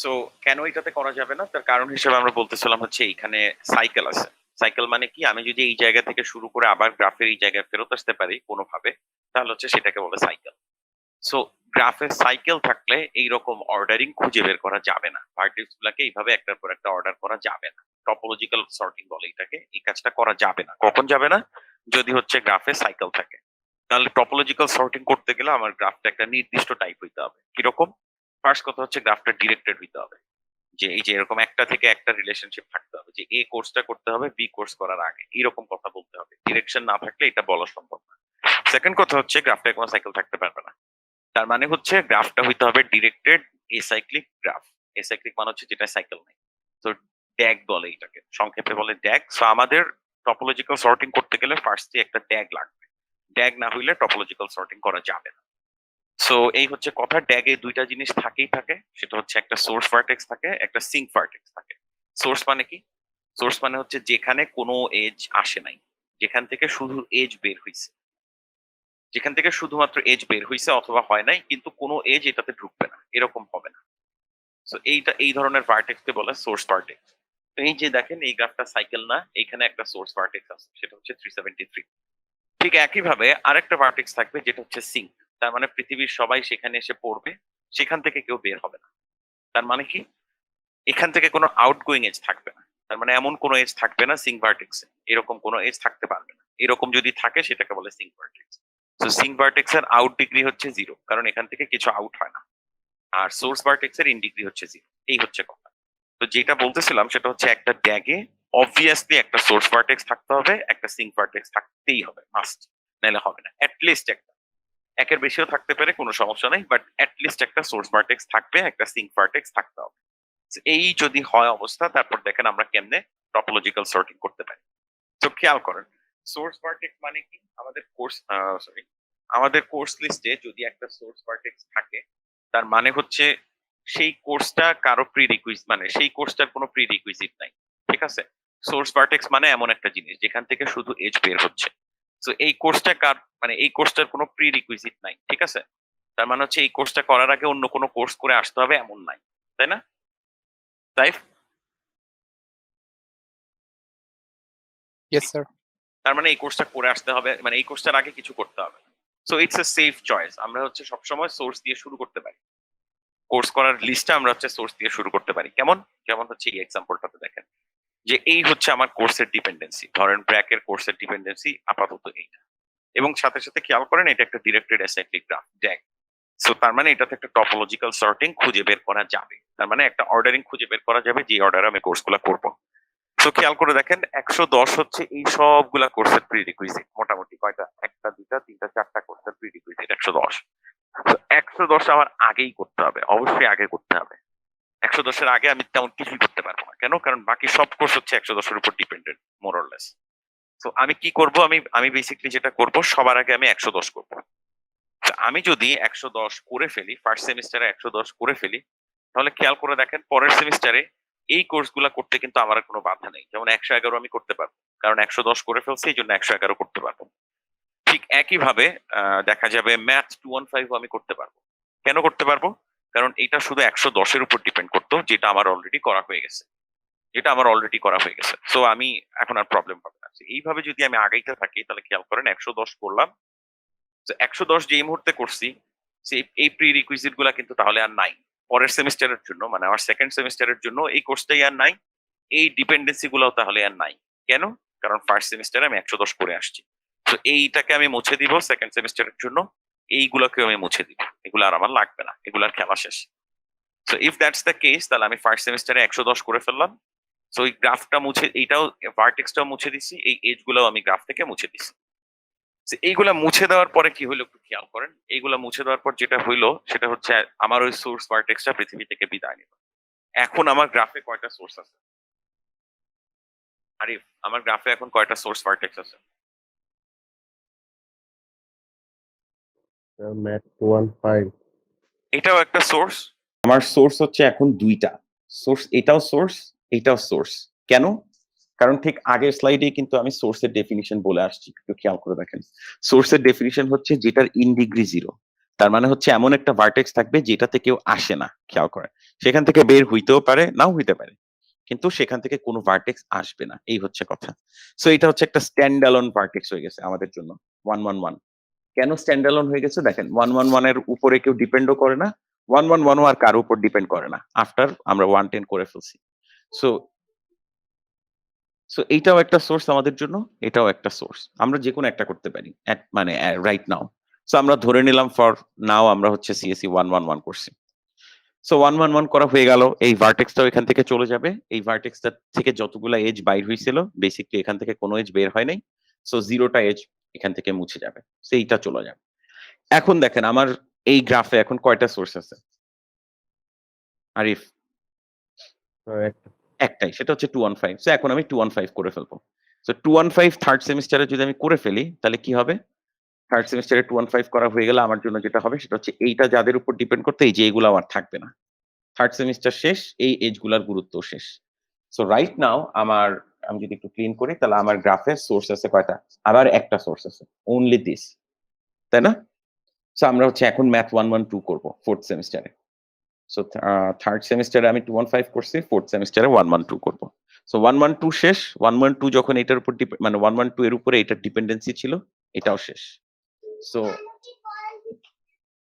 So কেন এটাতে করা যাবে না? তার কারণ হিসেবে আমরা বলতেছিলাম হচ্ছে এইখানে সাইকেল আছে। সাইকেল মানে কি? আমি যদি এই জায়গা থেকে শুরু করে আবার গ্রাফের এই জায়গায় ফেরত আসতে পারি কোনভাবে, তাহলে হচ্ছে সেটাকে বলে সাইকেল। সো গ্রাফে সাইকেল থাকলে এইরকম অর্ডারিং খুঁজে বের করা যাবে না। ভার্টেক্স গুলাকে এইভাবে একটার পর একটা অর্ডার করা যাবে না। টপোলজিক্যাল সর্টিং বলে এটাকে। এই কাজটা করা যাবে না। কখন যাবে না? যদি হচ্ছে গ্রাফে সাইকেল থাকে। তাহলে টপোলজিক্যাল সর্টিং করতে গেলে আমার গ্রাফটা একটা নির্দিষ্ট টাইপ হইতে হবে। কিরকম? ফার্স্ট কথা হচ্ছে গ্রাফটা ডিরেক্টেড হইতে হবে। যে এই যে এরকম একটা থেকে একটা রিলেশনশিপ থাকতে হবে। যে এ কোর্সটা করতে হবে বি কোর্স করার আগে। এরকম কথা বলতে হবে। ডিরেকশন না থাকলে এটা বলা সম্ভব না। সেকেন্ড কথা হচ্ছে গ্রাফটায় কোনো সাইকেল থাকতে পারবে না। তার মানে হচ্ছে গ্রাফটা হইতে হবে ডিরেক্টেড এসাইক্লিক গ্রাফ। এসাইক্লিক মানে হচ্ছে যেটা সাইকেল নাই। তো ড্যাগ বলে এটাকে। সংক্ষেপে বলে ড্যাগ। সো আমাদের টপোলজিক্যাল সর্টিং করতে গেলে ফার্স্টে একটা ড্যাগ লাগবে। ড্যাগ না হইলে টপোলজিক্যাল সর্টিং করা যাবে না। সো এই হচ্ছে কথা, ড্যাগে দুইটা জিনিস থাকেই থাকে। সেটা হচ্ছে একটা সোর্স ভার্টেক্স থাকে, একটা সিঙ্ক ভার্টেক্স থাকে। সোর্স মানে কি? সোর্স মানে হচ্ছে যেখানে কোনো এজ আসে নাই, যেখান থেকে শুধু এজ বের হইছে, যেখান থেকে শুধুমাত্র এজ বের হইছে অথবা হয় নাই কিন্তু কোনো এজ এটাতে ঢুকবে না, এরকম হবে না। সো এইটা এই ধরনের ভার্টেক্স কে বলে সোর্স ভার্টেক্স। তো এই যে দেখেন এই গ্রাফটা সাইকেল না, এখানে একটা সোর্স ভার্টেক্স আছে, সেটা হচ্ছে 373। ঠিক একইভাবে আরেকটা ভার্টেক্স থাকবে যেটা হচ্ছে সিঙ্ক। তার মানে পৃথিবীর সবাই সেখানে এসে পড়বে, সেখান থেকে কেউ বের হবে না। তার মানে কি? এখান থেকে কোনো আউটগোয়িং এজ থাকবে না। তার মানে এমন কোনো এজ থাকবে না সিঙ্ক ভার্টেক্সে, এরকম কোনো এজ থাকতে পারবে না। এরকম যদি থাকে সেটাকে বলে সিঙ্ক ভার্টেক্স। তো সিঙ্ক ভার্টেক্স এর আউট ডিগ্রি হচ্ছে 0, কারণ এখান থেকে কিছু আউট হয় না। আর সোর্স ভার্টেক্স এর ইন ডিগ্রি হচ্ছে 0। এই হচ্ছে কথা। তো যেটা বলতেছিলাম সেটা হচ্ছে একটা ড্যাগে অবভিয়াসলি একটা সোর্স ভার্টেক্স থাকতে হবে, একটা সিঙ্ক ভার্টেক্স থাকতেই হবে, মাস্ট। নাহলে হবে না। অ্যাট লিস্ট একটা, একের বেশিও থাকতে পারে, কোনো সমস্যা নাই, বাট অ্যাট লিস্ট একটা সোর্স ভার্টেক্স থাকবে, একটা সিঙ্ক ভার্টেক্স থাকতে হবে। এই যদি হয় অবস্থা, তারপর দেখেন আমরা কেমনে টপোলজিক্যাল সর্টিং করতে পারি। তো খেয়াল করেন, সোর্স ভার্টেক্স মানে কি? আমাদের কোর্স লিস্টে যদি একটা সোর্স ভার্টেক্স থাকে, তার মানে হচ্ছে সেই কোর্সটা কারো প্রিরিকুইজিট, মানে সেই কোর্সটার কোনো প্রিরিকুইজিট নাই। ঠিক আছে? সোর্স ভার্টেক্স মানে এমন একটা জিনিস যেখান থেকে শুধু এজ বের হচ্ছে। তো এই কোর্সটা কার, মানে এই কোর্সটার কোনো প্রিরিকুইজিট নাই। ঠিক আছে? তার মানে হচ্ছে এই কোর্সটা করার আগে অন্য কোনো কোর্স করে আসতে হবে এমন নাই। তাই না? তাই Yes, sir. তার মানে এই কোর্সটা করে আসতে হবে, মানে এই কোর্সটার আগে কিছু করতে হবে। So it's a safe choice. আমরা হচ্ছে সবসময় সোর্স দিয়ে শুরু করতে পারি। কোর্স করার লিস্টটা আমরা হচ্ছে সোর্স দিয়ে শুরু করতে পারি। কেমন? যেমন হচ্ছে এই এক্সাম্পলটাতে দেখেন যে এই হচ্ছে আমার কোর্সের ডিপেন্ডেন্সি। ধরেন ব্র্যাকের কোর্সের ডিপেন্ডেন্সি আপাতত এইটা। এবং সাথে সাথে খেয়াল করেন এটা একটা directed acyclic graph Dag. So তার মানে এটাতে একটা টপোলজিক্যাল সর্টিং খুঁজে বের করা যাবে। তার মানে একটা অর্ডারিং খুঁজে বের করা যাবে যে অর্ডারে আমি কোর্সগুলো করব। তো খেয়াল করে দেখেন 110 হচ্ছে এই সবগুলা কোর্সের প্রিরিকুইজিট। মোটামুটি কয়টা? একটা, দুইটা, তিনটা, চারটা কোর্সের প্রিরিকুইজিট 110। তো 110 আমার আগেই করতে হবে, অবশ্যই আগে করতে হবে। 110 এর আগে আমি তেমন কিছুই করতে পারবো না। কেন? কারণ বাকি সব কোর্স হচ্ছে 110 এর উপর ডিপেন্ডেন্ট, মোর অর লেস। তো আমি কি করব? আমি বেসিক্যালি যেটা করব, সবার আগে আমি 110 করব। আমি যদি 110 করে ফেলি, ফার্স্ট সেমিস্টারে 110 করে ফেলি, তাহলে খেয়াল করে দেখেন পরের সেমিস্টারে এই কোর্সগুলা করতে কিন্তু আমার আর কোনো বাধা নেই। যেমন 111 আমি করতে পারবো, কারণ 110 করে ফেলছি, এই জন্য 111 করতে পারবো। ঠিক একইভাবে দেখা যাবে ম্যাথ 215 আমি করতে পারবো। কেন করতে পারবো? কারণ এটা শুধু 110 এর উপর ডিপেন্ড করতো, যেটা আমার অলরেডি করা হয়ে গেছে। সো আমি এখন আর প্রবলেম পাবো না। এইভাবে যদি আমি আগাইতে থাকি তাহলে খেয়াল করেন 110 করলাম। তো 110 যে এই মুহূর্তে করছি, এই প্রি রিকুইজিট গুলা কিন্তু তাহলে আর নাই পরের সেমিস্টারের জন্য, মানে আমার সেকেন্ড সেমিস্টারের জন্য এই কোর্সটাই আর নাই। এই ডিপেন্ডেন্সি গুলাও তাহলে আর নাই। কেন? কারণ ফার্স্ট সেমিস্টারে আমি 110 করে আসছি। তো এইটাকে আমি মুছে দিব সেকেন্ড সেমিস্টারের জন্য, এইগুলাকে আমি মুছে দিব, এগুলো আর আমার লাগবে না, এগুলার খেলা শেষ। So if that's the case, তাহলে আমি ফার্স্ট সেমিস্টারে 110 করে ফেললাম। সো এই গ্রাফটা মুছে, এইটাও ভার্টেক্সটাও মুছে দিছি, এই এজ গুলাও আমি গ্রাফ থেকে মুছে দিছি। এইগুলা মুছে দেওয়ার পরে কি হইলো একটু খেয়াল করেন। এইগুলা মুছে দেওয়ার পর যেটা হইলো সেটা হচ্ছে আমার ওই সোর্স ভার্টেক্সটা পৃথিবী থেকে বিদায় নিল। এখন আমার গ্রাফে কয়টা সোর্স আছে? আরিফ, আমার গ্রাফে এখন কয়টা সোর্স ভার্টেক্স আছে? ম্যাথ 215। এটাও একটা সোর্স। আমার সোর্স হচ্ছে এখন দুইটা সোর্স, এটাও সোর্স, এটাও সোর্স। কেন? কারণ ঠিক আগের স্লাইডে কিন্তু আমি সোর্সের ডেফিনিশন বলে আসছি, একটু খেয়াল করে দেখেন। সোর্সের ডেফিনিশন হচ্ছে যেটার ইন ডিগ্রি 0। তার মানে হচ্ছে এমন একটা ভার্টেক্স থাকবে যেটাতে কেউ আসে না, খেয়াল করে। সেখান থেকে বের হইতেও পারে, নাও হইতে পারে। কিন্তু সেখান থেকে কোনো ভার্টেক্স আসবে না। এই হচ্ছে কথা। সো এটা হচ্ছে একটা স্ট্যান্ড অ্যালোন ভার্টেক্স হয়ে গেছে আমাদের জন্য। 111 কেন স্ট্যান্ড অ্যালোন হয়ে গেছে দেখেন 111 এর উপরে কেউ ডিপেন্ডও করে না। 111 ও আর কারো উপর ডিপেন্ড করে না। আফটার আমরা 110 করে ফেলছি। সো এইটাও একটা সোর্স আমাদের জন্য, এটাও একটা সোর্স। আমরা যেকোনো একটা করতে পারি। মানে রাইট নাও। সো আমরা ধরে নিলাম ফর নাও আমরা হচ্ছে সিএসই 111 করছি। সো 111 করা হয়ে গেল। এই ভার্টেক্সটাও এখান থেকে চলে যাবে। এই ভার্টেক্সটা থেকে যতগুলা এজ বাইর হইছিল, বেসিক্যালি এখান থেকে কোনো এজ বের হয় নাই। সো 0 টা এজ এখান থেকে মুছে যাবে। সো এইটা চলে যাবে। এখন দেখেন আমার এই গ্রাফে এখন কয়টা সোর্স আছে? আরিফ? একটা। একটাই। সেটা হচ্ছে 215। সো এখন আমি 215 করে ফেলবো। সো 215 থার্ড সেমিস্টারে যদি আমি করে ফেলি, তাহলে কি হবে? থার্ড সেমিস্টারে 215 করা হয়ে গেলে আমার জন্য যেটা হবে সেটা হচ্ছে এইটা যাদের উপর ডিপেন্ড করতো, এই যে এগুলো আর থাকবে না। থার্ড সেমিস্টার শেষ, এই এজ গুলার গুরুত্ব শেষ। সো রাইট নাও আমি যদি একটু ক্লিন করি তাহলে আমার গ্রাফে সোর্স আছে কয়টা? আবার একটা সোর্স আছে। Only this. তাই না? সো আমরা হচ্ছে এখন ম্যাথ 112 করব ফোর্থ সেমিস্টারে। সো থার্ড সেমিস্টারে আমি 215 করছি, ফোর্থ সেমিস্টারে 112 করব। সো 112 শেষ, 112 যখন এটার উপর মানে 112 এর উপরে এটার ডিপেন্ডেন্সি ছিল, এটাও শেষ। সো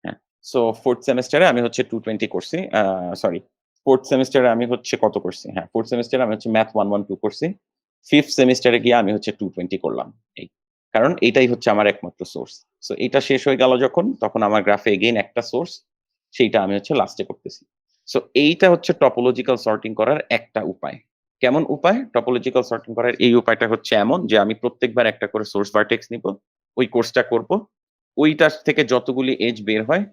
হ্যাঁ, সো ফোর্থ সেমিস্টারে আমি হচ্ছে 220 করছি। সরি, ফোর্থ সেমিস্টারে আমি হচ্ছে কত করছি? হ্যাঁ, ফোর্থ সেমিস্টারে আমি হচ্ছে ম্যাথ 112 করছি। ফিফথ সেমিস্টারে গিয়ে আমি হচ্ছে 220 করলাম। এই কারণ এটাই হচ্ছে আমার একমাত্র সোর্স। সো এটা শেষ হয়ে গেল যখন, তখন আমার গ্রাফে এগেইন একটা সোর্স, সেইটা আমি হচ্ছে লাস্টে করতেছি। সো এইটা হচ্ছে টপোলজিক্যাল সর্টিং করার একটা উপায়। কেমন উপায়? টপোলজিক্যাল সর্টিং করার এই উপায়টা হচ্ছে এমন যে আমি প্রত্যেকবার একটা করে সোর্স ভার্টেক্স নিব, ওই কোর্সটা করব। ওইটার থেকে যতগুলি এজ বের হয়,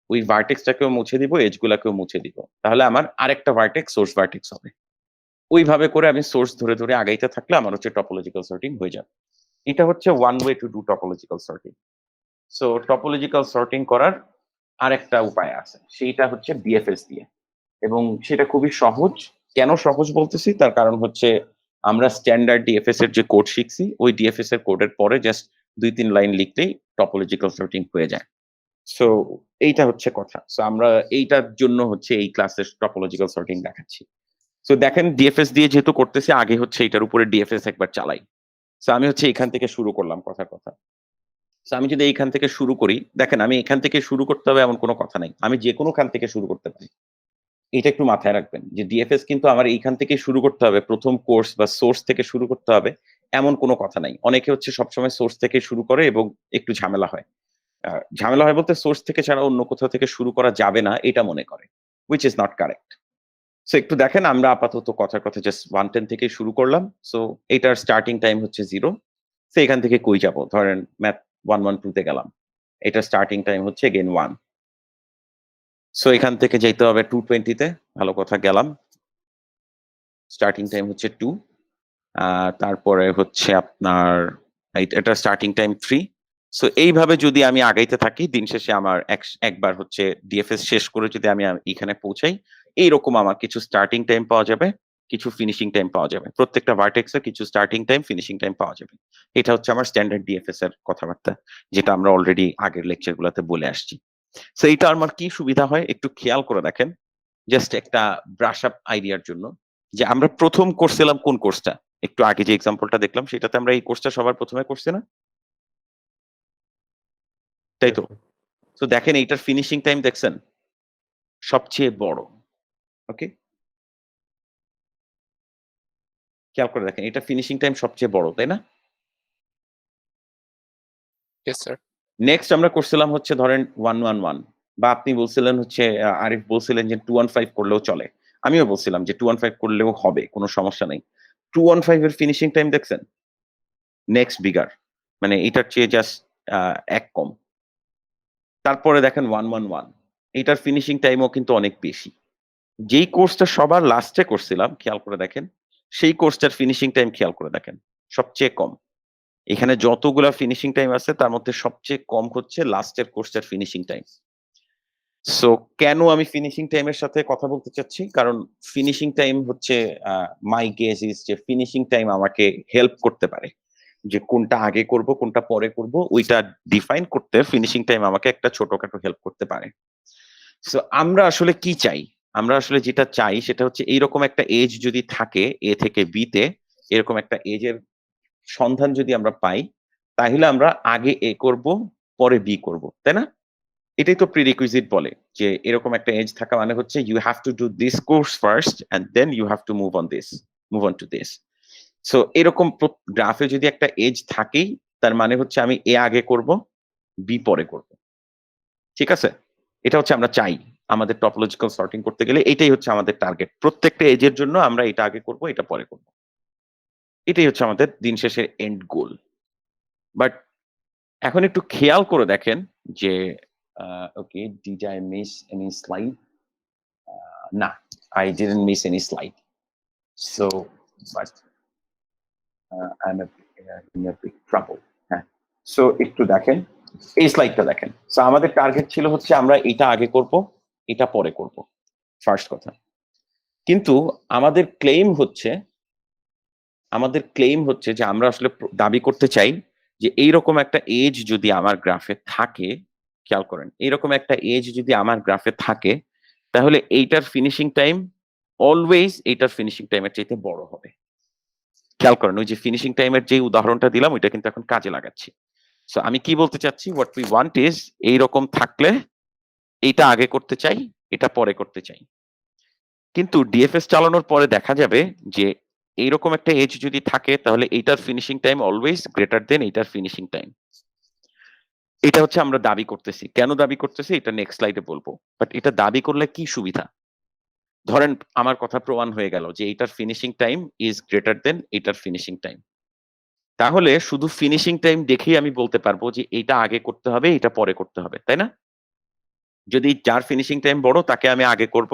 ওই ভার্টেক্সটাকেও মুছে দিব, এজ গুলাকেও মুছে দিব। তাহলে আমার আরেকটা ভার্টেক্স সোর্স ভার্টেক্স হবে। ওইভাবে করে আমি সোর্স ধরে ধরে আগাইতে থাকলে আমার হচ্ছে টপোলজিক্যাল সর্টিং হয়ে যাবে। এটা হচ্ছে one way to do topological sorting. So topological sorting করার আরেকটা উপায় আছে, সেইটা হচ্ছে ডিএফএস দিয়ে, এবং সেটা খুবই সহজ। কেন সহজ বলতেছি? তার কারণ হচ্ছে আমরা স্ট্যান্ডার্ড ডিএফএস এর যে কোড শিখছি, ওই ডিএফএস এর কোডের পরে জাস্ট 2-3 লাইন লিখলেই টপোলজিক্যাল সর্টিং হয়ে যায়। সো এইটা হচ্ছে কথা। সো আমরা এইটার জন্য হচ্ছে এই ক্লাসের টপোলজিক্যাল সর্টিং দেখাচ্ছি। সো দেখেন ডিএফএস দিয়ে যেহেতু করতেছি, আগে হচ্ছে এটার উপরে ডিএফএস একবার চালাই। সো আমি হচ্ছে এখান থেকে শুরু করলাম কথার কথা। সো আমি যদি এইখান থেকে শুরু করি, দেখেন আমি এখান থেকে শুরু করতে হবে এমন কোনো কথা নাই। আমি যেকোনো খান থেকে শুরু করতে পারি। এটা একটু মাথায় রাখবেন যে ডিএফএস কিন্তু আমার এইখান থেকেই শুরু করতে হবে, প্রথম কোর্স বা সোর্স থেকে শুরু করতে হবে এমন কোনো কথা নাই। অনেকে হচ্ছে সবসময় সোর্স থেকে শুরু করে এবং একটু ঝামেলা হয়। ঝামেলা হয় বলতে সোর্স থেকে ছাড়া অন্য কোথাও থেকে শুরু করা যাবে না এটা মনে করে, which is not correct. So একটু দেখেন আমরা আপাতত কথার কথা জাস্ট 110 থেকে শুরু করলাম। সো এটার স্টার্টিং টাইম হচ্ছে 0। সো এখান থেকে কই যাব? ধরেন ম্যাথ 112 তে গেলাম। এটার স্টার্টিং টাইম হচ্ছে এগেইন 1। সো এখান থেকে যাইতে হবে 220 তে। ভালো কথা, গেলাম। স্টার্টিং টাইম হচ্ছে 2। তারপরে হচ্ছে আপনার এটা স্টার্টিং টাইম 3। সো এইভাবে যদি আমি আগাইতে থাকি, দিন শেষে আমার একবার হচ্ছে ডিএফএস শেষ করে যদি আমি এখানে পৌঁছাই, এইরকম আমার কিছু স্টার্টিং টাইম পাওয়া যাবে, কিছু ফিনিশিং টাইম পাওয়া যাবে। প্রত্যেকটা ভার্টেক্সে কিছু স্টার্টিং টাইম, ফিনিশিং টাইম পাওয়া যাবে। এটা হচ্ছে আমার স্ট্যান্ডার্ড ডিএফএস এর কথাবার্তা, যেটা আমরা অলরেডি আগের লেকচার গুলাতে বলে আসছি। সো এইটা আমার কি সুবিধা হয় একটু খেয়াল করে দেখেন, জাস্ট একটা ব্রাশ আপ আইডিয়ার জন্য, যে আমরা প্রথম করছিলাম কোন কোর্সটা? একটু আগে যে এক্সাম্পলটা দেখলাম সেটাতে আমরা এই কোর্সটা সবার প্রথমে করছি না? তাই তো? তো দেখেন এইটার ফিনিশিং টাইম দেখছেন? সবচেয়ে বড়। ওকে? খেয়াল করে দেখেন এটা ফিনিশিং টাইম সবচেয়ে বড়, তাই না? Yes sir. নেক্সট আমরা করছিলাম হচ্ছে ধরেন 111, বা আপনি বলছিলেন হচ্ছে আরিফ বলছিলেন যে 215 করলেও চলে। আমিও বলছিলাম যে 215 করলেও হবে, কোনো সমস্যা নাই। 215 এর ফিনিশিং টাইম দেখছেন? Next bigger. মানে এটার চেয়ে জাস্ট ১ কম। তারপরে দেখেন 111, এটার ফিনিশিং টাইমও কিন্তু অনেক বেশি। যেই কোর্সটা সবার লাস্টে করছিলাম খেয়াল করে দেখেন, সেই কোর্সটার ফিনিশিং টাইম খেয়াল করে দেখেন, সবচেয়ে কম। এখানে যতগুলা ফিনিশিং টাইম আছে তার মধ্যে সবচেয়ে কম হচ্ছে লাস্টের কোর্সটার ফিনিশিং টাইম। সো কেন আমি ফিনিশিং টাইমের সাথে কথা বলতে চাচ্ছি? কারণ ফিনিশিং টাইম হচ্ছে মাই গেস ইস যে ফিনিশিং টাইম আমাকে হেল্প করতে পারে। যে কোনটা আগে করব কোনটা পরে করব ওইটা ডিফাইন করতে ফিনিশিং টাইম আমাকে একটা ছোটখাটো হেল্প করতে পারে। সো আমরা আসলে কি চাই? আমরা আসলে যেটা চাই সেটা হচ্ছে এইরকম একটা এজ যদি থাকে এ থেকে বি তে, এরকম একটা এজের সন্ধান যদি আমরা পাই, তাহলে আমরা আগে এ করব, পরে বি করব। তাই না? এটাই তো প্রিরিকুইজিট বলে যে এরকম একটা এজ থাকা মানে হচ্ছে you have to do this course first and then you have to move on to this. So এরকম গ্রাফে যদি একটা এজ থাকেই তার মানে হচ্ছে আমি এ আগে করব, বি পরে করব। ঠিক আছে? এটা হচ্ছে আমরা চাই। আমাদের টপোলজিক্যাল সর্টিং করতে গেলে এটাই হচ্ছে আমাদের টার্গেট। প্রত্যেকটা এজের জন্য আমরা এটা আগে করব, এটা পরে করব। এটাই হচ্ছে আমাদের দিন শেষে এন্ড গোল। বাট এখন একটু খেয়াল করে দেখেন যে okay, did I miss any slide? না, I didn't miss any slide. So, but I'm in a big trouble. হ্যাঁ। সো একটু দেখেন, এই স্লাইডটা দেখেন। সো আমাদের টার্গেট ছিল হচ্ছে আমরা এটা আগে করব, এটা পরে করব। ফার্স্ট কথা। কিন্তু আমাদের ক্লেইম হচ্ছে যে আমরা আসলে দাবি করতে চাই যে এইরকম একটা এজ যদি আমার গ্রাফে থাকে, খেয়াল করেন, এইরকম একটা এজ যদি আমার গ্রাফে থাকে, তাহলে এইটার ফিনিশিং টাইম অলওয়েজ এইটার ফিনিশিং টাইমের চাইতে বড় হবে। খেয়াল করেন, ওই যে ফিনিশিং টাইমের যে উদাহরণটা দিলাম ওইটা কিন্তু এখন কাজে লাগাচ্ছি। সো আমি কি বলতে চাচ্ছি, হোয়াট উই ওয়ান্ট ইজ এইরকম থাকলে এইটা আগে করতে চাই, এটা পরে করতে চাই। কিন্তু ডিএফএস চালানোর পরে দেখা যাবে যে এইরকম একটা এজ যদি থাকে তাহলে এইটার finishing time always greater than এইটার ফিনিশিং টাইম। এটা হচ্ছে আমরা দাবি করতেছি। কেন দাবি করতেছি এটা নেক্সট স্লাইডে বলবো। বাট এটা দাবি করলে কি সুবিধা? ধরেন আমার কথা প্রমাণ হয়ে গেল যে এইটার ফিনিশিং টাইম ইজ গ্রেটার দেন এইটার ফিনিশিং টাইম। তাহলে শুধু ফিনিশিং টাইম দেখেই আমি বলতে পারবো যে এইটা আগে করতে হবে, এটা পরে করতে হবে। তাই না? যদি যার ফিনিশিং টাইম বড় তাকে আমি আগে করব,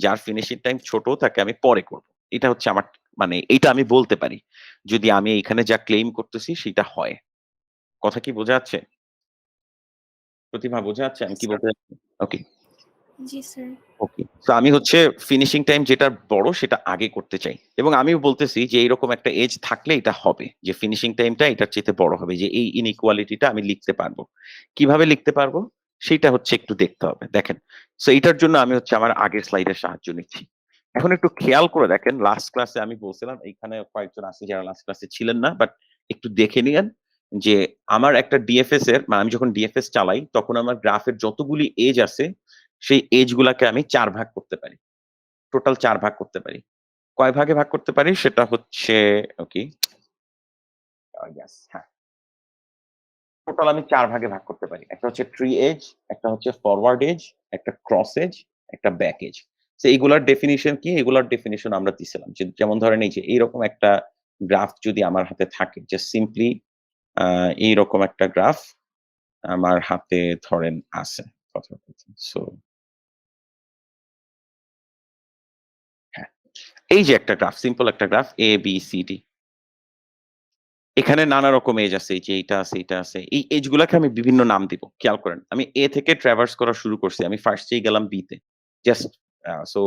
যার ফিনিশিং টাইম ছোট তাকে আমি পরে করব। এটা হচ্ছে আমার, মানে এটা আমি বলতে পারি। যদি আমি এখানে যা ক্লেইম করতেছি সেটা হয়। কথা কি বোঝা যাচ্ছে? প্রতিভা বোঝা যাচ্ছে আমি কি স্যার। বলতে চাচ্ছি? ওকে, জি স্যার। ওকে। তো আমি হচ্ছে ফিনিশিং টাইম যেটা বড় সেটা আগে করতে চাই। এবং আমিও বলতেছি যে এইরকম একটা এজ থাকলে এটা হবে। যে ফিনিশিং টাইমটা এটার চাইতে বড় হবে। যে এই ইনইকুয়ালিটিটা আমি লিখতে পারবো। কিভাবে লিখতে পারবো? সেইটা হচ্ছে একটু দেখতে হবে। দেখেন। সো এইটার জন্য আমি হচ্ছে আমার আগের স্লাইডের সাহায্য নিচ্ছি। এখন একটু খেয়াল করে দেখেন, লাস্ট ক্লাসে আমি বলছিলাম, এখানে কয়েকজন আছে যারা লাস্ট ক্লাসে ছিলেন না, বাট একটু দেখে নিয়েন যে আমার একটা ডিএফএস এর, মানে আমি যখন ডিএফএস চালাই তখন আমার গ্রাফের যতগুলি এজ আছে সেই এজ গুলাকে আমি ৪ ভাগ করতে পারি। টোটাল ৪ ভাগ করতে পারি। কয় ভাগে ভাগ করতে পারি? সেটা হচ্ছে ওকে, ইয়েস, হ্যাঁ। টোটাল আমি ৪ ভাগে ভাগ করতে পারি। একটা হচ্ছে ট্রি এজ, একটা হচ্ছে ফরওয়ার্ড এজ, একটা ক্রস এজ, একটা ব্যাক এজ। সো এইগুলার ডেফিনিশন কি? এগুলার ডেফিনিশন আমরা দিছিলাম। যেমন ধরেন এই যে এইরকম একটা গ্রাফ যদি আমার হাতে থাকে, জাস্ট সিম্পলি এইরকম একটা গ্রাফ আমার হাতে ধরেন আছে। সো হ্যাঁ, এই যে একটা গ্রাফ, সিম্পল একটা graph A, B, C, D। এখানে নানা রকম এজ আছে। এই যে এইটা আছে, এইটা আছে। এই এজ গুলাকে আমি বিভিন্ন নাম দিব। খেয়াল করেন। আমি A থেকে ট্রাভার্স করা শুরু করছি। আমি ফার্স্টেই গেলাম B তে। জাস্ট সো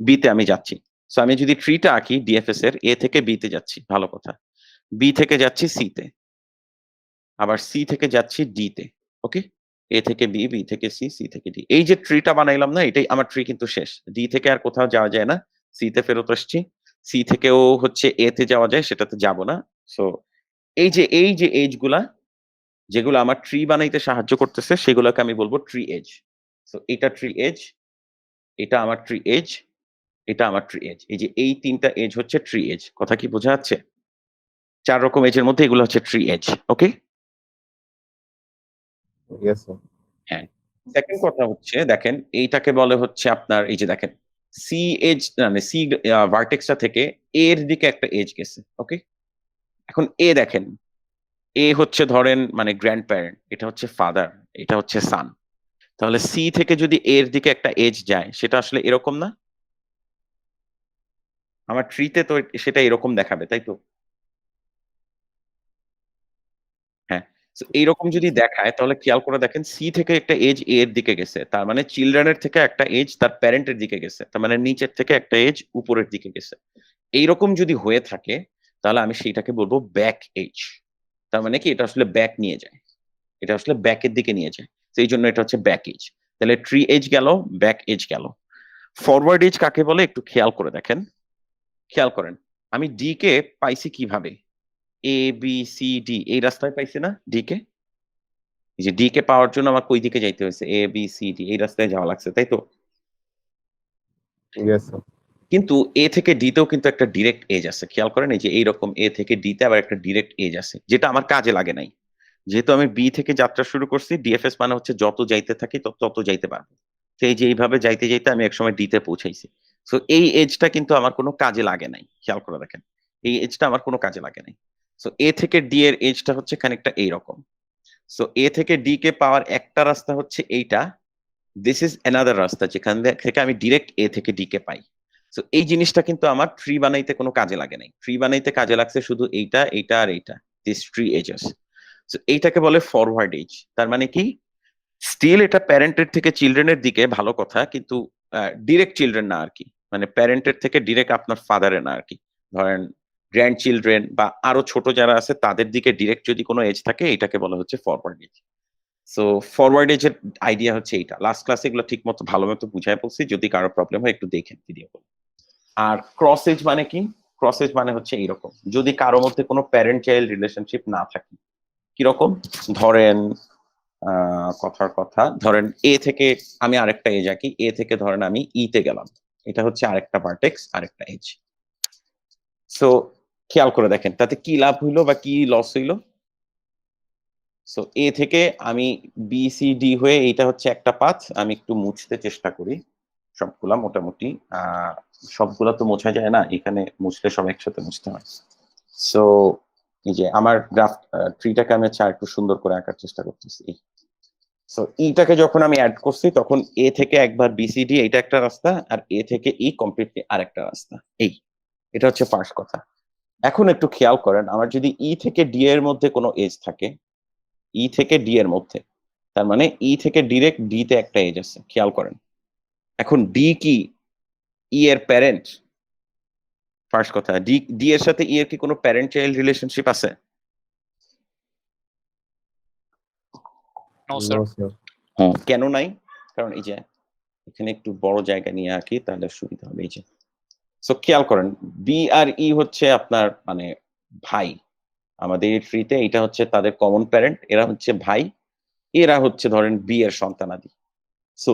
B তে আমি যাচ্ছি। সো আমি যদি ট্রি টা আঁকি ডিএফএস এর, A থেকে B তে যাচ্ছি। ভালো কথা। B থেকে যাচ্ছি C তে। আবার C থেকে যাচ্ছি D তে। ওকে? A থেকে B, B থেকে C, C থেকে D। এই যে ট্রি টা বানাইলাম না, এটাই আমার ট্রি কিন্তু শেষ। D থেকে আর কোথাও যাওয়া যায় না। C তে ফেরত আসছি। C থেকেও হচ্ছে A তে যাওয়া যায়, সেটাতে যাব না। সো এই যে এজ গুলা, যেগুলো আমার ট্রি বানাইতে সাহায্য করতেছে সেগুলোকে আমি বলবো ট্রি এজ। সো এটা ট্রি এজ, এটা আমার ট্রি এজ, এটা আমার ট্রি এজ। এই যে এই ৩ টা এজ হচ্ছে ট্রি এজ। কথা কি বোঝা যাচ্ছে? ৪ রকম এজের মধ্যে এগুলো হচ্ছে ট্রি এজ। ওকে? Yes, sir. হ্যাঁ। সেকেন্ড কথা হচ্ছে দেখেন, এইটাকে বলে হচ্ছে আপনার এই যে দেখেন সি এজ, মানে সি ভার্টেক্সটা থেকে এ এর দিকে একটা এজ গেছে। ওকে? এখন এ দেখেন, এ হচ্ছে ধরেন মানে গ্র্যান্ড প্যারেন্ট, এটা হচ্ছে ফাদার, এটা হচ্ছে সান। তাহলে সি থেকে যদি এর দিকে একটা এজ যায় সেটা আসলে এরকম না? আমার ট্রিতে তো সেটা এরকম দেখাবে, তাই তো? হ্যাঁ। সো এইরকম যদি দেখায় তাহলে খেয়াল করে দেখেন সি থেকে একটা এজ এ এর দিকে গেছে। তার মানে চিলড্রেন এর থেকে একটা এজ তার প্যারেন্ট এর দিকে গেছে। তার মানে নিচের থেকে একটা এজ উপরের দিকে গেছে। এইরকম যদি হয়ে থাকে তাহলে আমি সেইটাকে বলবো ব্যাক এজ। তার মানে কি এটা আসলে ব্যাক নিয়ে যায়, এটা আসলে ব্যাকের দিকে নিয়ে যায়, সেই জন্য এটা হচ্ছে ব্যাক এজ। তাহলে ট্রি এজ গেল, ব্যাক এজ গেল। ফরওয়ার্ড এজ কাকে বলে একটু খেয়াল করে দেখেন, খেয়াল করেন আমি ডি কে পাইছি কিভাবে, এ বি সি ডি এই রাস্তায় পাইছি না ডি কে, এই যে ডি কে পাওয়ার জন্য আমার কই দিকে যাইতে হয়েছে, এ বি সি ডি এই রাস্তায় যাওয়া লাগছে, তাই তো? Yes sir. কিন্তু এ থেকে ডি তেও কিন্তু একটা ডিরেক্ট এজ আছে, খেয়াল করেন এই যে এইরকম এ থেকে ডি তে আবার একটা ডিরেক্ট এজ আছে, যেটা আমার কাজে লাগে নাই। যেহেতু আমি বি থেকে যাত্রা শুরু করছি, ডিএফএস মানে হচ্ছে যত যাইতে থাকি তত যাইতে পারবো। তো এই যে এইভাবে যাইতে যাইতে আমি একসময় ডি তে পৌঁছাইছি। সো এই এজটা কিন্তু আমার কোনো কাজে লাগে নাই, খেয়াল করে দেখেন এই এজটা আমার কোনো কাজে লাগে নাই। সো এ থেকে ডি এর এজটা হচ্ছে খানিকটা এইরকম। সো এ থেকে ডি কে পাওয়ার একটা রাস্তা হচ্ছে এইটা, দিস ইজ অ্যানাদার রাস্তা যেখান থেকে আমি ডিরেক্ট এ থেকে ডি কে পাই। সো এই জিনিসটা কিন্তু আমার ট্রি বানাইতে কোনো কাজে লাগে নাই, ট্রি বানাইতে কাজে লাগছে শুধু এইটা এইটা আর এইটা, দিস ট্রি এজেস। সো এইটাকে বলে ফরওয়ার্ড এজ। তার মানে কি স্টিল এটা প্যারেন্টের থেকে চিলড্রেনের দিকে, ভালো কথা, কিন্তু ডিরেক্ট চিলড্রেন না আর কি, মানে প্যারেন্টের থেকে ডিরেক্ট আপনার ফাদারে না আর কি। ধরেন গ্র্যান্ড চিলড্রেন বা আরো ছোট যারা আছে তাদের দিকে ডিরেক্ট যদি কোনো এজ থাকে এটাকে বলা হচ্ছে ফরওয়ার্ড এজ। সো ফরওয়ার্ড এজের আইডিয়া হচ্ছে এইটা। লাস্ট ক্লাসে এগুলো ঠিক মতো ভালো মতো বুঝাই বলছি, যদি কারো প্রবলেম হয় একটু দেখেন ভিডিও। আর ক্রস এজ মানে কি? ক্রস এজ মানে হচ্ছে এইরকম, যদি কারো মধ্যে কোনো প্যারেন্ট চাইল্ড রিলেশনশিপ না থাকে। কিরকম? ধরেন কথার কথা, ধরেন এ থেকে আমি আরেকটা এজ আঁকি, এ থেকে ধরেন আমি ই তে গেলাম, এটা হচ্ছে আরেকটা ভার্টেক্স আরেকটা এজ। সো খেয়াল করে দেখেন তাতে কি লাভ হইলো বা কি লস হইলো। সো এ থেকে আমি বি সি ডি হয়ে এইটা হচ্ছে একটা পাথ, আমি একটু মুছতে চেষ্টা করি সবগুলা মোটামুটি। সবগুলা তো মোছা যায় না, এখানে মুছলে সব একসাথে মুছতে হয়। সো এই যে আমার গ্রাফ ট্রিটাকে আমি একটু সুন্দর করে আঁকার চেষ্টা করতেছি। সো ইটাকে যখন আমি অ্যাড করছি তখন এ থেকে একবার বিসিডি এটা একটা রাস্তা, আর এ থেকে ই কমপ্লিটলি আরেকটা রাস্তা। এই এটা হচ্ছে ফার্স্ট কথা। এখন একটু খেয়াল করেন আমার যদি ই থেকে ডি এর মধ্যে কোনো এজ থাকে, ই থেকে ডি এর মধ্যে, তার মানে ই থেকে ডিরেক্ট ডি তে একটা এজ আছে, খেয়াল করেন। এখন ডি কি ই এর প্যারেন্ট? ফার্স্ট কথা, ডি এর সাথে ই এর কি কোনো প্যারেন্ট চাইল্ড রিলেশনশিপ আছে? No sir. হ্যাঁ, কেন নাই? কারণ এই যে এখানে একটু বড় জায়গা নিয়ে আঁকি তাহলে সুবিধা হবে। এই যে সো খেয়াল করেন বি আর ই হচ্ছে আপনার মানে ভাই, আমাদের এই ট্রিতে এটা হচ্ছে তাদের কমন প্যারেন্ট, এরা হচ্ছে ভাই, এরা হচ্ছে ধরেন বি এর সন্তানাদি। সো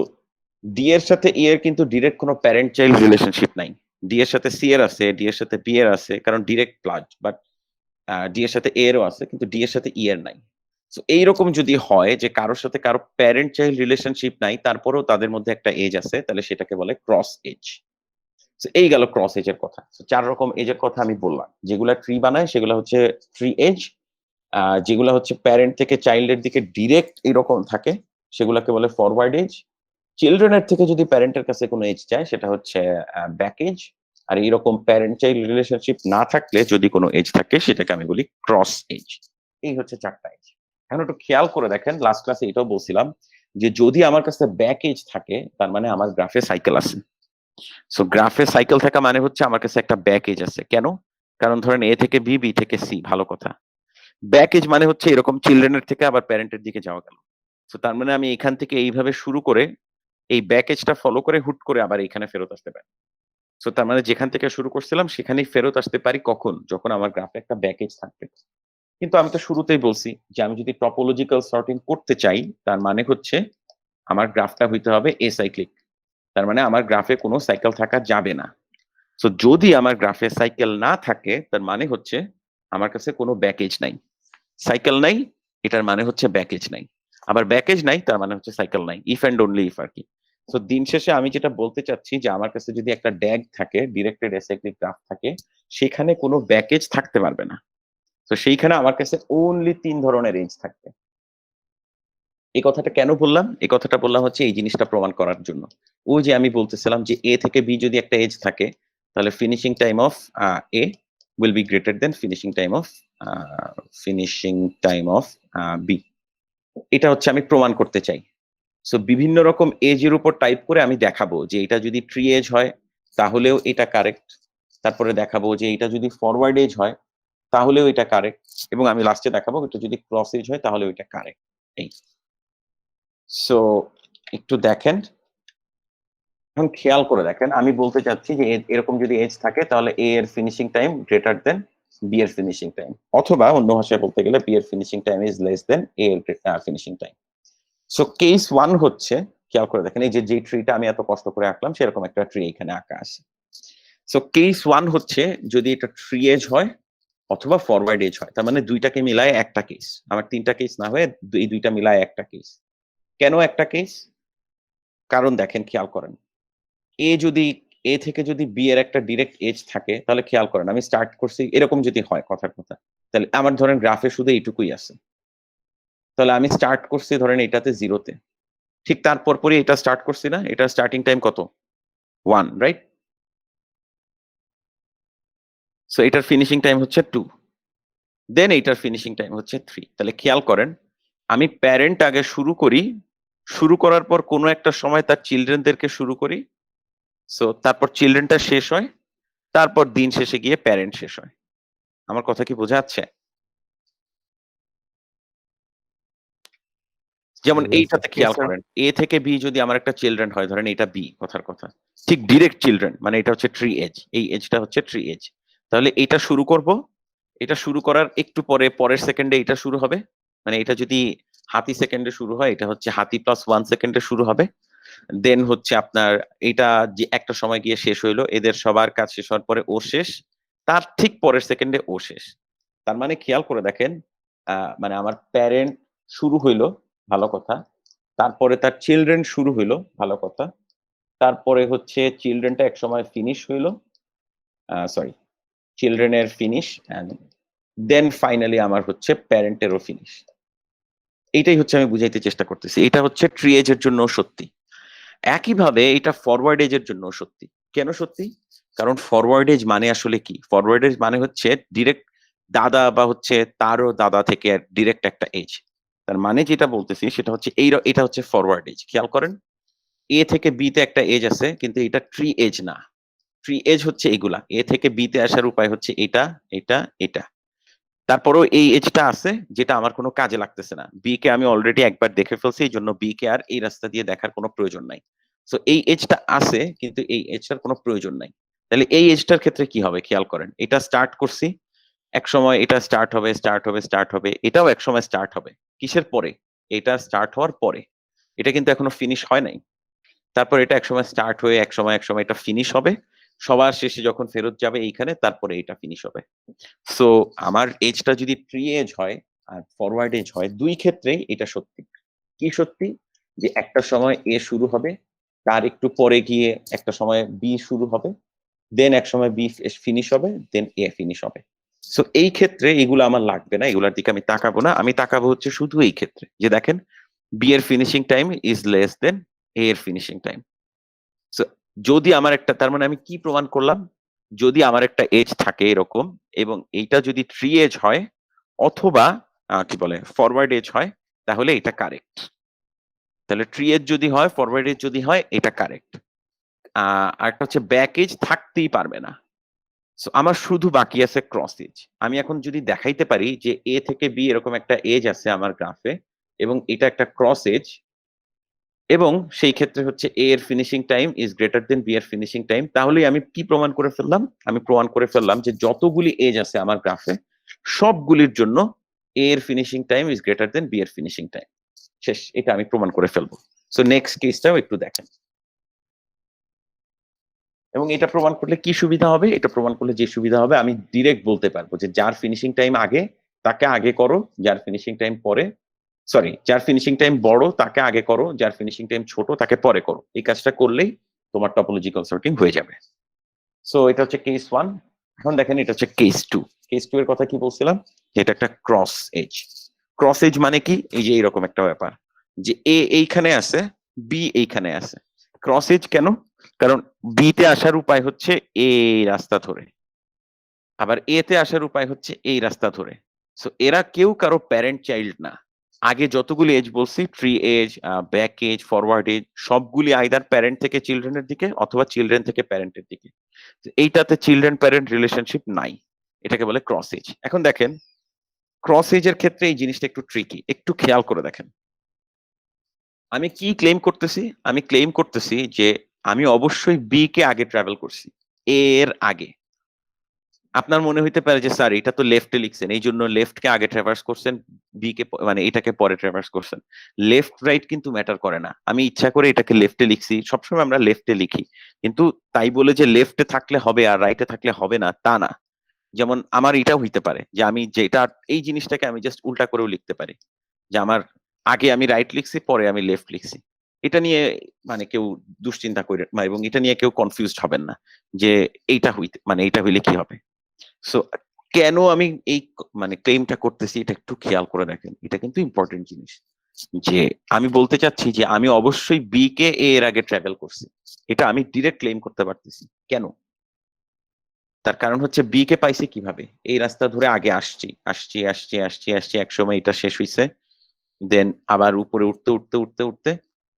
ডি এর সাথে ই এর কিন্তু ডিরেক্ট কোনো প্যারেন্ট চাইল্ড রিলেশনশিপ নাই। ডি এর সাথে সি এর আছে, ডি এর সাথে বি এর আছে, কারণ ডিরেক্ট ব্লাড, বাট ডি এর সাথে এ এরও আছে, কিন্তু ডি এর সাথে ই এর নাই। সো এইরকম যদি হয় যে কারোর সাথে কারো প্যারেন্ট চাইল্ড রিলেশনশিপ নাই তারপরেও তাদের মধ্যে একটা এজ আছে, তাহলে সেটাকে বলে ক্রস এজ। এই গেল ক্রস এজের কথা। চার রকম এজের কথা আমি বললাম, যেগুলা ট্রি বানায় সেগুলো হচ্ছে ট্রি এজ। যেগুলো হচ্ছে প্যারেন্ট থেকে চাইল্ডের দিকে ডিরেক্ট এরকম থাকে সেগুলোকে বলে ফরওয়ার্ড এজ। চিলড্রেনের থেকে যদি প্যারেন্টের কাছে কোনো এজ চায় সেটা হচ্ছে ব্যাক এজ। আর এইরকম প্যারেন্ট চাইল্ড রিলেশনশিপ না থাকলে যদি কোনো এজ থাকে সেটাকে আমি বলি ক্রস এজ। এই হচ্ছে চারটা এজ। এখন একটু খেয়াল করে দেখেন, লাস্ট ক্লাসে এটাও বলছিলাম যে যদি আমার কাছে ব্যাক এজ থাকে তার মানে আমার গ্রাফে সাইকেল আছে। সো গ্রাফে সাইকেল থাকা মানে হচ্ছে আমার কাছে একটা ব্যাক এজ আছে। কেন? কারণ ধরেন এ থেকে বি, বি থেকে সি, ভালো কথা। ব্যাক এজ মানে হচ্ছে এরকম চিলড্রেনের থেকে আবার প্যারেন্টের দিকে যাওয়া গেল। সো তার মানে আমি এখান থেকে এইভাবে শুরু করে এই ব্যাক এজটা ফলো করে হুট করে আবার এখানে ফেরত আসতে পারি। সো তার মানে যেখান থেকে শুরু করছিলাম সেখানেই ফেরত আসতে পারি কখন? যখন আমার গ্রাফে একটা ব্যাক এজ থাকবে। কিন্তু আমি তো শুরুতেই বলছি যে আমি যদি টপোলজিক্যাল সর্টিং করতে চাই তার মানে হচ্ছে আমার গ্রাফটা হইতে হবে এসাইক্লিক। তার মানে আমার গ্রাফে কোনো সাইকেল থাকা যাবে না। সো যদি আমার গ্রাফে সাইকেল না থাকে তার মানে হচ্ছে আমার কাছে কোনো ব্যাকেজ নাই। সাইকেল নাই এটার মানে হচ্ছে ব্যাকেজ নাই, আবার ব্যাকেজ নাই তার মানে হচ্ছে সাইকেল নাই। ইফ এন্ড অনলি ইফ আর কি। সো দিন শেষে আমি যেটা বলতে চাচ্ছি যে আমার কাছে যদি একটা ড্যাগ থাকে, ডিরেক্টেড অ্যাসাইক্লিক গ্রাফ থাকে, সেখানে কোনো ব্যাকেজ থাকতে পারবে না। তো সেইখানে আমার কাছে অনলি 3 ধরনের রেঞ্জ থাকবে। এই কথাটা কেন বললাম? এই কথাটা বললাম হচ্ছে এই জিনিসটা প্রমাণ করার জন্য। ওই যে আমি বলতেছিলাম যে এ থেকে বি যদি একটা এজ থাকে তাহলে finishing time of A will be greater than finishing time of B. এটা হচ্ছে আমি প্রমাণ করতে চাই। সো বিভিন্ন রকম এজ এর উপর টাইপ করে আমি দেখাবো যে এটা যদি ট্রি এজ হয় তাহলেও এটা কারেক্ট। তারপরে দেখাবো যে এটা যদি ফরওয়ার্ড এজ হয় তাহলেও এটা কারেক্ট, এবং আমি লাস্টে দেখাবো এটা যদি ক্রস এজ হয় তাহলেও এটা কারেক্ট। এই সো একটু দেখেন, এখন খেয়াল করে দেখেন, আমি বলতে চাচ্ছি যে এরকম যদি এজ থাকে তাহলে এ এর finishing time greater than B এর ফিনিশিং টাইম, অথবা অন্য ভাষায় বলতে গেলে বি এর finishing time is less than A এর ফিনিশিং টাইম। সো কেস 1 হচ্ছে, খেয়াল করে দেখেন, এই যে ট্রিটা আমি এত কষ্ট করে আঁকলাম সেরকম একটা ট্রি এখানে আঁকা আছে। সো কেস 1 হচ্ছে যদি এটা থ্রি এজ হয় অথবা ফরওয়ার্ড এজ হয়, তার মানে দুইটাকে মিলায় একটা কেস, আমার তিনটা কেস না হয়ে এই দুইটা মিলায় একটা কেস। কেন একটা কেস? কারণ দেখেন, খেয়াল করেন, এ থেকে যদি বি এর একটা ডিরেক্ট এজ থাকে তাহলে খেয়াল করেন আমি স্টার্ট করছি এরকম যদি হয় কথার কথা, তাহলে আমার ধরেন গ্রাফে শুধু এইটুকুই আছে, তাহলে আমি স্টার্ট করছি ধরেন এটাতে 0-তে, ঠিক তারপর পরে এটা স্টার্ট করছি না, এটা স্টার্টিং টাইম কত? 1, রাইট? সো এটার ফিনিশিং টাইম হচ্ছে 2, দেন এটার ফিনিশিং টাইম হচ্ছে 3। তাহলে খেয়াল করেন, আমি প্যারেন্ট আগে শুরু করি, শুরু করার পর কোনো একটা সময় তার চিলড্রেনদেরকে শুরু করি, সো তারপর চিলড্রেনটা শেষ হয়, তারপর দিন শেষে গিয়ে প্যারেন্ট শেষ হয়। আমার কথা কি বোঝা যাচ্ছে? যেমন এইটাতে খেয়াল করেন, এ থেকে বি যদি আমার একটা চিলড্রেন হয়, ধরেন এটা বি কথার কথা, ঠিক ডিরেক্ট চিলড্রেন, মানে এটা হচ্ছে ট্রি এজ, এই এজটা হচ্ছে ট্রি এজ, তাহলে এটা শুরু করব, এটা শুরু করার একটু পরে পরের সেকেন্ডে এটা শুরু হবে, মানে এটা যদি হাতি সেকেন্ডে শুরু হয় এটা হচ্ছে হাতি প্লাস 1 সেকেন্ডে শুরু হবে, দেন হচ্ছে আপনার এটা যে একটা সময় গিয়ে শেষ হইলো, এদের সবার কাজ শেষ হওয়ার পরে ও শেষ, তার ঠিক পরের সেকেন্ডে ও শেষ। তার মানে খেয়াল করে দেখেন, মানে আমার প্যারেন্ট শুরু হইলো, ভালো কথা, তারপরে তার চিলড্রেন শুরু হইলো, ভালো কথা, তারপরে হচ্ছে চিলড্রেনটা এক সময় ফিনিশ হইলো, সরি, চিলড্রেনের ফিনিশ, এন্ড দেন ফাইনালি আমার হচ্ছে প্যারেন্টেরও ফিনিশ। এইটাই হচ্ছে আমি বুঝাইতে চেষ্টা করতেছি, এটা হচ্ছে ট্রি এজের জন্য সত্যি। একইভাবে এটা ফরওয়ার্ড এজের জন্য সত্যি। কেন সত্যি? কারণ ফরওয়ার্ড এজ মানে আসলে কি? ফরওয়ার্ড এজ মানে হচ্ছে ডিরেক্ট দাদা বা হচ্ছে তারও দাদা থেকে ডিরেক্ট একটা এজ। তার মানে যেটা বলতেছি সেটা হচ্ছে এটা হচ্ছে ফরওয়ার্ড এজ। খেয়াল করেন, এ থেকে বি তে একটা এজ আছে কিন্তু এটা ট্রি এজ না। ট্রি এজ হচ্ছে এগুলা। এ থেকে বি তে আসার উপায় হচ্ছে এটা, এটা, এটা। তারপরেও এই এজটা আছে যেটা আমার কোনো কাজে লাগতেছে না। বি কে আমি অলরেডি একবার দেখে ফেলছি, এইজন্য বি কে আর এই রাস্তা দিয়ে দেখার কোনো প্রয়োজন নাই। সো এই এজটা আছে কিন্তু এই এজটার কোনো প্রয়োজন নাই। তাহলে এই এজটার ক্ষেত্রে কি হবে খেয়াল করেন। এটা স্টার্ট করছি, একসময় এটা স্টার্ট হবে, স্টার্ট হবে, স্টার্ট হবে। এটাও একসময় স্টার্ট হবে। কিসের পরে? এটা স্টার্ট হওয়ার পরে। এটা কিন্তু এখনো ফিনিশ হয় নাই। তারপর এটা একসময় স্টার্ট হয়ে একসময় এটা ফিনিশ হবে। সবার শেষে যখন ফেরত যাবে এইখানে, তারপরে এটা ফিনিশ হবে। সো আমার এজটা যদি প্রি এজ হয় আর ফরওয়ার্ড এজ হয়, দুই ক্ষেত্রেই এটা সত্যি। কি সত্যি? যে একটা সময় এ শুরু হবে, তার একটু পরে গিয়ে একটা সময় বি শুরু হবে, দেন এক সময় বি ফিনিশ হবে, দেন এ ফিনিশ হবে। সো এই ক্ষেত্রে এগুলো আমার লাগবে না, এগুলোর দিকে আমি তাকাবো না, আমি তাকাবো হচ্ছে শুধু এই ক্ষেত্রে যে দেখেন বি এর finishing time is less than A এর ফিনিশিং টাইম। সো যদি আমার একটা, তার মানে আমি কি প্রমাণ করলাম? যদি আমার একটা এজ থাকে এরকম এবং এইটা যদি থ্রি এজ হয় অথবা কি বলে ফরওয়ার্ড এজ হয়, তাহলে এটা কারেক্ট। তাহলে থ্রি এজ যদি হয়, ফরওয়ার্ড এজ যদি হয়, এটা কারেক্ট। আর একটা হচ্ছে ব্যাক এজ থাকতেই পারবে না। সো আমার শুধু বাকি আছে ক্রস এজ। আমি এখন যদি দেখাইতে পারি যে এ থেকে বি এরকম একটা এজ আছে আমার গ্রাফে এবং এটা একটা ক্রস এজ, এবং সেই ক্ষেত্রে হচ্ছে এ এর finishing time is greater than B এর ফিনিশিং টাইম, তাহলেই আমি কি প্রমাণ করে ফেললাম? আমি প্রমাণ করে ফেললাম যে যতগুলি এজ আছে আমার গ্রাফে সবগুলির জন্য এ এর finishing time is greater than B এর ফিনিশিং টাইম। শেষ, এটা আমি প্রমাণ করে ফেলবো। সো নেক্সট কেসটাও একটু দেখেন। এবং এটা প্রমাণ করলে কি সুবিধা হবে? এটা প্রমাণ করলে যে সুবিধা হবে, আমি ডিরেক্ট বলতে পারবো যে যার ফিনিশিং টাইম আগে তাকে আগে করো, যার ফিনিশিং টাইম পরে, সরি, যার ফিনিশিং টাইম বড় তাকে আগে করো, যার ফিনিশিং টাইম ছোট তাকে পরে করো। এই কাজটা করলেই তোমার টপোলজিক্যাল সর্টিং হয়ে যাবে। সো এটা হচ্ছে কেস 1। এখন দেখেন এটা হচ্ছে কেস 2। কেস 2 এর কথা কি বলছিলাম? এটা একটা ক্রস এজ। ক্রস এজ মানে কি? এই যে এরকম একটা ব্যাপার যে এ এইখানে আছে, বি এইখানে আছে। ক্রস এজ কেন? কারণ বি তে আসার উপায় হচ্ছে এই রাস্তা ধরে, আবার এ তে আসার উপায় হচ্ছে এই রাস্তা ধরে। সো এরা কেউ কারো প্যারেন্ট চাইল্ড না। আগে যতগুলি এজ বলছি, tree edge, back edge, forward edge, সবগুলি আইদার প্যারেন্ট থেকে চিলড্রেনের দিকে অথবা চিলড্রেন থেকে প্যারেন্টের দিকে। এইটাতে চিলড্রেন প্যারেন্ট রিলেশনশিপ নাই। এটাকে বলে ক্রস এজ। এখন দেখেন ক্রস এজের ক্ষেত্রে এই জিনিসটা একটু ট্রিকি, একটু খেয়াল করে দেখেন। আমি কি ক্লেম করতেছি? আমি ক্লেম করতেছি যে আমি অবশ্যই বি কে আগে ট্রাভেল করছি, এ এর আগে। আপনার মনে হইতে পারে যে স্যার এটা তো লেফটে লিখছেন, এই জন্য লেফট কে আগে ট্রাভার্স করছেন, বি কে মানে এটাকে পরে ট্রাভার্স করছেন। লেফট রাইট কিন্তু ম্যাটার করে না। আমি ইচ্ছা করে এটাকে লেফটে লিখছি, সবসময় আমরা লেফটে লিখি, কিন্তু তাই বলে যে লেফটে থাকলে হবে আর রাইটে থাকলে হবে না তা না। যেমন আমার এটাও হইতে পারে যে আমি যেটা এই জিনিসটাকে আমি জাস্ট উল্টা করেও লিখতে পারি, যে আমার আগে আমি রাইট লিখছি পরে আমি লেফট লিখছি। এটা নিয়ে মানে কেউ দুশ্চিন্তা করে এবং এটা নিয়ে কেউ কনফিউজড হবেন না যে এইটা হইতে মানে এইটা হইলে কি হবে। সো কেন আমি এই মানে ক্লেমটা করতেছি এটা একটু খেয়াল করে দেখেন, এটা কিন্তু ইম্পর্টেন্ট জিনিস। যে আমি বলতে চাচ্ছি যে আমি অবশ্যই বি কে এ এর আগে ট্রাভেল করছি, এটা আমি ডিরেক্ট ক্লেম করতে পারতেছি। কেন? তার কারণ হচ্ছে বি কে পাইছি কিভাবে? এই রাস্তা ধরে আগে আসছি আসছি আসছি আসছি আসছি, একসময় এটা শেষ হইছে, দেন আবার উপরে উঠতে উঠতে উঠতে উঠতে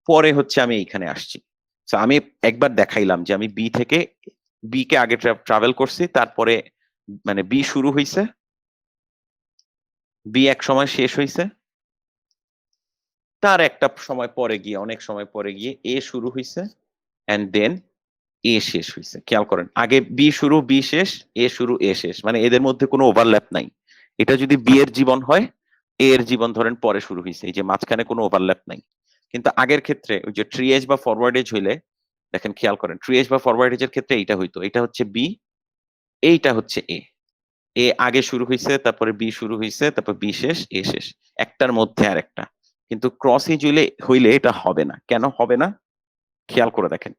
পরে হচ্ছে আমি এইখানে আসছি। তো আমি একবার দেখাইলাম যে আমি বি থেকে বি কে আগে ট্রাভেল করছি, তারপরে মানে বি শুরু হইছে, বি এক সময় শেষ হইছে, তার একটা সময় পরে গিয়ে অনেক সময় পরে গিয়ে এ শুরু হইছে, এন্ড দেন এ শেষ হইছে। খেয়াল করেন, আগে বি শুরু বি শেষ, এ শুরু এ শেষ, মানে এদের মধ্যে কোনো ওভারল্যাপ নাই। এটা যদি বি এর জীবন হয়, এ এর জীবন ধরেন পরে শুরু হইছে, এই যে মাঝখানে কোনো ওভারল্যাপ নাই। কিন্তু আগের ক্ষেত্রে ওই যে ট্রি এজ বা ফরওয়ার্ড এজ হইলে দেখেন, খেয়াল করেন, ট্রি এজ বা ফরওয়ার্ড এজের ক্ষেত্রে এইটা হইতো, এটা হচ্ছে বি, এইটা হচ্ছে এ। এ আগে শুরু হইছে, তারপরে বি শুরু হইছে, তারপর বি শেষ এ শেষ, একটার মধ্যে আর একটা। কিন্তু ক্রস এজ হইলে এটা হবে না। কেন হবে না? খেয়াল করে দেখেন,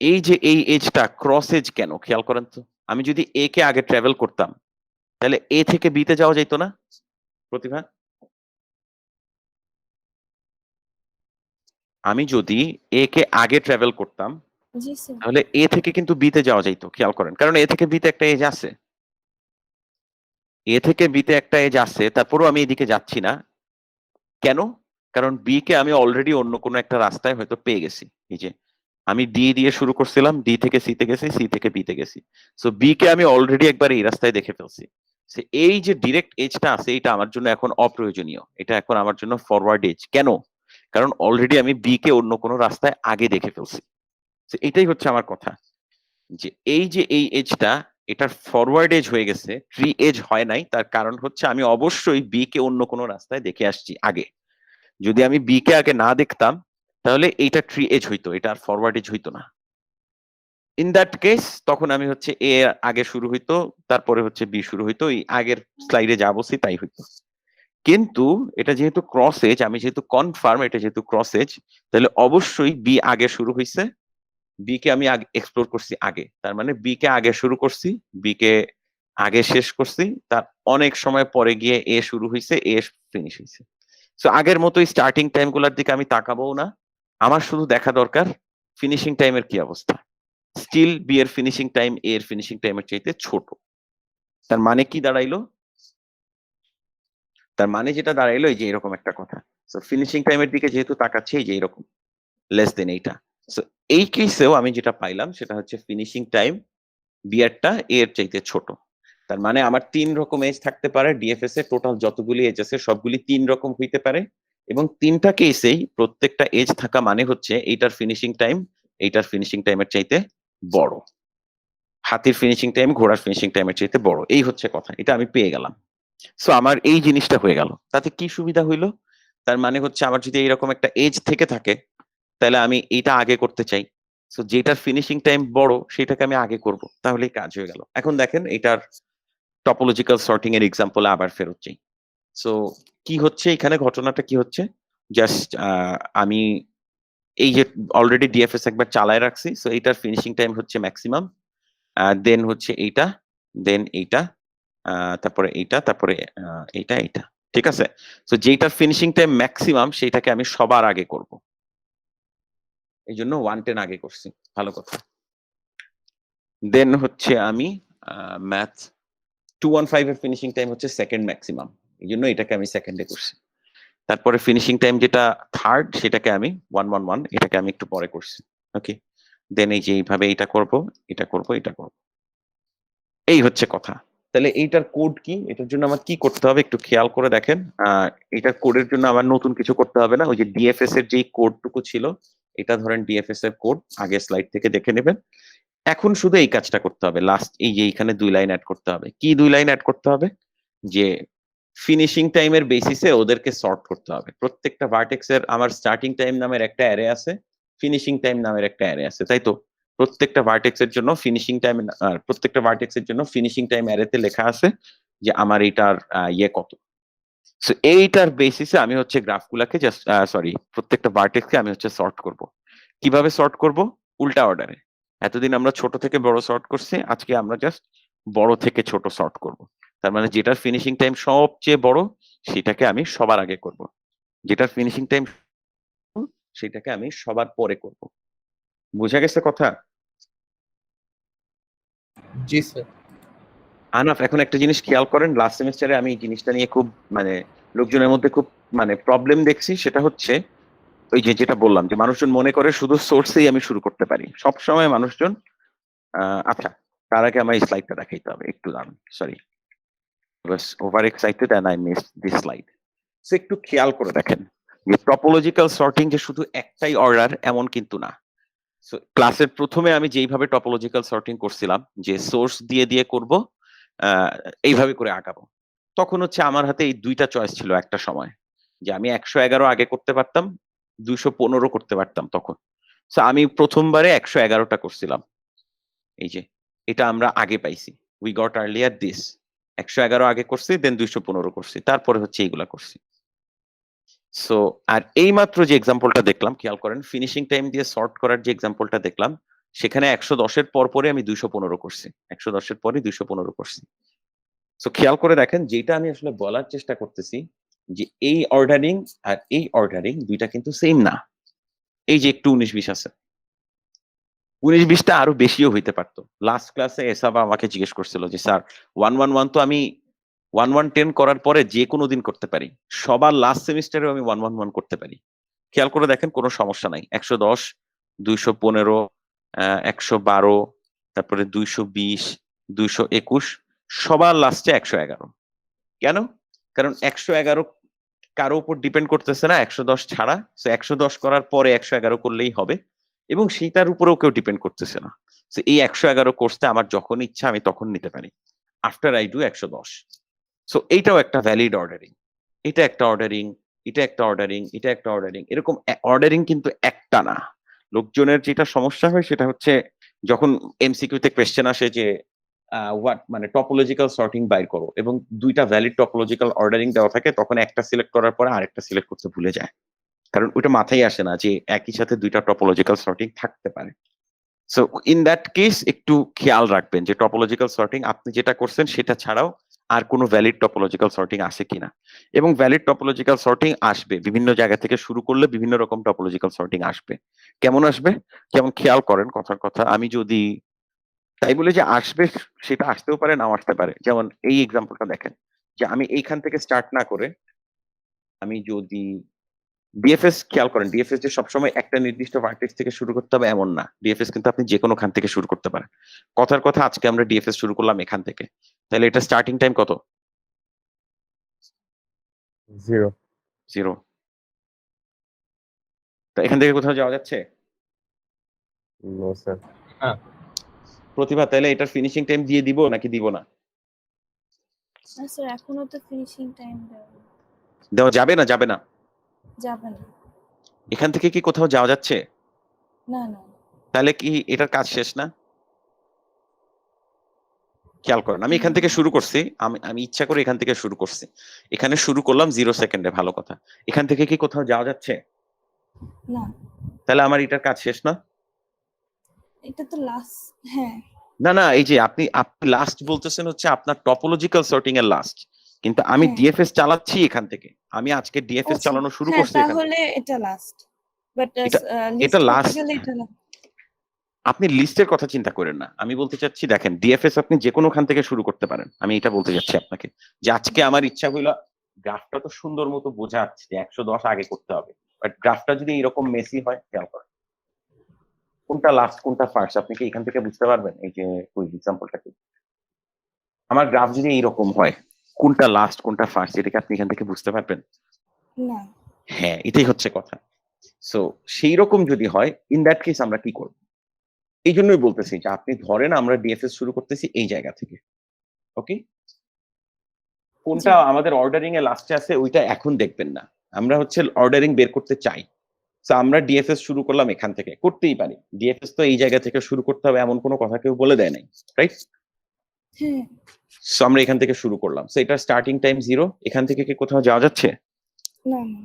এই যে এই এজটা ক্রস এজ কেন খেয়াল করেন তো। আমি যদি এ কে আগে ট্রাভেল করতাম, তাহলে এ থেকে বি তে যাওয়া যাইতো না? প্রতিভা, আমি যদি এ কে আগে ট্রাভেল করতাম জি স্যার। তাহলে এ থেকে কিন্তু বি তে যাওয়া যাইতো। খেয়াল করেন, কারণ এ থেকে বি তে একটা এজ আছে, এ থেকে বি তে একটা এজ আছে, তারপরেও আমি এদিকে যাচ্ছি না। কেন? কারণ বি কে আমি অলরেডি অন্য কোনো একটা রাস্তায় হয়তো পেয়ে গেছি। এই যে আমি ডি দিয়ে শুরু করছিলাম, ডি থেকে সি তে গেছি, সি থেকে বি তে গেছি। সো বি কে আমি অলরেডি একবার এই রাস্তায় দেখে ফেলছি। এই যে ডিরেক্ট এজটা আছে, এটা আমার জন্য এখন অপ্রয়োজনীয়, এটা এখন আমার জন্য ফরওয়ার্ড এজ। কেন? কারণ অলরেডি আমি বি কে অন্য কোনো রাস্তায় আগে দেখে ফেলছি। এটাই হচ্ছে আমার কথা, যে এই যে এই এজটা, এটার ফরওয়ার্ড এজ হয়ে গেছে, ট্রি এজ হয় নাই। তার কারণ হচ্ছে আমি অবশ্যই বি কে অন্য কোনো রাস্তায় দেখে আসছি আগে। যদি আমি বি কে আগে না দেখতাম, তাহলে এইটা ট্রি এজ হইতো, এটা আর ফরওয়ার্ড এজ হইতো না। ইন দ্যাট কেস তখন আমি হচ্ছে এ আগে শুরু হইতো, তারপরে হচ্ছে বি শুরু হইতো, এই আগের স্লাইডে যা বলছি তাই হইতো। কিন্তু এটা যেহেতু ক্রস এজ, আমি যেহেতু কনফার্ম এটা যেহেতু ক্রস এজ, তাহলে অবশ্যই বি আগে শুরু হইছে, বি কে আমি আগে এক্সপ্লোর করছি আগে, তার মানে বি কে আগে শুরু করছি, বি কে আগে শেষ করছি, তার অনেক সময় পরে গিয়ে এ শুরু হইছে, এ ফিনিশ হইছে। সো আগের মতোই স্টার্টিং টাইম গুলার দিকে আমি তাকাবো না, আমার শুধু দেখা দরকার ফিনিশিং টাইমের কি অবস্থা। স্টিল বি এর ফিনিশিং টাইম এ এর ফিনিশিং টাইমের চাইতে ছোট। তার মানে কি দাঁড়াইলো? তার মানে যেটা দাঁড়াইলো এই যে এরকম একটা কথা। সো ফিনিশিং টাইমের দিকে যেহেতু তাকাচ্ছি, এই যে এরকম লেস দেন এইটা। সো এই কেসেও আমি যেটা পাইলাম সেটা হচ্ছে ফিনিশিং টাইম বি এরটা এ এর চাইতে ছোট। তার মানে আমার 3 রকম এজ থাকতে পারে ডিএফএস এ, টোটাল যতগুলি এজ আছে সবগুলি 3 রকম হইতে পারে, এবং 3টা কেসেই প্রত্যেকটা এজ থাকা মানে হচ্ছে এইটার ফিনিশিং টাইম এইটার ফিনিশিং টাইমের চাইতে বড়। হাতির ফিনিশিং টাইম ঘোড়ার ফিনিশিং টাইমের চাইতে বড়, এই হচ্ছে কথা। এটা আমি পেয়ে গেলাম। সো আমার এই জিনিসটা হয়ে গেল, তাতে কি সুবিধা হইলো? তার মানে হচ্ছে আমার যদি এইরকম একটা এজ থেকে থাকে, তাহলে আমি এইটা আগে করতে চাই, সো যেটার ফিনিশিং টাইম বড় সেটাকে আমি আগে করব, তাহলেই কাজ হয়ে গেল। এখন দেখেন এটার টপোলজিক্যাল সর্টিং এর এক্সাম্পল আবার ফেরত যাই। সো কি হচ্ছে এখানে, ঘটনাটা কি হচ্ছে, জাস্ট আমি এই যে অলরেডি ডিএফএস একবার চালায় রাখছি, সো এইটার ফিনিশিং টাইম হচ্ছে ম্যাক্সিমাম, দেন হচ্ছে এইটা, দেন এইটা, তারপরে এইটা, তারপরে এইটা এইটা, ঠিক আছে। সো যেটার ফিনিশিং টাইম ম্যাক্সিমাম সেইটাকে আমি সবার আগে করব, এই জন্য 110 আগে করছি। ভালো কথা। দেন হচ্ছে আমি ম্যাথ 215 এর ফিনিশিং টাইম হচ্ছে সেকেন্ড ম্যাক্সিমাম, এই জন্য এটাকে আমি সেকেন্ডে করছি। তারপরে ফিনিশিং টাইম যেটা থার্ড সেটাকে আমি 111 এটাকে আমি একটু পরে করছি। ওকে, দেন এই যে এইভাবে এটা করব, এটা করব, এটা করব, এই হচ্ছে কথা। তাহলে এইটার কোড কি, এটার জন্য আমার কি করতে হবে একটু খেয়াল করে দেখেন। এটার কোডের জন্য আমার নতুন কিছু করতে হবে না, ওই যে ডিএফএস এর যেই কোডটুকু ছিল, এটা ধরেন ডিএফএস এর কোড, আগের স্লাইড থেকে দেখে নেবেন। এখন শুধু এই কাজটা করতে হবে, লাস্ট এই যে এখানে 2 লাইন অ্যাড করতে হবে। কি 2 লাইন অ্যাড করতে হবে? যে ফিনিশিং টাইমের বেসিসে ওদেরকে সর্ট করতে হবে। প্রত্যেকটা ভার্টেক্সের আমার স্টার্টিং টাইম নামের একটা অ্যারে আছে, ফিনিশিং টাইম নামের একটা অ্যারে আছে, তাই তো? প্রত্যেকটা ভার্টেক্সের জন্য ফিনিশিং টাইম, প্রত্যেকটা ভার্টেক্সের জন্য ফিনিশিং টাইম অ্যারেতে লেখা আছে যে আমার এইটার ইয়ে কত। সো এইটার বেসিসে আমি হচ্ছে গ্রাফগুলাকে জাস্ট প্রত্যেকটা ভার্টেক্সকে আমি হচ্ছে সর্ট করব। কিভাবে সর্ট করব? উল্টা অর্ডারে। এতদিন আমরা ছোট থেকে বড় সর্ট করছি, আজকে আমরা জাস্ট বড় থেকে ছোট সর্ট করব। তার মানে যেটার ফিনিশিং টাইম সবচেয়ে বড় সেটাকে আমি সবার আগে করব, যেটার ফিনিশিং টাইম সেটাকে আমি সবার পরে করব। বুঝা গেছে কথা? জি স্যার। আনাফ, এখন একটা জিনিস খেয়াল করেন, লাস্ট সেমিস্টারে আমি এই জিনিসটা নিয়ে খুব লোকজনের মধ্যে খুব প্রবলেম দেখছি। সেটা হচ্ছে ওই যে যেটা বললাম যে মানুষজন মনে করে শুধু সোর্সেই আমি শুরু করতে পারি সবসময়। মানুষজন আচ্ছা, তার আগে আমার এই স্লাইডটা দেখাইতে হবে, একটু দাঁড়ান, sorry, was over excited and I missed this slide. So একটু খেয়াল করে দেখেন যে টপোলজিক্যাল সর্টিং যে শুধু একটাই অর্ডার এমন কিন্তু না। সো ক্লাসের প্রথমে আমি যেইভাবে টপোলজিক্যাল সর্টিং করছিলাম যে সোর্স দিয়ে দিয়ে করব, এইভাবে করে আগাবো, তখন হচ্ছে আমার হাতে এই দুইটা চয়েস ছিল একটা সময়, যে আমি 111 আগে করতে পারতাম, 215 করতে পারতাম তখন। সো আমি প্রথমবারে 111টা করছিলাম, এই যে এটা আমরা আগে পাইছি, উই গট আর্লিয়ার দিস। 111 আগে করছি, দেন 215 করছি, তারপরে হচ্ছে এইগুলা করছি। সো আর এই মাত্র যে এক্সাম্পলটা দেখলাম, খেয়াল করেন ফিনিশিং টাইম দিয়ে সর্ট করার যে এক্সাম্পলটা দেখলাম, সেখানে 110-এর পর পরে আমি 215 করছি, 110-এর পরে 215 করছি। সো খেয়াল করে দেখেন, যেটা আমি আসলে বলার চেষ্টা করতেছি যে এই অর্ডারিং আর এই অর্ডারিং দুইটা কিন্তু সেম না। এই যে একটু 19-20 আছে, 19-20টা আরো বেশিও হইতে পারতো। লাস্ট ক্লাসে এসাবা আমাকে জিজ্ঞেস করছিল যে স্যার 111 তো আমি 1110 করার পরে যে কোনো দিন করতে পারি, সবার লাস্ট সেমিস্টারেও আমি 111 করতে পারি। খেয়াল করে দেখেন, কোনো সমস্যা নাই। 110, 215, 112, তারপরে 220, 221, সবার লাস্টে 111। কেন? কারণ 111 কারো উপর ডিপেন্ড করতেছে না 110 ছাড়া। 110 করার পরে 111 করলেই হবে, এবং সেইটার উপরেও কেউ ডিপেন্ড করতেছে না। এই 111 কোর্সটা আমার যখন ইচ্ছা আমি তখন নিতে পারি, আফটার আই ডু 110। সো এইটাও একটা ভ্যালিড অর্ডারিং। এটা একটা অর্ডারিং, এটা একটা অর্ডারিং, এটা একটা অর্ডারিং, এরকম অর্ডারিং কিন্তু একটা না। লোকজনের যেটা সমস্যা হয় সেটা হচ্ছে যখন এমসিকিউতে কোয়েশ্চেন আসে যে টপোলজিক্যাল সর্টিং বাইর করো, এবং দুইটা ভ্যালিড টপোলজিক্যাল অর্ডারিং দেওয়া থাকে, তখন একটা সিলেক্ট করার পরে আরেকটা সিলেক্ট করতে ভুলে যায়, কারণ ওইটা মাথায় আসে না যে একই সাথে দুইটা টপোলজিক্যাল সর্টিং থাকতে পারে। সো ইন দ্যাট কেস একটু খেয়াল রাখবেন যে টপোলজিক্যাল সর্টিং আপনি যেটা করছেন সেটা ছাড়াও আর কোনো ভ্যালিড টপোলজিক্যাল সর্টিং আসে কিনা। এবং ভ্যালিড টপোলজিক্যাল সর্টিং আসবে, বিভিন্ন জায়গা থেকে শুরু করলে বিভিন্ন রকম টপোলজিক্যাল সর্টিং আসবে। কেমন আসবে? যেমন খেয়াল করেন, কথার কথা, আমি যদি তাই বলে যে আসবে, সেটা আসতেও পারে, নাও আসতে পারে। যেমন এই এক্সাম্পলটা দেখেন, যে আমি এইখান থেকে স্টার্ট না করে আমি যদি ডিএফএস, খেয়াল করেন ডিএফএস যে সবসময় একটা নির্দিষ্ট ভার্টেক্স থেকে শুরু করতে হবে এমন না। ডিএফএস কিন্তু আপনি যে কোনো খান থেকে শুরু করতে পারেন। কথার কথা, আজকে আমরা ডিএফএস শুরু করলাম এখান থেকে, তাহলে এটা স্টার্টিং টাইম কত? 0। 0। তো এখান থেকে কোথাও যাওয়া যাচ্ছে? No sir. প্রতিভা, তাহলে এটার ফিনিশিং টাইম দিয়ে দিব নাকি দিব না? না স্যার, এখনো তো ফিনিশিং টাইম দেওয়া যাবে না? যাবে না? যাবে না। এখান থেকে কি কোথাও যাওয়া যাচ্ছে? না না। তাহলে কি এটার কাজ শেষ না? খেয়াল করেন, আমি এখান থেকে শুরু করছি, আমি ইচ্ছা করে এখান থেকে শুরু করছি, এখানে শুরু করলাম 0 সেকেন্ডে, ভালো কথা। এখান থেকে কি কোথাও যাওয়া যাচ্ছে? না, তাহলে আমার এটার কাজ শেষ না? এটা তো লাস্ট। হ্যাঁ, না না, এই যে আপনি লাস্ট বলতেছেন হচ্ছে আপনার টপোলজিক্যাল সর্টিং এর লাস্ট, কিন্তু আমি হ্যাঁ। ডিএফএস চালাচ্ছি এখান থেকে, আমি আজকে ডিএফএস আচ্ছা, চালানো শুরু হ্যাঁ, করছি এখান থেকে। তাহলে এটা লাস্ট। বাট এটা লাস্ট। গেলে এটা আপনি লিস্টের কথা চিন্তা করেন না, আমি বলতে চাচ্ছি দেখেন ডিএফএস আপনি যে কোনো খান থেকে শুরু করতে পারেন। আমি এটা বলতে চাচ্ছি আপনাকে, যে আজকে আমার ইচ্ছা হইলো, গ্রাফটা তো সুন্দর মতো বোঝা যাচ্ছে যে 110 আগে করতে হবে, বাট গ্রাফটা যদি এরকম মেসি হয়, খেয়াল করেন কোনটা লাস্ট কোনটা ফার্স্ট, আপনি কি এখান থেকে বুঝতে পারবেন? এই যে ওই এক্সাম্পলটা কি আমার গ্রাফ যদি এইরকম হয়, কোনটা লাস্ট কোনটা ফার্স্ট এটাকে আপনি এখান থেকে বুঝতে পারবেন? না। হ্যাঁ, এটাই হচ্ছে কথা। সো সেই রকম যদি হয়, ইন দ্যাট কেস আমরা কি করব? এই জন্যই বলতেছি যে আপনি ধরেন আমরা ডিএফএস শুরু করতেছি এই জায়গা থেকে, ওকে? কোনটা জি। আমাদের অর্ডারিং এ লাস্টে আছে ওইটা এখন দেখবেন না, আমরা হচ্ছে অর্ডারিং বের করতে চাই। তো আমরা ডিএফএস শুরু করলাম এখান থেকে, করতেই পারি। ডিএফএস তো এই জায়গা থেকে শুরু করতে হবে এমন কোনো কথা কেউ বলে দেয় নাই, রাইট? হ্যাঁ। সো আমরা এখান থেকে শুরু করলাম, সো এটা স্টার্টিং টাইম 0, এখান থেকে কি কোথাও যাওয়া যাচ্ছে? না না।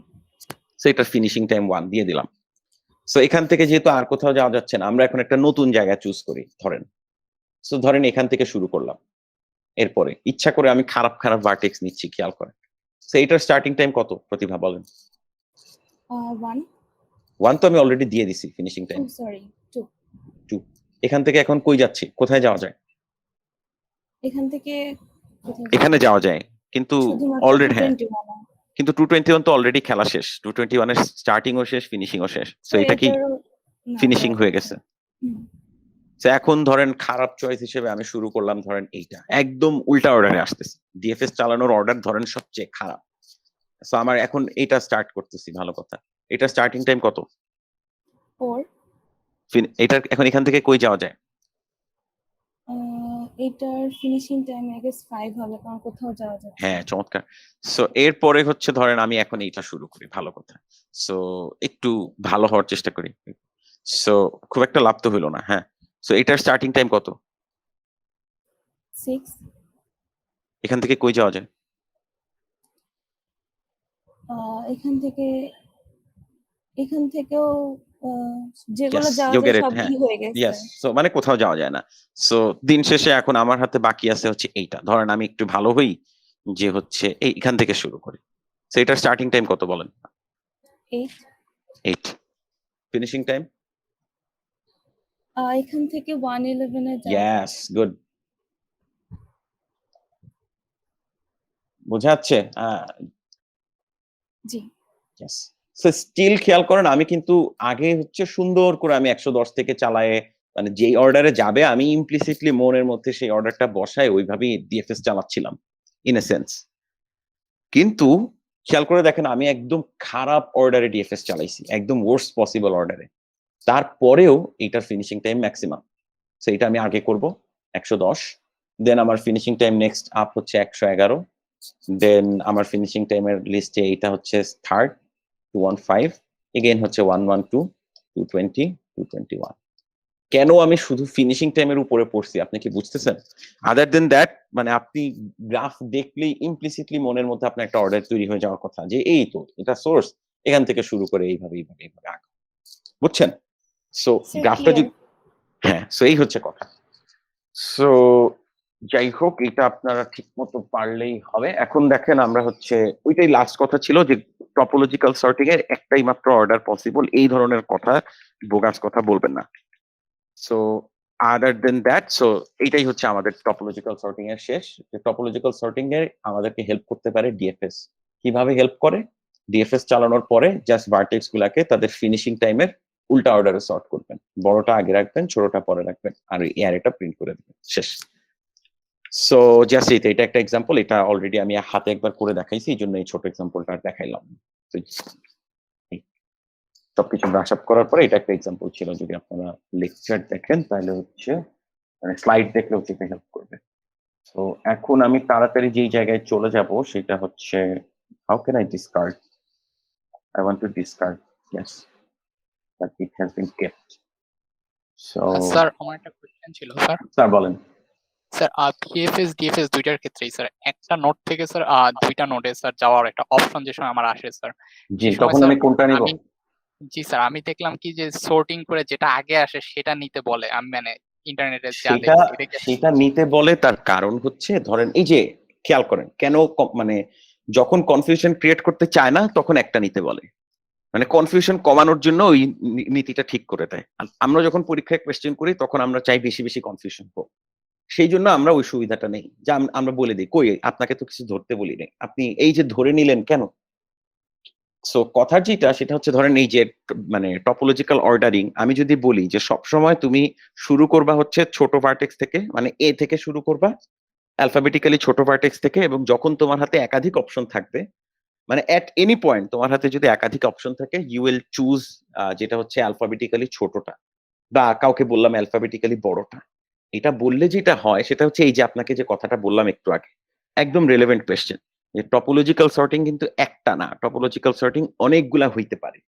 সো এটা ফিনিশিং টাইম 1 দিয়ে দিলাম। সো এখান থেকে যেহেতু আর কোথাও যাওয়া যাচ্ছে না, আমরা এখন একটা নতুন জায়গা চুজ করি ধরেন। সো ধরেন এখান থেকে শুরু করলাম, এরপরে ইচ্ছা করে আমি খারাপ খারাপ ভার্টেক্স নিচ্ছি, খেয়াল করেন। সো এটার স্টার্টিং টাইম কত প্রতিভা বলেন? 1 1 তো আমি অলরেডি দিয়ে দিছি ফিনিশিং টাইম। সরি 2 2। এখান থেকে এখন কই যাচ্ছি, কোথায় যাওয়া যায়? এখান থেকে কোথায় এখানে যাওয়া যায়, কিন্তু শুধুমাত্র অলরেডি হ্যাঁ, 221 কিন্তু 221 তো অলরেডি খেলা শেষ, 221 এর স্টার্টিং ও শেষ, ফিনিশিং ও শেষ। সো এটা কি ফিনিশিং হয়ে গেছে? তো এখন ধরেন খারাপ চয়েস হিসেবে আমি শুরু করলাম ধরেন এইটা, একদম উল্টা অর্ডারে আসতেছে, ডিএফএস চালানোর অর্ডার ধরেন সবচেয়ে খারাপ। সো আমার এখন এইটা স্টার্ট করতেছি, ভালো কথা। এটা স্টার্টিং টাইম কত? 4 এটা এখন এখান থেকে কই যাওয়া যায়? এটার ফিনিশিং টাইম আই গেস 5 হবে, কারণ কোথাও যাওয়া যাচ্ছে হ্যাঁ, চমৎকার। সো এরপরে হচ্ছে ধরেন আমি এখন এইটা শুরু করি, ভালো কথা। সো একটু ভালো হওয়ার চেষ্টা করি। সো খুব একটা লাভ তো হইলো না, হ্যাঁ। সো এটার স্টার্টিং টাইম কত? 6 এখান থেকে কই যাওয়া যায়? এখান থেকেও যেগুলো Yes, যাওয়া you যায় get it, সব হ্যাঁ। ই হয়ে গেছে। ইয়েস, সো মানে কোথাও যাওয়া যায় না। সো দিন শেষে এখন আমার হাতে বাকি আছে হচ্ছে এইটা, ধরেন আমি একটু ভালো হই, যে হচ্ছে এইখান থেকে শুরু করি। সো এটার স্টার্টিং টাইম কত বলেন? 8 8। Finishing time? এখান থেকে 111 এ যাওয়া যায়। Yes, good. বোঝা যাচ্ছে? জি। ইয়েস। সো স্টিল খেয়াল করেন আমি কিন্তু আগে হচ্ছে সুন্দর করে আমি 110 থেকে চালায়ে, মানে যেই অর্ডারে যাবে আমি ইমপ্লিসিটলি মনের মধ্যে সেই অর্ডারটা বসায় ওইভাবেই ডিএফএস চালাচ্ছিলাম, ইন এ সেন্স। কিন্তু খেয়াল করে দেখেন আমি একদম খারাপ অর্ডারে ডিএফএস চালাইছি, একদম ওয়ার্স্ট পসিবল অর্ডারে। তারপরেও এটার ফিনিশিং টাইম ম্যাক্সিমাম। সো এটা আমি আগে করব 110, দেন আমার ফিনিশিং টাইম নেক্সট আপ হচ্ছে 111, দেন আমার ফিনিশিং টাইমের লিস্টে এটা হচ্ছে থার্ড 215, এগেইন হচ্ছে 112, 220, 221। কেন আমি শুধু ফিনিশিং টাইমের উপরে পড়ছি আপনি কি বুঝতেছেন? আদার দেন দ্যাট, মানে আপনি গ্রাফ দেখলেই ইমপ্লিসিটলি মনের মধ্যে আপনার একটা অর্ডার তৈরি হয়ে যাওয়ার কথা, যে এই তো এটা সোর্স, এখান থেকে শুরু করে এইভাবে এইভাবে এইভাবে আগাও। বুঝছেন? সো Sir, গ্রাফটা clear. যদি, হ্যাঁ, সো এই হচ্ছে কথা। সো যাই হোক, এটা আপনারা ঠিক মতো পারলেই হবে। এখন দেখেন আমরা হচ্ছে ওইটাই লাস্ট কথা ছিল যে টপোলজিক্যাল সর্টিং এর একটাই মাত্র অর্ডার পসিবল, এই ধরনের কথা বোগাস কথা বলবেন না। So other than that, so এইটাই হচ্ছে আমাদের টপোলজিক্যাল সর্টিং এর শেষ। যে টপোলজিক্যাল সর্টিং এর আমাদেরকে হেল্প করতে পারে ডিএফএস। কিভাবে হেল্প করে? ডিএফএস চালানোর পরে জাস্ট ভার্টেক্স গুলাকে তাদের ফিনিশিং টাইমের উল্টা অর্ডারে সর্ট করবেন, বড়টা আগে রাখবেন, ছোটটা পরে রাখবেন, আর এই অ্যারেটা প্রিন্ট করে দিবেন, শেষ। সো জাস্ট এটা একটা এক্সাম্পল, এটা অলরেডি আমি হাতে একবার করে দেখাইছি, এই জন্য এই ছোট এক্সাম্পলটা দেখাইলাম। তো সবকিছু ব্রাশ আপ করার পরে এটা একটা এক্সাম্পল ছিল, যদি আপনারা লেকচার দেখেন তাহলে হচ্ছে মানে স্লাইড দেখলে হচ্ছে হেল্প করবে। তো এখন আমি তাড়াতাড়ি যেই জায়গায় চলে যাব সেটা হচ্ছে how can I discard, I want to discard, yes, but it has been kept. So sir আমার একটা কোশ্চেন ছিল স্যার। স্যার বলেন। স্যার পিএফএস ডিএফএস দুইটার ক্ষেত্রেই স্যার একটা নোট থেকে স্যার দুইটা নোটে স্যার যাওয়ার একটা অপশন যে সময় আমার আসে স্যার, জি, সেই সময় তখন স্যার আমি কোনটা নিব? জি স্যার আমি দেখলাম কি যে সর্টিং করে যেটা আগে আসে সেটা নিতে বলে, আমি মানে ইন্টারনেটে যা সেটা দেখছি এটা কি সেটা নিতে বলে, তার কারণ হচ্ছে ধরেন এই যে খেয়াল করেন কেন মানে যখন কনফিউশন ক্রিয়েট করতে চায় না তখন একটা নিতে বলে, মানে কনফিউশন কমানোর জন্য ওই নীতিটা ঠিক করে দেয়। আর আমরা যখন পরীক্ষায় কোয়েশ্চেন করি তখন আমরা চাই বেশি বেশি কনফিউশন হোক, সেই জন্য আমরা ওই সুবিধাটা নেই যে আমরা বলে দিই কই আপনাকে তো কিছু ধরতে বলি নাই, আপনি এই যে ধরে নিলেন কেন। সো কথার যেটা সেটা হচ্ছে ধরেন এই যে মানে টপোলজিক্যাল অর্ডারিং, আমি যদি বলি যে সব সময় তুমি শুরু করবা হচ্ছে ছোট ভার্টেক্স থেকে, মানে এ থেকে শুরু করবা, অ্যালফাবেটিক্যালি ছোট ভার্টেক্স থেকে, এবং যখন তোমার হাতে একাধিক অপশন থাকবে, মানে এট এনি পয়েন্ট তোমার হাতে যদি একাধিক অপশন থাকে, ইউ উইল চুজ যেটা হচ্ছে অ্যালফাবেটিক্যালি ছোটটা, বা কাউকে বললাম অ্যালফাবেটিক্যালি বড়টা। এটা বললে যেটা হয় সেটা হচ্ছে এই যে আপনাকে যে কথাটা বললাম একটু আগে, একদম রেলেভেন্ট কোয়েশ্চেন, যে টপোলজিক্যাল সর্টিং কিন্তু একটা না, টপোলজিক্যাল সর্টিং অনেকগুলা হইতে পারে।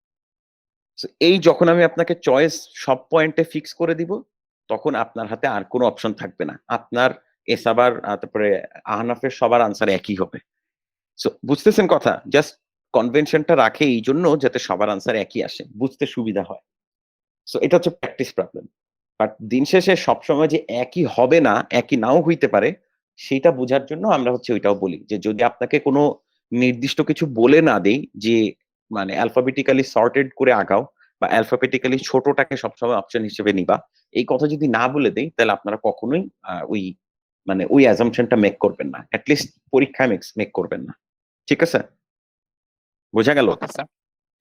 So, এই যখন আমি আপনাকে চয়েস সব পয়েন্টে ফিক্স করে দিব, তখন আপনার হাতে আর কোনো অপশন থাকবে না, আপনার এসাবার তারপরে আহনাফের সবার আনসার একই হবে। সো বুঝতেছেন কথা? জাস্ট কনভেনশনটা রাখে এই জন্য যাতে সবার আনসার একই আসে, বুঝতে সুবিধা হয়। সো এটা হচ্ছে প্র্যাকটিস প্রবলেম। বাট দিন শেষে সবসময় যে একই হবে না, একই নাও হইতে পারে, সেটা বোঝার জন্য আমরা হচ্ছে ওইটাও বলি যে যদি আপনাকে কোনো নির্দিষ্ট কিছু বলে না দেই যে মানে অ্যালফাবেটিক্যালি সর্টেড করে আগাও বা অ্যালফাবেটিক্যালি ছোটটাকে সবসময় অপশন হিসেবে নিবা, এই কথা যদি না বলে দেই তাহলে আপনারা কখনোই ওই মানে ওই অ্যাজাম্পশনটা মেক করবেন না, অ্যাটলিস্ট পরীক্ষায় মেক করবেন না। ঠিক আছে, বোঝা গেল? Okay sir.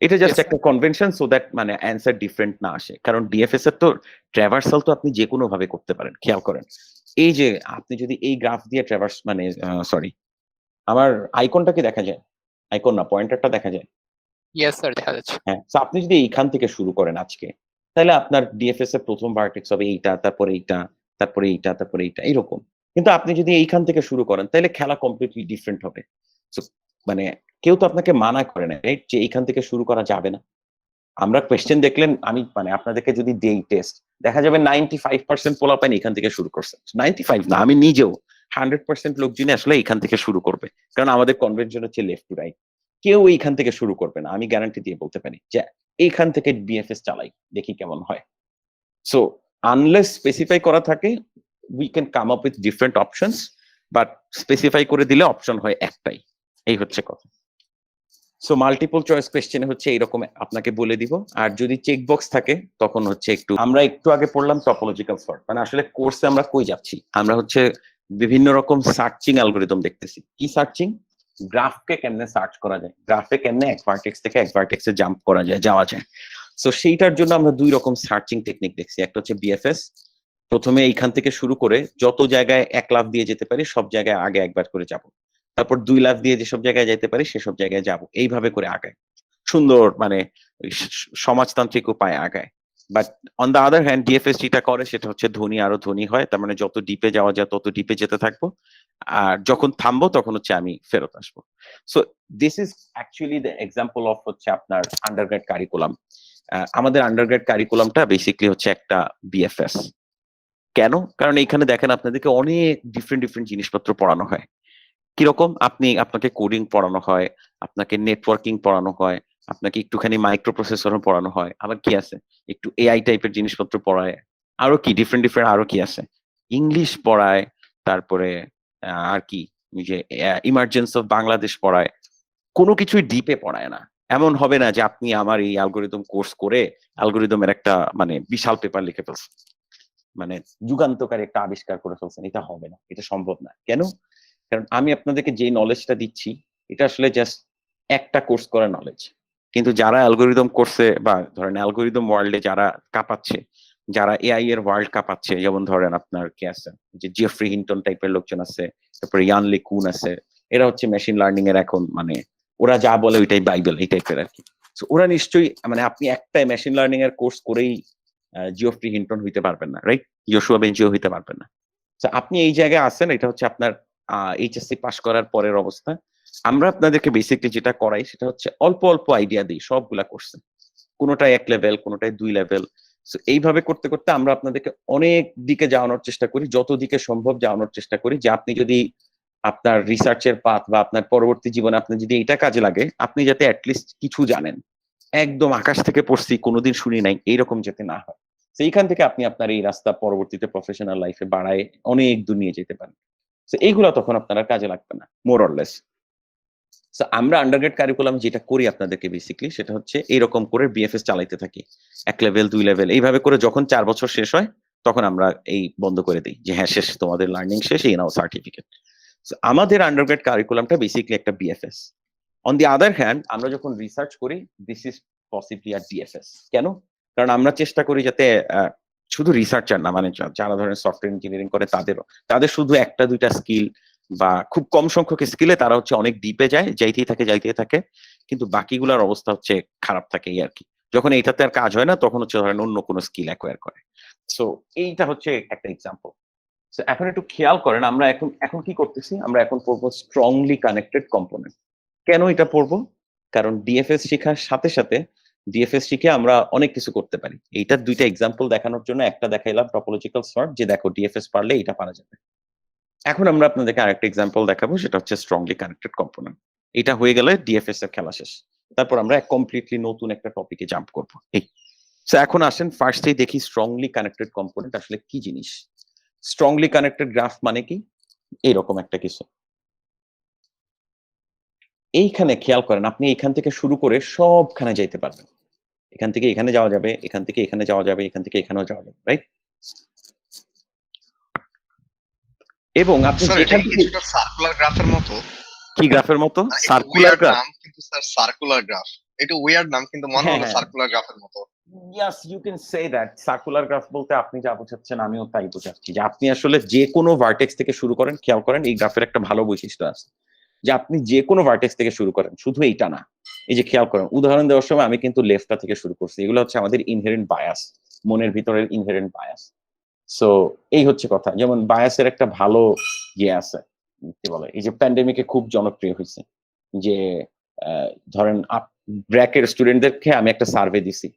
এটা জাস্ট Yes, একটা কনভেনশন, সো দ্যাট মানে অ্যান্সার ডিফারেন্ট না আসে। কারণ ডিএফএস এর তো ট্র্যাভার্সাল তো আপনি যে কোনো ভাবে করতে পারেন। খেয়াল করেন, এই যে আপনি যদি এই গ্রাফ দিয়ে ট্র্যাভার্স মানে সরি, আমার আইকনটা কি দেখা যায়? আইকন না, পয়েন্টারটা দেখা যায়? ইয়েস স্যার, দেখা যাচ্ছে। হ্যাঁ, তো আপনি যদি এইখান থেকে শুরু করেন আজকে, তাহলে আপনার ডিএফএস এর প্রথম ভার্টেক্স হবে এইটা, তারপরে এইটা, তারপরে এইটা, তারপরে এইটা, এরকম। কিন্তু আপনি যদি এইখান থেকে শুরু করেন তাহলে খেলা কমপ্লিটলি ডিফারেন্ট হবে। So, মানে কেউ তো আপনাকে মানা করে না, রাইট, যে এইখান থেকে শুরু করা যাবে না। আমরা কোয়েশ্চেন দেখলেন, আমি মানে আপনাদেরকে যদি দেই টেস্ট, দেখা যাবে 95% পোলাপাইন এখান থেকে শুরু করছে। 95 না, আমি নিজেও 100% লোকজনই আসলে এখান থেকে শুরু করবে, কারণ আমাদের কনভেনশন হচ্ছে লেফট টু রাইট। কেউ এইখান থেকে শুরু করবে না, আমি গ্যারান্টি দিয়ে বলতে পারি যে এইখান থেকে বিএফএস চালাই, দেখি কেমন হয়। সো আনলেস স্পেসিফাই করা থাকে, we can come up with different options, but specify করে দিলে অপশন হয় একটাই, এই হচ্ছে কথা। সো মাল্টিপল চয়েস কোয়েশ্চেনে হচ্ছে এইরকম আপনাকে বলে দিব, আর যদি চেক বক্স থাকে তখন হচ্ছে একটু, আমরা একটু আগে পড়লাম টপোলজিক্যাল সর্ট, মানে আসলে কোর্সে আমরা কই যাচ্ছি, আমরা হচ্ছে বিভিন্ন রকম সার্চিং অ্যালগরিদম দেখতেছি। কি সার্চিং? গ্রাফকে কেমনে সার্চ করা যায়, গ্রাফে কেমনে এক ভার্টেক্স থেকে এক ভার্টেক্সে জাম্প করা যায়, যাওয়া যায়। সো সেইটার জন্য আমরা দুই রকম সার্চিং টেকনিক দেখছি। একটা হচ্ছে বিএফএস, প্রথমে এইখান থেকে শুরু করে যত জায়গায় 1 লাফ দিয়ে যেতে পারি সব জায়গায় আগে একবার করে যাব, তারপর 2 লাফ দিয়ে যেসব জায়গায় যেতে পারি সেসব জায়গায় যাব, এইভাবে করে আগায়, সুন্দর মানে সমাজতান্ত্রিক উপায়ে আগায়। But on the other hand DFS যেটা করে সেটা হচ্ছে ধনী আরো ধনী হয়, তার মানে যত ডিপে যাওয়া যায় তত ডিপে যেতে থাকবো, আর যখন থামবো তখন হচ্ছে আমি ফেরত আসবো। So this is actually the example of হচ্ছে আপনার আন্ডারগ্রেড কারিকুলাম। আমাদের আন্ডারগ্রেড কারিকুলামটা বেসিক্যালি হচ্ছে একটা বিএফএস। কেন? কারণ এইখানে দেখেন আপনাদেরকে অনেক ডিফারেন্ট ডিফারেন্ট জিনিসপত্র পড়ানো হয়। কিরকম? আপনাকে কোডিং পড়ানো হয়, আপনাকে নেটওয়ার্কিং পড়ানো হয়, আপনাকে একটুখানি মাইক্রো প্রসেসরও পড়ানো হয়, আবার কি আছে একটু এআই টাইপের জিনিসপত্র পড়ায়, আরো কি ডিফারেন্ট ডিফারেন্ট আরো কি আছে, ইংলিশ পড়ায়, তারপরে আর কি ওই যে ইমার্জেন্স অফ বাংলাদেশ পড়ায়। কোনো কিছুই ডিপে পড়ায় না। এমন হবে না যে আপনি আমার এই অ্যালগরিদম কোর্স করে অ্যালগরিদমের একটা মানে বিশাল পেপার লিখে ফেলছেন, মানে যুগান্তকারী একটা আবিষ্কার করে ফেলছেন, এটা হবে না, এটা সম্ভব না। কেন? কারণ আমি আপনাদেরকে যে নলেজটা দিচ্ছি এটা আসলে জাস্ট একটা কোর্স করা নলেজ, কিন্তু যারা অ্যালগরিদম কোর্সে বা ধরেন অ্যালগরিদম ওয়ার্ল্ডে যারা কাঁপাচ্ছে, যারা এআই এর ওয়ার্ল্ড কাঁপাচ্ছে, যেমন ধরেন আপনার কে আছে, যে জেফ্রি হিন্টন টাইপের লোকজন আছে, তারপরে ইয়ান লে কুন আছে, এরা হচ্ছে মেশিন লার্নিং এর এখন মানে ওরা যা বলে ওইটাই বাইবেল, এই টাইপের আর কি। ওরা নিশ্চয়ই মানে আপনি একটাই মেশিন লার্নিং এর কোর্স করেই জিওফ্রি হিন্টন হইতে পারবেন না, রাইট? ইয়োশুয়া বেঞ্জিও হইতে পারবেন না। আপনি এই জায়গায় আছেন, এটা হচ্ছে আপনার এইচএসসি পাস করার পরের অবস্থা। আমরা আপনাদেরকে বেসিকলি যেটা করাই সেটা হচ্ছে অল্প অল্প আইডিয়া দিই সবগুলা কোর্সে, কোনোটাই 1 লেভেল, কোনোটাই 2 লেভেল। এইভাবে করতে করতে আমরা আপনাদেরকে অনেক দিকে যাওয়ানোর চেষ্টা করি, যত দিকে সম্ভব যাওয়ানোর চেষ্টা করি, যে আপনি যদি আপনার রিসার্চের পাথ বা আপনার পরবর্তী জীবনে আপনি যদি এটা কাজে লাগে, আপনি যাতে অ্যাটলিস্ট কিছু জানেন, একদম আকাশ থেকে পড়ছি কোনোদিন শুনি নাই এইরকম যাতে না হয়। সেইখান থেকে আপনি আপনার এই রাস্তা পরবর্তীতে প্রফেশনাল লাইফে বাড়ায় অনেক দূর নিয়ে যেতে পারেন। এইগুলো তখন আপনারা কাজে লাগবে না, মোর অর লেস। আমরা আন্ডারগ্রেড কারিকুলাম যেটা করি আপনাদেরকে বেসিক্যালি সেটা হচ্ছে এইরকম করে বিএফএস চালাইতে থাকি, 1 লেভেল 2 লেভেল, এইভাবে করে যখন 4 বছর শেষ হয় তখন আমরা এই বন্ধ করে দিই যে হ্যাঁ শেষ, তোমাদের লার্নিং শেষ, এই নাও সার্টিফিকেট। আমাদের আন্ডারগ্রেড কারিকুলামটা বেসিক্যালি একটা BFS. On the other hand আমরা যখন রিসার্চ করি, দিস ইজ পসিবলি আর ডিএফএস। কেন? কারণ আমরা চেষ্টা করি যাতে শুধু রিসার্চার না, মানে যারা ধরেন সফটওয়্যার ইঞ্জিনিয়ারিং করে তাদের শুধু একটা দুইটা স্কিল বা খুব কম সংখ্যক স্কিলে তারা হচ্ছে অনেক ডিপে যায়, যাইতেই থাকে, কিন্তু বাকিগুলোর অবস্থা হচ্ছে খারাপ থাকে এই আর কি। যখন এইটাতে আর কাজ হয় না তখন হচ্ছে ধরেন অন্য কোনো স্কিল অ্যাকোয়ার করে। সো এইটা হচ্ছে একটা এক্সাম্পল। সো এখন একটু খেয়াল করেন, আমরা এখন কি করতেছি, আমরা এখন পড়বো স্ট্রংলি কানেক্টেড কম্পোনেন্ট। কেন এটা পড়বো? কারণ ডিএফএস শেখার সাথে সাথে ডিএফএস শিখে আমরা অনেক কিছু করতে পারি। এইটার দুইটা এক্সাম্পল দেখানোর জন্য একটা দেখাইলাম টপোলজিক্যাল সর্ট, যে দেখো ডিএফএস পারলে এটা পারা যাবে। এখন আমরা আপনাদেরকে আরেকটা এক্সাম্পল দেখাবো, সেটা হচ্ছে স্ট্রংলি কানেক্টেড কম্পোনেন্ট। এটা হয়ে গেলে ডিএফএস এর খেলা শেষ। তারপর আমরা কমপ্লিটলি নতুন একটা টপিকে জাম্প করবো। সো এখন আসেন ফার্স্টেই দেখি স্ট্রংলি কানেক্টেড কম্পোনেন্ট আসলে কি জিনিস। স্ট্রংলি কানেক্টেড গ্রাফ মানে কি? এইরকম একটা কিছু। এইখানে খেয়াল করেন, আপনি এখান থেকে শুরু করে সবখানে যাইতে পারবেন। এখান থেকে এখানে যাওয়া যাবে, এখান থেকে এখানে যাওয়া যাবে, এখান থেকে এখানেও যাওয়া যাবে, রাইট? এবং আপনি স্যার এটা যেখান থেকে কিছুটা সার্কুলার গ্রাফের মতো। কি গ্রাফের মতো? মানে একটু সার্কুলার weird গ্রাফ। নাম কিন্তু স্যার সার্কুলার গ্রাফ। একটু উইয়ার্ড নাম কিন্তু মনে হ্যাঁ, হলো হ্যাঁ। সার্কুলার গ্রাফের মতো। Yes, you can say that. Circular graph বলতে আপনি যা বোঝাচ্ছেন আমিও তাই বোঝাচ্ছি, যে আপনি আসলে যে কোনো ভার্টেক্স থেকে শুরু করেন। খেয়াল করেন এই গ্রাফের একটা ভালো বৈশিষ্ট্য আছে, যে আপনি যে কোনো ভার্টেক্স থেকে শুরু করেন, শুধু এইটা না। এই যে খেয়াল করেন, উদাহরণ দেওয়ার সময় আমি কিন্তু লেফটটা থেকে শুরু করছি। এগুলো হচ্ছে আমাদের ইনহেরেন্ট বায়াস, মনের ভিতরের ইনহেরেন্ট বায়াস। সো এই হচ্ছে কথা। যেমন বায়াসের একটা ভালো ইয়ে আছে, কি বলে, এই যে প্যান্ডেমিকে খুব জনপ্রিয় হয়েছে, যে ধরেন ব্র্যাকের স্টুডেন্টদেরকে আমি একটা সার্ভে দিছি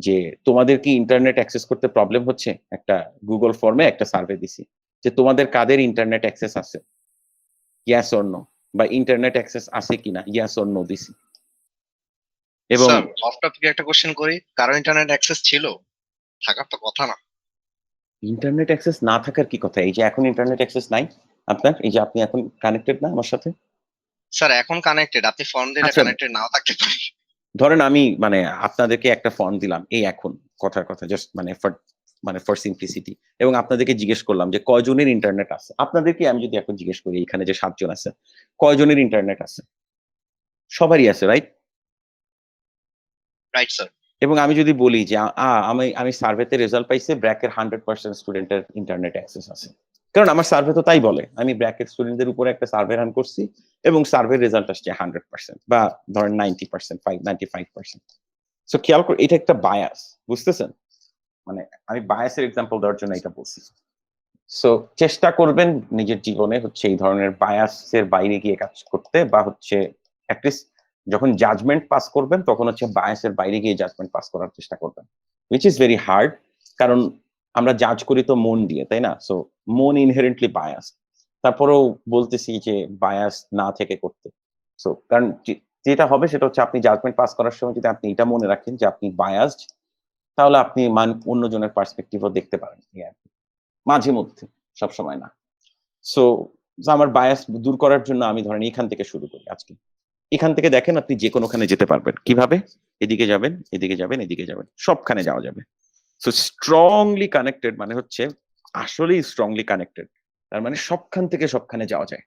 যে তোমাদের কি ইন্টারনেট অ্যাক্সেস করতে প্রবলেম হচ্ছে। একটা গুগল ফর্মে একটা সার্ভে দিছি যে তোমাদের কাদের ইন্টারনেট অ্যাক্সেস আছে, ইয়াস অর নো, বা ইন্টারনেট অ্যাক্সেস আছে কিনা, ইয়াস অর নো দিছি। এবং স্যার অফ টপিকে একটা কোশ্চেন করি, কারো ইন্টারনেট অ্যাক্সেস ছিল? থাকার তো কথা না। ইন্টারনেট অ্যাক্সেস না থাকার কি কথা? এই যে এখন ইন্টারনেট অ্যাক্সেস নাই আপনার, এই যে আপনি এখন কানেক্টেড না আমার সাথে। স্যার এখন কানেক্টেড, আপনি ফর্ম দিলে আচ্ছা। কানেক্টেড নাও থাকতে পারে। ধরেন আমি মানে আপনাদেরকে একটা ফর্ম দিলাম এই এখন, কথার কথা, জাস্ট মানে ফর সিম্পলিসিটি, এবং আপনাদেরকে জিজ্ঞেস করলাম যে কয়জনের ইন্টারনেট আছে। আপনাদেরকে আমি যদি এখন জিজ্ঞেস করি এখানে যে 7 জন আছে, কয়জনের ইন্টারনেট আছে? সবারই আছে, রাইট? Right sir. এবং আমি যদি বলি যে আমি সার্ভেতে রেজাল্ট পাইছে ব্র্যাকের 100% স্টুডেন্টের ইন্টারনেট অ্যাক্সেস আছে, কারণ আমার সার্ভে তো তাই বলে। আমি ব্র্যাকের স্টুডেন্টদের উপরে একটা সার্ভে রান করছি এবং সার্ভের রেজাল্ট আসছে 100% বা ধরেন 90%, 95%। সো খেয়াল করে, এটা একটা বায়াস, বুঝতেছেন? মানে আমি বায়াসের এক্সাম্পল দেওয়ার জন্য এটা বলছি। সো চেষ্টা করবেন নিজের জীবনে হচ্ছে এই ধরনের বায়াসের বাইরে গিয়ে কাজ করতে, বা হচ্ছে অ্যাটলিস্ট যখন জাজমেন্ট পাস করবেন তখন হচ্ছে বায়াসের বাইরে গিয়ে জাজমেন্ট পাস করার চেষ্টা করবেন, উইচ ইজ ভেরি হার্ড। কারণ আমরা জাজ করি তো মন দিয়ে, তাই না? সো মন ইনহেরেন্টলি বায়াস। তারপরেও বলতেছি যে বায়াস না থেকে করতে। সো কারণ যেটা হবে সেটা হচ্ছে আপনি জাজমেন্ট পাস করার সময় যদি আপনি এটা মনে রাখেন যে আপনি বায়াসড, তাহলে আপনি অন্যজনের পার্সপেক্টিভও দেখতে পারেন মাঝে মধ্যে, সবসময় না। সো আমার বায়াস দূর করার জন্য আমি ধরেন এখান থেকে শুরু করি আজকে। এখান থেকে দেখেন আপনি যে কোনোখানে যেতে পারবেন। কিভাবে? এদিকে যাবেন, এদিকে যাবেন, এদিকে যাবেন, সবখানে যাওয়া যাবে। সো স্ট্রংলি কানেক্টেড মানে হচ্ছে আসলেই স্ট্রংলি কানেক্টেড, তার মানে সবখান থেকে সবখানে যাওয়া যায়।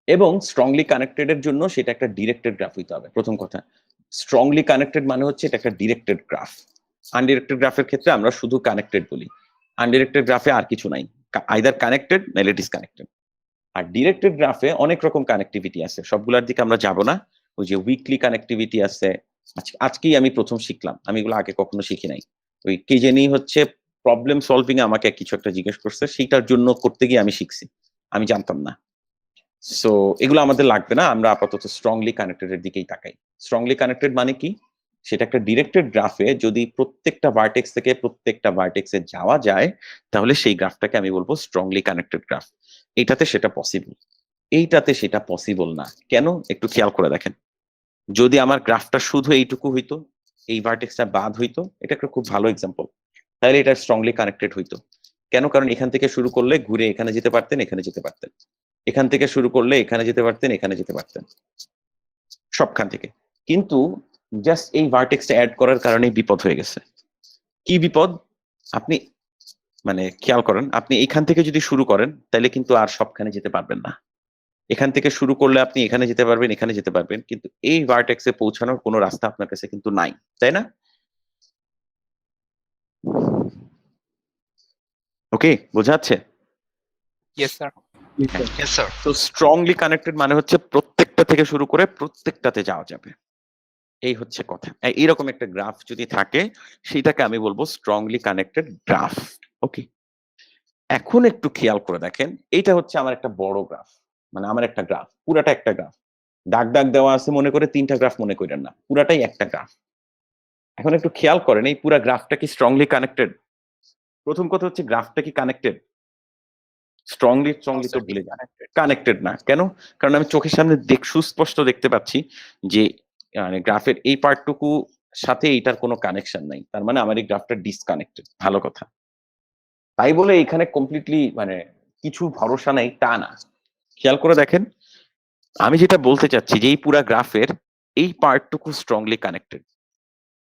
এবং স্ট্রংলি কানেক্টেড এর জন্য সেটা একটা ডিরেক্টেড গ্রাফ হইতে হবে। প্রথম কথা, স্ট্রংলি কানেক্টেড মানে হচ্ছে এটা একটা ডিরেক্টেড গ্রাফ। আনডিরেক্টেড গ্রাফের ক্ষেত্রে আমরা শুধু কানেক্টেড বলি। আনডিরেক্টেড গ্রাফে আর কিছু নাই, আইদার কানেক্টেড নাইলে ডিসকানেক্টেড। আর ডিরেক্টেড গ্রাফে অনেক রকম কানেক্টিভিটি আছে, সবগুলোর দিকে আমরা যাব না। ওই যে উইকলি কানেক্টিভিটি আছে, আজকেই আমি প্রথম শিখলাম, আমি এগুলো আগে কখনো শিখি নাই। ওই কে জানি হচ্ছে প্রবলেম সলভিং এ আমাকে কিছু একটা জিজ্ঞেস করছে, সেইটার জন্য করতে গিয়ে আমি শিখছি, আমি জানতাম না। সো এগুলো আমাদের লাগবে না, আমরা আপাতত স্ট্রংলি কানেক্টেড এর দিকেই তাকাই। স্ট্রংলি কানেক্টেড মানে কি? সেটা একটা ডিরেক্টেড গ্রাফে যদি প্রত্যেকটা ভার্টেক্স থেকে প্রত্যেকটা ভার্টেক্সে যাওয়া যায়, তাহলে সেই গ্রাফটাকে আমি বলবো স্ট্রংলি কানেক্টেড গ্রাফ। এইটাতে সেটা পসিবল, এইটাতে সেটা পসিবল না। কেন? একটু খেয়াল করে দেখেন। যদি আমার গ্রাফটা শুধু এইটুকু হইতো, এই ভার্টেক্সটা বাদ হইতো, এটা একটা খুব ভালো এক্সাম্পল, তাহলে এটা স্ট্রংলি কানেক্টেড হইতো। কেন? কারণ এখান থেকে শুরু করলে ঘুরে এখানে যেতে পারতেন, এখানে যেতে পারতেন, এখান থেকে শুরু করলে এখানে যেতে পারতেন, এখানে যেতে পারতেন, সবখান থেকে। কিন্তু জাস্ট এই ভার্টেক্সটা অ্যাড করার কারণে বিপদ হয়ে গেছে। কি বিপদ? আপনি মানে খেয়াল করেন, আপনি এখান থেকে যদি শুরু করেন তাহলে কিন্তু আর সবখানে যেতে পারবেন না। এখান থেকে শুরু করলে আপনি এখানে যেতে পারবেন, এখানে যেতে পারবেন, কিন্তু এই ভার্টেক্সে পৌঁছানোর কোনো রাস্তা আপনার কাছে কিন্তু নাই, তাই না? ওকে, বোঝাচ্ছে? Yes sir. Yes, sir. তো স্ট্রংলি কানেক্টেড মানে হচ্ছে প্রত্যেকটা থেকে শুরু করে প্রত্যেকটাতে যাওয়া যাবে, এই হচ্ছে কথা। এইরকম একটা গ্রাফ যদি থাকে সেটাকে আমি বলবো স্ট্রংলি কানেক্টেড গ্রাফ। ওকে, এখন একটু খেয়াল করে দেখেন, এইটা হচ্ছে আমার একটা বড় গ্রাফ, মানে আমার একটা গ্রাফ, পুরাটা একটা গ্রাফ, দাগ দাগ দেওয়া আছে মনে করে 3টা গ্রাফ মনে করেন না, পুরাটাই একটা গ্রাফ। এখন একটু খেয়াল করেন এই পুরা গ্রাফটা কি স্ট্রংলি কানেক্টেড? প্রথম কথা হচ্ছে গ্রাফটা কি কানেক্টেড? স্ট্রংলি তো ভুলে যান, কানেক্টেড না। কেন? কারণ আমি চোখের সামনে সুস্পষ্ট দেখতে পাচ্ছি যে মানে গ্রাফের এই পার্টটুকু সাথে এইটার কোনো কানেকশন নাই, তার মানে আমার এই গ্রাফটা ডিসকানেক্টেড। ভালো কথা। তাই বলে এখানে কমপ্লিটলি মানে কিছু ভরসা নাই তা না। খেয়াল করে দেখেন, আমি যেটা বলতে চাচ্ছি যে এই পুরা গ্রাফের এই পার্টটুকু স্ট্রংলি কানেক্টেড।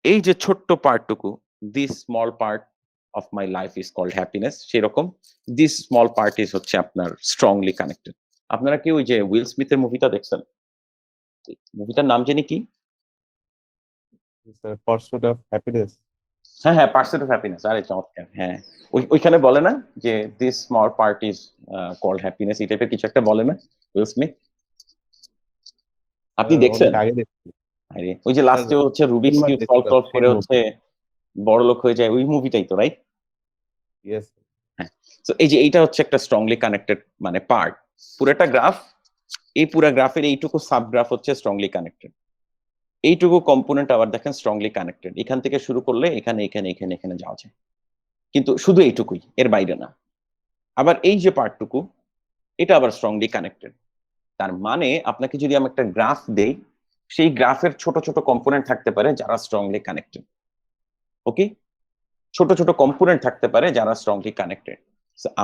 এই যে ছোট্ট পার্টটুকু, this small part of my life is called happiness, সেরকম দিস স্মল পার্ট ইজ হচ্ছে আপনার স্ট্রংলি কানেক্টেড। আপনারা কি ওই যে উইল স্মিথের মুভিটা দেখছেন? মুভিটার নাম জানি কি? Sir, pursuit of happiness. হ্যাঁ হ্যাঁ, পার্সেন্ট অফ হ্যাপিনেস। আরে চমৎকার। হ্যাঁ, ওইখানে বলে না যে this small part is called happiness, এই টাইপের কিছু একটা বলে না উইল স্মিথ? আপনি দেখছেন? অনেক আগে দেখছি। আরে ওই যে লাস্টে হচ্ছে রুবিক্স কিউব দেখতে সলভ পাচ্ছি, করে সেই হচ্ছে বড় লোক হয়ে যায়, ওই মুভিটাই তো, রাইট? Yes. হ্যাঁ। তো এই যে এইটা হচ্ছে একটা স্ট্রংলি কানেক্টেড মানে পার্ট, পুরোটা গ্রাফ। এই পুরা গ্রাফের এইটুকু সাব গ্রাফ হচ্ছে স্ট্রংলি কানেক্টেড। এইটুকু কম্পোনেন্ট আবার দেখেন স্ট্রংলি কানেক্টেড, এখান থেকে শুরু করলে এখানে এখানে এখানে এখানে যাওয়া যায়, কিন্তু শুধু এইটুকুই, এর বাইরে না। আবার এই যে পার্টটুকু, এটা আবার স্ট্রংলি কানেক্টেড। তার মানে আপনাকে যদি আমি একটা গ্রাফ দেই, সেই গ্রাফের ছোট ছোট কম্পোনেন্ট থাকতে পারে যারা স্ট্রংলি কানেক্টেড। ওকে, ছোট ছোট কম্পোনেন্ট থাকতে পারে যারা স্ট্রংলি কানেক্টেড।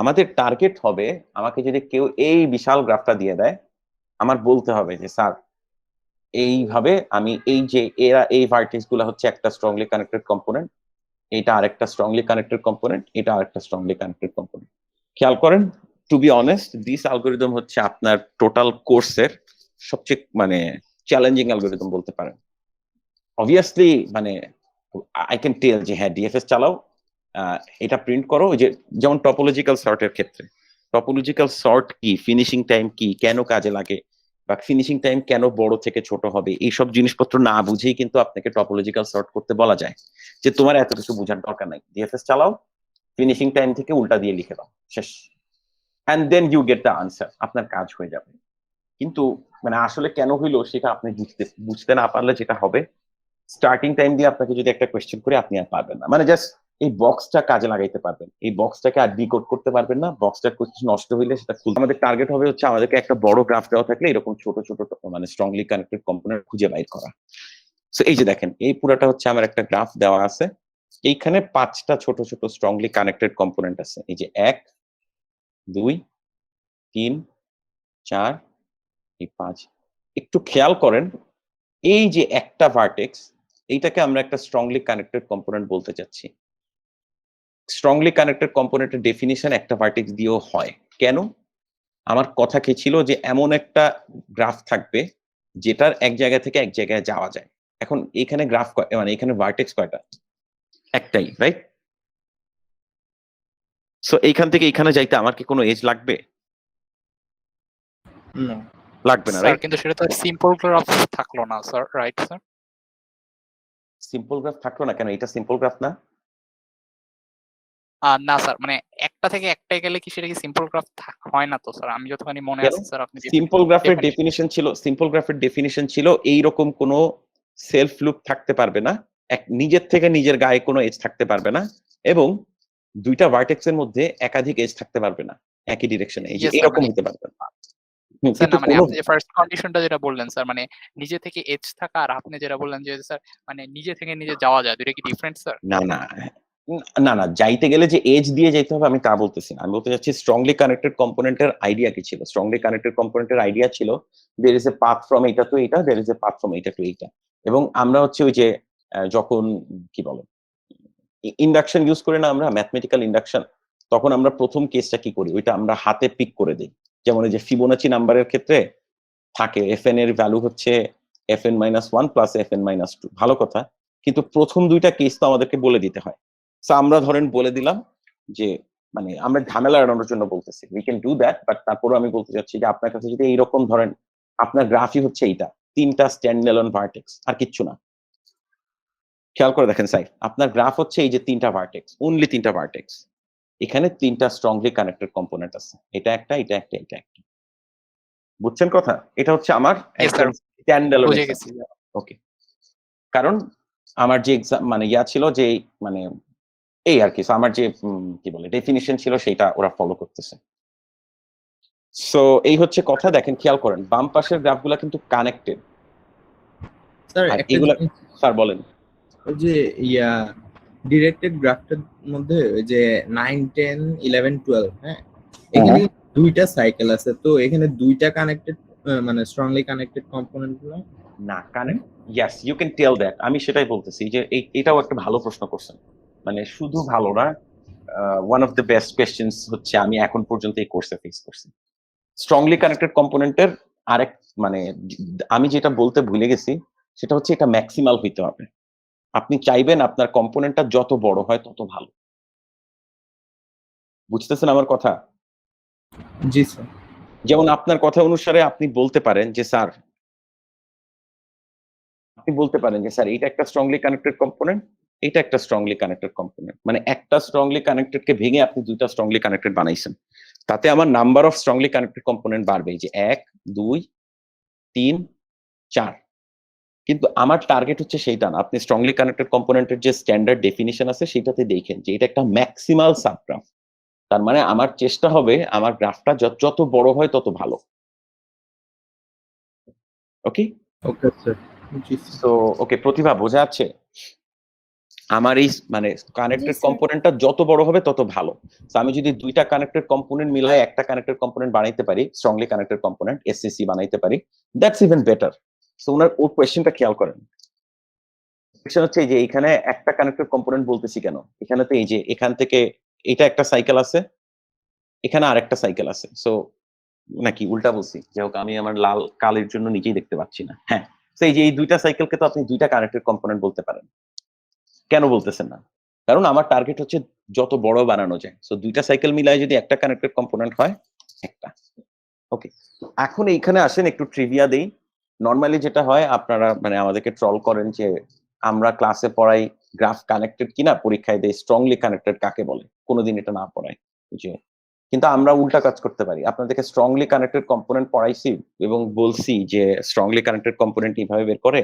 আমাদের টার্গেট হবে, আমাকে যদি কেউ এই বিশাল গ্রাফটা দিয়ে দেয়, আমার বলতে হবে যে স্যার এইভাবে আমি এই যে এরা এই ভার্টেক্স গুলা হচ্ছে একটা স্ট্রংলি কানেক্টেড কম্পোনেন্ট, এটা আরেকটা স্ট্রংলি কানেক্টেড কম্পোনেন্ট, এটা আরেকটা স্ট্রংলি কানেক্টেড কম্পোনেন্ট। খেয়াল করেন, to be honest, this algorithm হচ্ছে আপনার টোটাল কোর্সের সবচেয়ে মানে চ্যালেঞ্জিং অ্যালগরিদম বলতে পারেন। অবভিয়াসলি মানে আই ক্যান টেল যে হ্যাঁ ডিএফএস চালাও, এটা প্রিন্ট করো। ওই যে যেমন টপোলজিক্যাল সর্টের ক্ষেত্রে, টপোলজিক্যাল সর্ট কি, ফিনিশিং টাইম কি, কেন কাজে লাগে, বা ফিনিশিং টাইম কেন বড় থেকে ছোট হবে, এইসব জিনিসপত্র না বুঝেই কিন্তু আপনাকে টপোলজিক্যাল সর্ট করতে বলা যায় যে তোমার এত কিছু বোঝার দরকার নাই, ডিএফএস চালাও, ফিনিশিং টাইম থেকে উল্টা দিয়ে লিখে দাও, শেষ, and then you get the answer, আপনার কাজ হয়ে যাবে। কিন্তু মানে আসলে কেন হইলো সেটা আপনি বুঝতে না পারলে যেটা হবে, স্টার্টিং টাইম দিয়ে আপনাকে যদি একটা কোয়েশ্চেন করে আপনি আর পারবেন না, মানে জাস্ট এই বক্সটা কাজে লাগাইতে পারবেন, এই বক্সটাকে আর ডিকোড করতে পারবেন না। বক্সটা কিছু নষ্ট হইলে সেটা খুলতে, আমাদের টার্গেট হবে হচ্ছে আমাদেরকে একটা বড় গ্রাফ দেওয়া থাকলে এরকম ছোট ছোট মানে স্ট্রংলি কানেক্টেড কম্পোনেন্ট খুঁজে বাইর করা। সো এই যে দেখেন, এই পুরোটা হচ্ছে আমার একটা গ্রাফ দেওয়া আছে, এইখানে 5টা ছোট ছোট স্ট্রংলি কানেক্টেড কম্পোনেন্ট আছে। এই যে 1 2 3 4 এই 5। একটু খেয়াল করেন, এই যে একটা ভার্টেক্স, এইটাকে আমরা একটা স্ট্রংলি কানেক্টেড কম্পোনেন্ট বলতে চাচ্ছি। স্ট্রংলি কানেক্টেড কম্পোনেন্টের ডেফিনিশন একটা ভার্টেক্স দিয়েও হয়। কেন? আমার কথা কি ছিল যে এমন একটা গ্রাফ থাকবে যেটার এক জায়গা থেকে এক জায়গায় যাওয়া যায়। এখন এখানে গ্রাফ মানে এখানে ভার্টেক্স কয়টা? একটাই, রাইট? সো এইখান থেকে এখানে যাইতে আমার কি কোনো এজ লাগবে? লাগবে না, স্যার রাইট? কিন্তু সেটা তো সিম্পল গ্রাফ থাকলো না sir, right sir? Simple graph থাকলো না কেন? এটা সিম্পল গ্রাফ না? না স্যার, মানে একটা থেকে একটাই গেলে কি সেটা কি সিম্পল গ্রাফ হয় না তো স্যার? আমি যতখানি মনে কেন? আছে স্যার, আপনি সিম্পল গ্রাফের definition- ডেফিনিশন ছিল, সিম্পল গ্রাফের ডেফিনিশন ছিল এইরকম কোনো সেলফ লুপ থাকতে পারবে না, এক নিজের থেকে নিজের গায়ে কোনো এজ থাকতে পারবে না, এবং দুইটা ভার্টেক্সের মধ্যে একাধিক এজ থাকতে পারবে না একই ডিরেকশনে, এই যে Yes, sir, এরকম মানে- হতে পারবে না। স্যার কিন্তু না, মানে কোনো আপনি যে ফার্স্ট কন্ডিশনটা যেটা বললেন স্যার, মানে নিজে থেকে এজ থাকা, আর আপনি যেটা বললেন যে স্যার মানে নিজে থেকে নিজে যাওয়া যায়, দুটো কি ডিফারেন্ট স্যার? না না না না, যাইতে গেলে যে এজ দিয়ে যেতে হবে আমি তা বলতেছি না। আমি বলতে চাচ্ছি স্ট্রংলি কানেক্টেড কম্পোনেন্টের আইডিয়া কি ছিল? স্ট্রংলি কানেক্টেড কম্পোনেন্টের আইডিয়া ছিল there is a path from এটা টু এটা, there is a path from এটা টু এইটা। এবং আমরা হচ্ছে ওই যে যখন কি বলে ইন্ডাকশন ইউজ করি না আমরা, ম্যাথমেটিক্যাল ইন্ডাকশন, তখন আমরা প্রথম কেসটা কি করি, ওইটা আমরা হাতে পিক করে দিই। যেমন এই যে ফিবোনাচি নাম্বারের ক্ষেত্রে থাকে fn এর ভ্যালু হচ্ছে fn-1 প্লাস fn-2, ভালো কথা, কিন্তু প্রথম দুইটা কেস তো আমাদেরকে বলে দিতে হয়। সো আমরা ধরেন বলে দিলাম যে মানে আমরা ঝামেলা এড়ানোর জন্য বলতেছি we can do that, but তারপরে আমি বলতে চাচ্ছি যে আপনার কাছে যদি এইরকম ধরেন আপনার গ্রাফই হচ্ছে এইটা, 3টা স্ট্যান্ডএলোন ভার্টেক্স আর কিচ্ছু না। খেয়াল করে দেখেন সাইফ, আপনার গ্রাফ হচ্ছে এই যে 3টা ভার্টেক্স, অনলি 3টা ভার্টেক্স, এখানে 3টা স্ট্রংলি কানেক্টেড কম্পোনেন্ট আছে, এটা একটা, এটা একটা, এটা একটা। বুঝছেন কথা? এটা হচ্ছে আমার Yes, sir. স্ট্যান্ডএলোন বুঝে গেছি। ওকে। কারণ আমার যে এক্সাম মানে ইয়া ছিল যে মানে এই আর কি, so আমার যে কি বলে ডেফিনিশন ছিল সেটা ওরা ফলো করতেছে। সো এই হচ্ছে কথা। দেখেন খেয়াল করেন বাম পাশের গ্রাফগুলো কিন্তু কানেক্টেড। স্যার আর একটা এগুলা জিনিস, স্যার বলেন। ওই যে ডিরেক্টেড গ্রাফটার মধ্যে ওই যে 9, 10, 11, 12, হ্যাঁ, এখানে দুইটা সাইকেল আছে, তো এখানে দুইটা কানেক্টেড মানে স্ট্রংলি কানেক্টেড কম্পোনেন্ট গুলো না connect, yes you can tell that. আমি সেটাই বলতেছি যে এটাও একটা ভালো প্রশ্ন করছেন, মানে শুধু ভালো না, one of the best questions হচ্ছে আমি এখন পর্যন্ত এই কোর্সে ফেস করছি। স্ট্রংলি কানেক্টেড কম্পোনেন্টের আরেক মানে আমি যেটা বলতে ভুলে গেছি সেটা হচ্ছে এটা ম্যাক্সিমাল হইতে হবে। আপনি চাইবেন আপনার কম্পোনেন্টটা যত বড় হয় তত ভালো। বুঝতেছেন আমার কথা? জি স্যার। যেমন আপনার কথা অনুসারে আপনি বলতে পারেন যে স্যার, আপনি বলতে পারেন যে স্যার এটা একটা স্ট্রংলি কানেক্টেড কম্পোনেন্ট, এটা একটা স্ট্রংলি কানেক্টেড কম্পোনেন্ট, মানে একটা স্ট্রংলি কানেক্টেড কে ভেঙে আপনি দুইটা স্ট্রংলি কানেক্টেড বানাইছেন, তাতে আমার number of strongly connected component বাড়বে, যে 1, 2, 3, 4। কিন্তু আমার টার্গেট হচ্ছে সেইটা না। আপনি স্ট্রংলি কানেক্টেড কম্পোনেন্টের যে স্ট্যান্ডার্ড ডেফিনিশন আছে সেটাতে দেখেন যে এটা একটা ম্যাক্সিমাল সাবগ্রাফ। তার মানে আমার চেষ্টা হবে আমার গ্রাফটা যত বড় হয় তত ভালো। ওকে ওকে স্যার। জি স্যার। সো ওকে প্রতিভা বোঝা যাচ্ছে? আমার এই মানে কানেক্টেড জি, স্যার। কম্পোনেন্টটা যত বড় হবে তত ভালো। So, আমি যদি দুইটা কানেক্টেড কম্পোনেন্ট মিলাই একটা কানেক্টেড কম্পোনেন্ট বানাইতে পারি, স্ট্রংলি কানেক্টেড কম্পোনেন্ট এসসিসি বানাইতে পারি, দ্যাটস ইভেন বেটার। সো ওর কোয়েশ্চেনটা খেয়াল করেন। কোয়েশ্চেন হচ্ছে এই যে এখানে একটা কানেক্টেড কম্পোনেন্ট বলতেছি কেন? এখানে তো এই যে এখান থেকে এটা একটা সাইকেল আছে, এখানে আরেকটা সাইকেল আছে। সো নাকি উল্টা বলছি? যাই হোক আমি আমার লাল কালের জন্য নিজেই দেখতে পাচ্ছি না। হ্যাঁ, তো এই যে এই দুইটা সাইকেলকে তো আপনি দুইটা কানেক্টেড কম্পোনেন্ট বলতে পারেন। কেন বলতেছেন না? কারণ আমার টার্গেট হচ্ছে যত বড় বানানো যায়। সো দুইটা সাইকেল মিলাই যদি একটা কানেক্টেড কম্পোনেন্ট হয়, একটা। ওকে, এখন এইখানে আসেন একটু ট্রিভিয়া দেই। নরমালি যেটা হয় আপনারা মানে আমাদেরকে ট্রল করেন যে আমরা ক্লাসে পড়াই গ্রাফ কানেক্টেড কিনা, পরীক্ষায় দেই স্ট্রংলি কানেক্টেড কাকে বলে, কোনোদিন এটা না পড়াই যে। কিন্তু আমরা উল্টা কাজ করতে পারি, আপনাদেরকে স্ট্রংলি কানেক্টেড কম্পোনেন্ট পড়াইছি এবং বলছি যে স্ট্রংলি কানেক্টেড কম্পোনেন্ট এইভাবে বের করে,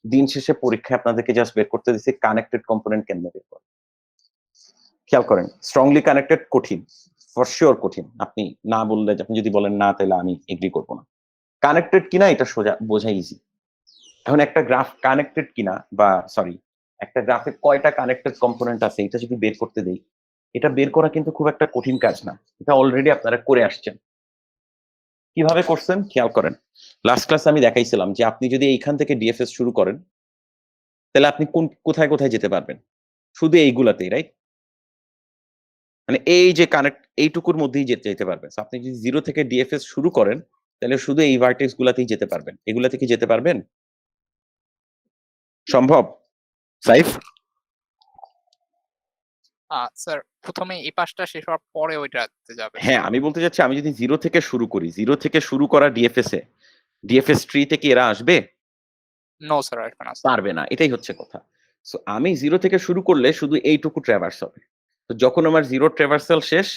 দিন শেষে পরীক্ষায় আপনাদেরকে জাস্ট বের করতে দিচ্ছি কানেক্টেড কম্পোনেন্ট কেমনে বের করে। খেয়াল করেন স্ট্রংলি কানেক্টেড কঠিন, ফর শিওর কঠিন। আপনি না বললে, আপনি যদি বলেন না তাহলে আমি এগ্রি করবো না। কানেক্টেড কিনা এটা সোজা বোঝা ইজি। এখন একটা গ্রাফ কানেক্টেড কিনা, বা সরি একটা গ্রাফে কয়টা কানেক্টেড কম্পোনেন্ট আছে এটা যদি বের করতে দেই, এটা বের করা কিন্তু খুব একটা কঠিন কাজ না। এটা অলরেডি আপনারা করে আসছেন। কিভাবে করছেন খেয়াল করেন। লাস্ট ক্লাসে আমি দেখাইছিলাম যে আপনি যদি এইখান থেকে ডিএফএস শুরু করেন তাহলে আপনি কোথায় কোথায় যেতে পারবেন? শুধু এইগুলাতেই, রাইট? মানে এই যে কানেক্ট এইটুকুর মধ্যেই যেতে পারবেন। So, আপনি যদি 0 থেকে ডিএফএস শুরু করেন তাহলে শুধু এই ভার্টেক্স গুলাতেই যেতে পারবেন। এগুলা থেকে যেতে পারবেন? সম্ভব? সাইফ? স্যার প্রথমে এই পাশটা শেষ হওয়ার পরে ওইটাতে যাবে। হ্যাঁ, আমি বলতে চাচ্ছি আমি যদি 0 থেকে শুরু করি, 0 থেকে শুরু করা ডিএফএস এ ডিএফএস ট্রি থেকে এরা আসবে? নো স্যার, আসবে না। পারবে না, এটাই হচ্ছে কথা। সো আমি 0 থেকে শুরু করলে শুধু এইটুকু ট্র্যাভার্স হবে। তো যখন আমার 0 ট্র্যাভার্সাল শেষ,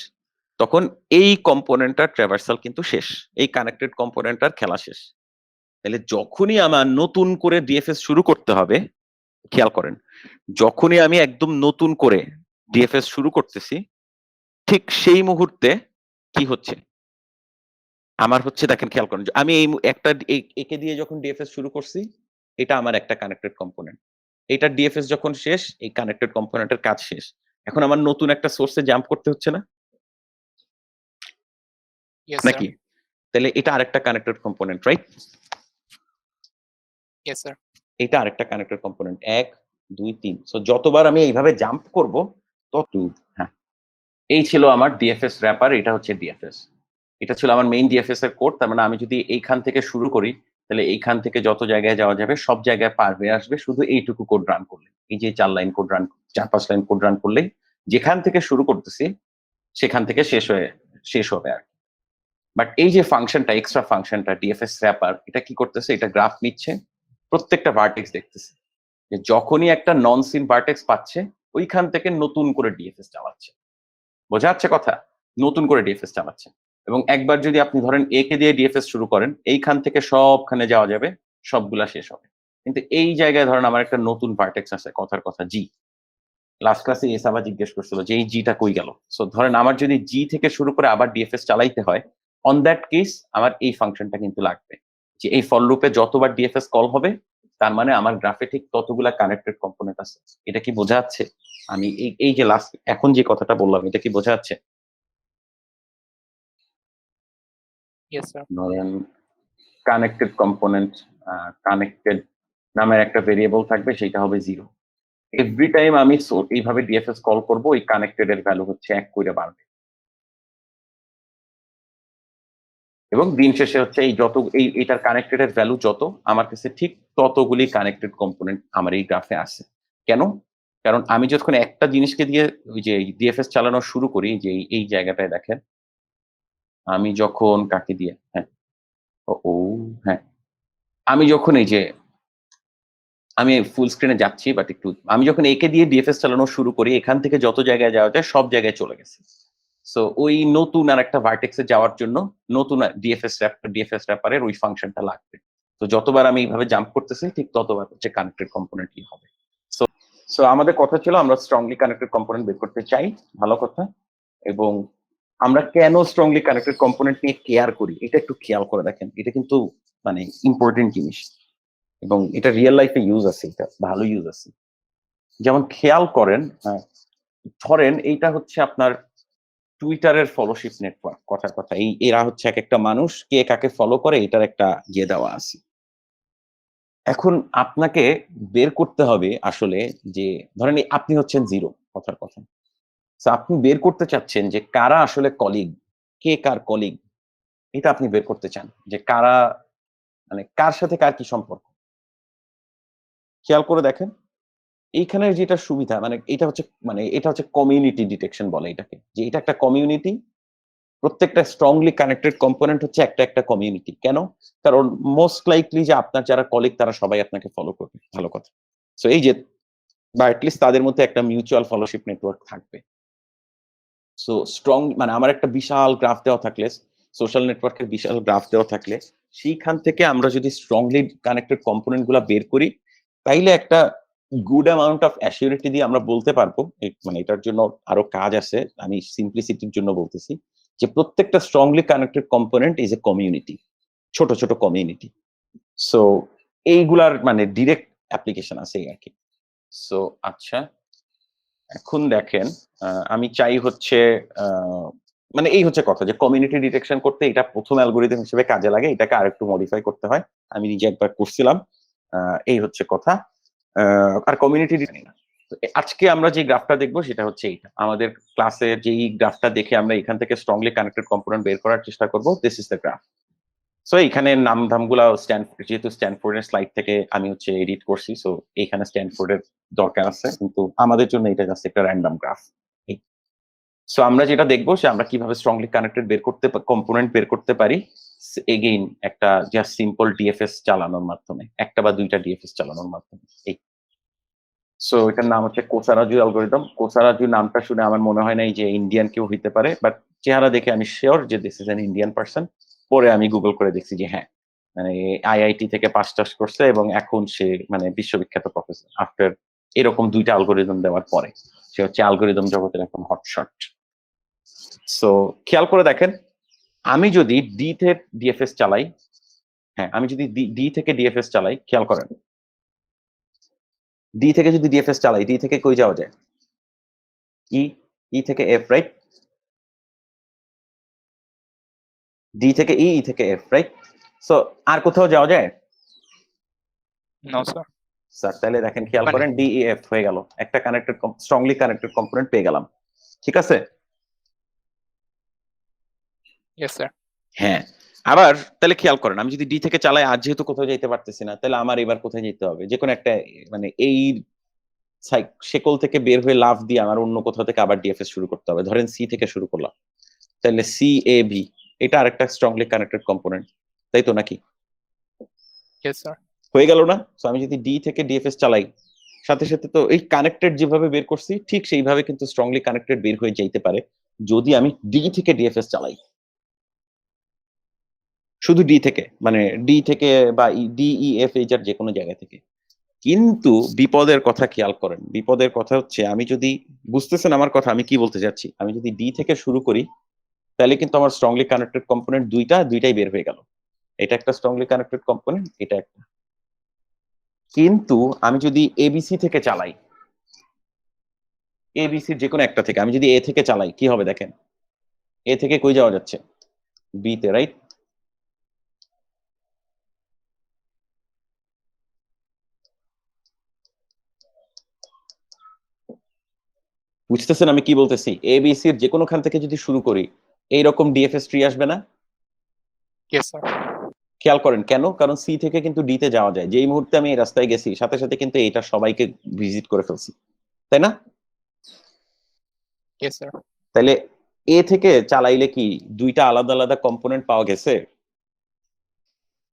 তখন এই কম্পোনেন্টটার ট্র্যাভার্সাল কিন্তু শেষ, এই কানেক্টেড কম্পোনেন্টটার খেলা শেষ। তাহলে যখনই আমার নতুন করে ডিএফএস শুরু করতে হবে, খেয়াল করেন যখনই আমি একদম নতুন করে ডিএফএস শুরু করতেছি, ঠিক সেই মুহূর্তে কি হচ্ছে আমার হচ্ছে, দেখেন খেয়াল করেন আমি এই একটা একে দিয়ে যখন ডিএফএস শুরু করছি, এটা আমার একটা কানেক্টেড কম্পোনেন্ট। এটা ডিএফএস যখন শেষ, এই কানেক্টেড কম্পোনেন্টের কাজ শেষ। এখন আমার নতুন একটা সোর্সে জাম্প করতে হচ্ছে না ইয়েস স্যার। নাকি? তাহলে এটা আরেকটা connected component, right? Yes sir. এটা আরেকটা কানেক্টেড কম্পোনেন্ট, 1, 2, 3। সো যতবার আমি এইভাবে জাম্প করব তত, হ্যাঁ, এই ছিল আমার ডিএফএস র্যাপার, এটা হচ্ছে ডিএফএস। এটা ছিল আমার মেইন ডিএফএস এর কোড। তার মানে আমি যদি এইখান থেকে শুরু করি তাহলে এইখান থেকে যত জায়গায় যাওয়া যাবে সব জায়গায় পার হয়ে আসবে শুধু এইটুকু কোড রান করলে। এই যে 4 line code run, 4-5 line code run করলেই যেখান থেকে শুরু করতেছি সেখান থেকে শেষ হবে আর বাট এই যে ফাংশনটা এক্সট্রা ফাংশনটা ডিএফএস র্যাপার এটা কি করতেছে, এটা গ্রাফ নিচ্ছে, প্রত্যেকটা ভার্টেক্স দেখতেছে, যে যখনই একটা নন সিন ভার্টেক্স পাচ্ছে ওইখান থেকে নতুন করে ডিএফএস চালাচ্ছে। বোঝা যাচ্ছে কথা? নতুন করে ডিএফএস চালাচ্ছে। এবং একবার যদি আপনি ধরেন এ কে দিয়ে ডিএফএস শুরু করেন, এইখান থেকে সবখানে যাওয়া যাবে, সবগুলা শেষ হবে। কিন্তু এই জায়গায় ধরেন আমার একটা নতুন ভার্টেক্স আছে, কথার কথা জি। লাস্ট ক্লাসে এসাবা জিজ্ঞেস করছিল যে এই জিটা কই গেল। সো ধরেন আমার যদি জি থেকে শুরু করে আবার ডিএফএস চালাইতে হয়, অন দ্যাট কেস আমার এই ফাংশনটা কিন্তু লাগবে, যে এই ফর লুপে যতবার ডিএফএস কল হবে তার মানে আমার গ্রাফে ঠিক ততগুলা কানেক্টেড কম্পোনেন্ট আছে। এটা কি বোঝা যাচ্ছে? আমি এই যে লাস্ট এখন যে কথাটা বললাম এটা কি বোঝা যাচ্ছে? Yes sir. ধরেন কানেক্টেড কম্পোনেন্ট, কানেক্টেড নামের একটা ভেরিয়েবল থাকবে, সেটা হবে 0। এভরি টাইম আমি এইভাবে ডিএফএস কল করব, ওই কানেক্টেড এর ভ্যালু হচ্ছে 1 করে বাড়বে। এবং দিন শেষে হচ্ছে এই যত এইটার কানেক্টেড এর ভ্যালু যত, আমার কাছে ঠিক ততগুলি কানেক্টেড কম্পোনেন্ট আমার এই গ্রাফে আছে। কেন? কারণ আমি যখন একটা জিনিসকে দিয়ে ওই যে ডিএফএস চালানো শুরু করি, যে এই জায়গাটায় দেখেন, আমি যখন কাকে দিয়ে হ্যাঁ, আমি যখন এই যে আমি ফুল স্ক্রিনে যাচ্ছি, বাট একটু আমি যখন একে দিয়ে ডিএফএস চালানো শুরু করি, এখান থেকে যত জায়গায় যাওয়া যায় সব জায়গায় চলে গেছে। সো ওই নতুন আর একটা ভার্টেক্সে যাওয়ার জন্য নতুন ডিএফএস র্যাপারের ওই ফাংশনটা লাগবে। তো যতবার আমি এইভাবে জাম্প করতেছি ঠিক ততবার হচ্ছে কানেক্টেড কম্পোনেন্টই হবে। সো আমাদের কথা ছিল আমরা স্ট্রংলি কানেক্টেড কম্পোনেন্ট বের করতে চাই, ভালো কথা। এবং আমরা কেন স্ট্রংলি কানেক্টেড কম্পোনেন্ট নিয়ে কেয়ার করি এটা একটু খেয়াল করে দেখেন, এটা কিন্তু মানে ইম্পর্টেন্ট জিনিস এবং এটা রিয়েল লাইফে ইউজ আছে, এটা ভালো ইউজ আছে। যেমন খেয়াল করেন, ধরেন এইটা হচ্ছে আপনার টুইটারের ফলোশিপ নেটওয়ার্ক, কথার কথা এরা হচ্ছে এক একটা মানুষ কে কাকে ফলো করে এটার একটা ইয়ে দেওয়া আছে। এখন আপনাকে বের করতে হবে আসলে যে ধরেন আপনি হচ্ছেন 0, কথার কথা। তো আপনি বের করতে চাচ্ছেন যে কারা আসলে কলিগ, কে কার কলিগ, এটা আপনি বের করতে চান, যে কারা মানে কার সাথে কার কি সম্পর্ক। খেয়াল করে দেখেন এইখানে যেটা সুবিধা, মানে এটা হচ্ছে কমিউনিটি ডিটেকশন বলে এটাকে, যে এটা একটা কমিউনিটি, প্রত্যেকটা স্ট্রংলি কানেক্টেড কম্পোনেন্ট হচ্ছে একটা কমিউনিটি। কেন? কারণ মোস্ট লাইকলি যে আপনার যারা কলিগ তারা সবাই আপনাকে ফলো করবে, ভালো কথা। সো এই যে বা অ্যাটলিস্ট তাদের মধ্যে একটা মিউচুয়াল ফলোশিপ নেটওয়ার্ক থাকবে। সো স্ট্রং মানে আমার একটা বিশাল গ্রাফ দেওয়া থাকলে, সোশ্যাল নেটওয়ার্কের বিশাল গ্রাফ দেওয়া থাকলে সেইখান থেকে আমরা যদি স্ট্রংলি কানেক্টেড কম্পোনেন্ট গুলা বের করি, তাইলে একটা গুড অ্যামাউন্ট অফ অ্যাসিউরিটি দিয়ে আমরা বলতে পারবো, মানে এটার জন্য আরো কাজ আছে, আমি সিম্পলিসিটির জন্য বলতেছি, যে প্রত্যেকটা strongly connected component is a community, ছোট ছোট কমিউনিটি। সো এইগুলার মানে ডিরেক্ট অ্যাপ্লিকেশন আছে আর কি। সো আচ্ছা, এখন দেখেন আমি চাই হচ্ছে মানে এই হচ্ছে কথা, যে কমিউনিটি ডিটেকশন করতে এটা প্রথম অ্যালগোরিদম হিসেবে কাজে লাগে, এটাকে আরেকটু মডিফাই করতে হয়, আমি নিজে একবার করছিলাম। এই হচ্ছে কথা। আর কমিউনিটি না, আজকে আমরা যে গ্রাফটা দেখবো সেটা হচ্ছে এইটা, আমাদের ক্লাসের যেই গ্রাফটা দেখে আমরা এখান থেকে স্ট্রংলি কানেক্টেড কম্পোনেন্ট বের করার চেষ্টা করবো। This is the graph. So এখানে নাম ধামগুলা যেহেতু স্ট্যানফোর্ডের স্লাইড থেকে আমি হচ্ছে এডিট করছি, সো এইখানে স্ট্যানফোর্ডের দরকার আছে, কিন্তু আমাদের জন্য এটা জাস্ট একটা র্যান্ডম গ্রাফ। সো আমরা যেটা দেখবো সে আমরা কিভাবে স্ট্রংলি কানেক্টেড কম্পোনেন্ট বের করতে পারি, এগেইন একটা জাস্ট সিম্পল ডিএফএস চালানোর মাধ্যমে, একটা বা দুইটা ডিএফএস চালানোর মাধ্যমে। এই সো এটার নাম হচ্ছে কোসারাজু অ্যালগরিদম। কোসারাজু নামটা শুনে আমার মনে হয় না যে ইন্ডিয়ান কেউ হইতে পারে, বাট চেহারা দেখে আমি শিওর যে this is an Indian person. পরে আমি গুগল করে দেখছি যে হ্যাঁ, মানে আইআইটি থেকে পাস টাস করছে এবং এখন সে মানে বিশ্ববিখ্যাত প্রফেসর আফটার এরকম দুইটা অ্যালগরিদম দেওয়ার পরে। সে হচ্ছে অ্যালগরিদম জগতের এখন হটশট। সো খেয়াল করে দেখেন, আমি যদি ডি থেকে ডিএফএস চালাই, হ্যাঁ আমি যদি ডি থেকে ডিএফএস চালাই, খেয়াল করেন ডি থেকে যদি ডিএফএস চালাই, ডি থেকে কই যাওয়া যায়? ই থেকে এফ, রাইট? ডি থেকে ই থেকে এফ, রাইট? সো আর কোথাও যাওয়া যায়? No sir. স্যার তাহলে দেখেন খেয়াল করেন ডি ই এফ হয়ে গেল, একটা কানেক্টেড স্ট্রংলি কানেক্টেড কম্পোনেন্ট পেয়ে গেলাম, ঠিক আছে? Yes sir. হ্যাঁ, আবার তাহলে খেয়াল করেন আমি যদি ডি থেকে চালাই, আর যেহেতু কোথাও যাইতে পারতেছি না, তাহলে আমার এবার কোথায় যেতে হবে? যে কোনো একটা মানে এই শেকল থেকে বের হয়ে লাফ দিয়ে আমার অন্য কোথাও থেকে আবার ডিএফএস শুরু করতে হবে। ধরেন সি থেকে শুরু করলাম, তাহলে সি এ বি এটা আরেকটা স্ট্রংলি কানেক্টেড কম্পোনেন্ট, তাই তো নাকি? Yes sir. হয়ে গেল না? সো আমি যদি ডি থেকে ডিএফএস চালাই, সাথে সাথে তো এই কানেক্টেড যেভাবে বের করছি ঠিক সেইভাবে কিন্তু স্ট্রংলি কানেক্টেড বের হয়ে যাইতে পারে যদি আমি ডি থেকে ডিএফএস চালাই, শুধু ডি থেকে, মানে ডি থেকে বা D E F H R যে কোনো জায়গা থেকে। কিন্তু বিপদের কথা খেয়াল করেন, বিপদের কথা হচ্ছে আমি যদি, বুঝতেছেন আমার কথা আমি কি বলতে চাচ্ছি, আমি যদি ডি থেকে শুরু করি তাহলে কিন্তু আমার স্ট্রংলি কানেক্টেড কম্পোনেন্ট দুইটাই বের হয়ে গেল। এটা একটা স্ট্রংলি কানেক্টেড কম্পোনেন্ট, এটা একটা। কিন্তু আমি যদি এবিসি থেকে চালাই, এবিসির যে কোনো একটা থেকে আমি যদি এ থেকে চালাই কি হবে দেখেন, এ থেকে কই যাওয়া যাচ্ছে? বি তে, রাইট? বুঝতেছেন আমি কি বলতেছি? এবিসির যে কোনোখান থেকে যদি শুরু করি এইরকম ডিএফএস ট্রি আসবে না? Yes sir. খেয়াল করেন কেন, কারণ সি থেকে কিন্তু ডি তে যাওয়া যায়। যেই মুহূর্তে আমি এই রাস্তায় গেছি সাথে সাথে কিন্তু এটা সবাইকে ভিজিট করে ফেলছি, তাই না? Yes sir. তাহলে এ থেকে চালাইলে কি দুইটা আলাদা আলাদা কম্পোনেন্ট পাওয়া গেছে?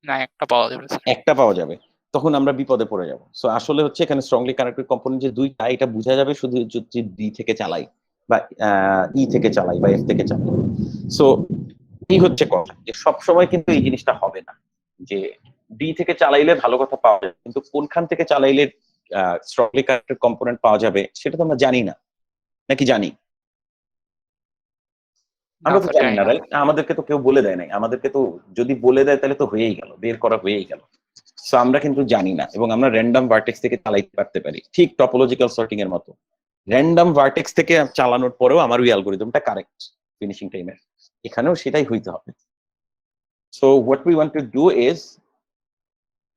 না, একটা পাওয়া যাবে স্যার। একটা পাওয়া যাবে, তখন আমরা বিপদে পড়ে যাব। সো আসলে হচ্ছে এখানে স্ট্রংলি কানেক্টেড কম্পোনেন্ট যে দুইটা, এটা বোঝা যাবে শুধু যদি ডি থেকে চালাই বা ই থেকে চালাই বা এফ থেকে চালাই। সো এই হচ্ছে কথা, যে সবসময় কিন্তু এই জিনিসটা হবে না যে ডি থেকে চালাইলে ভালো কথা পাওয়া যাবে, কিন্তু কোনখান থেকে চালাইলে স্ট্রংলি কানেক্টেড কম্পোনেন্ট পাওয়া যাবে সেটা তো আমরা জানি না, নাকি জানি? আমরা তো স্যার, জানি জানি না, না। রাইট? আমাদেরকে তো কেউ বলে দেয় নাই, আমাদেরকে তো যদি বলে দেয় তাহলে তো হয়েই গেল, বের করা হয়েই গেল। সো আমরা কিন্তু জানি না, এবং আমরা র্যান্ডম ভার্টেক্স থেকে চালাইতে পারতে পারি, ঠিক টপোলজিক্যাল সর্টিং এর মতো। র্যান্ডম ভার্টেক্স থেকে চালানোর পরেও আমার ওই অ্যালগরিদমটা কারেক্ট ফিনিশিং টাইমের, এখানেও সেটাই হইতে হবে। So what we want to do is,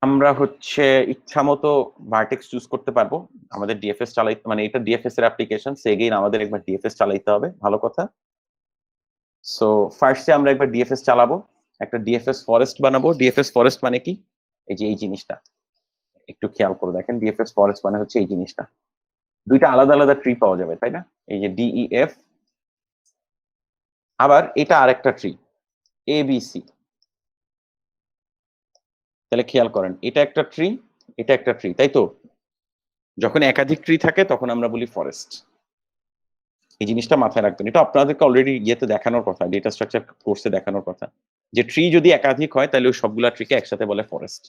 আমরা হচ্ছে ইচ্ছা মতো ভার্টেক্স চুজ করতে পারবো আমাদের ডিএফএস চালাইতে, মানে এটা ডিএফএস এর অ্যাপ্লিকেশন, সেগেইন আমাদের একবার ডিএফএস চালাইতে হবে, ভালো কথা। সো ফার্স্টে আমরা একবার ডিএফএস চালাবো, একটা ডিএফএস ফরেস্ট বানাবো। ডিএফএস ফরেস্ট মানে কি? এই যে এই জিনিসটা একটু খেয়াল করে দেখেন, ডিএফএস ফরেস্ট মানে হচ্ছে এই জিনিসটা, দুইটা আলাদা আলাদা ট্রি পাওয়া যাবে, তাই না? এই যে ডিইএফ, আবার এটা আরেকটা ট্রি এবিসি। তাহলে খেয়াল করেন, এটা একটা ট্রি, এটা একটা ট্রি, তাই তো? যখন একাধিক ট্রি থাকে তখন আমরা বলি ফরেস্ট। এই জিনিসটা মাথায় রাখবেন, এটা আপনাদেরকে অলরেডি ইয়েতে দেখানোর কথা, ডেটা স্ট্রাকচার কোর্সে দেখানোর কথা, যে ট্রি যদি একাধিক হয় তাহলে ওই সবগুলা ট্রিকে একসাথে বলে ফরেস্ট।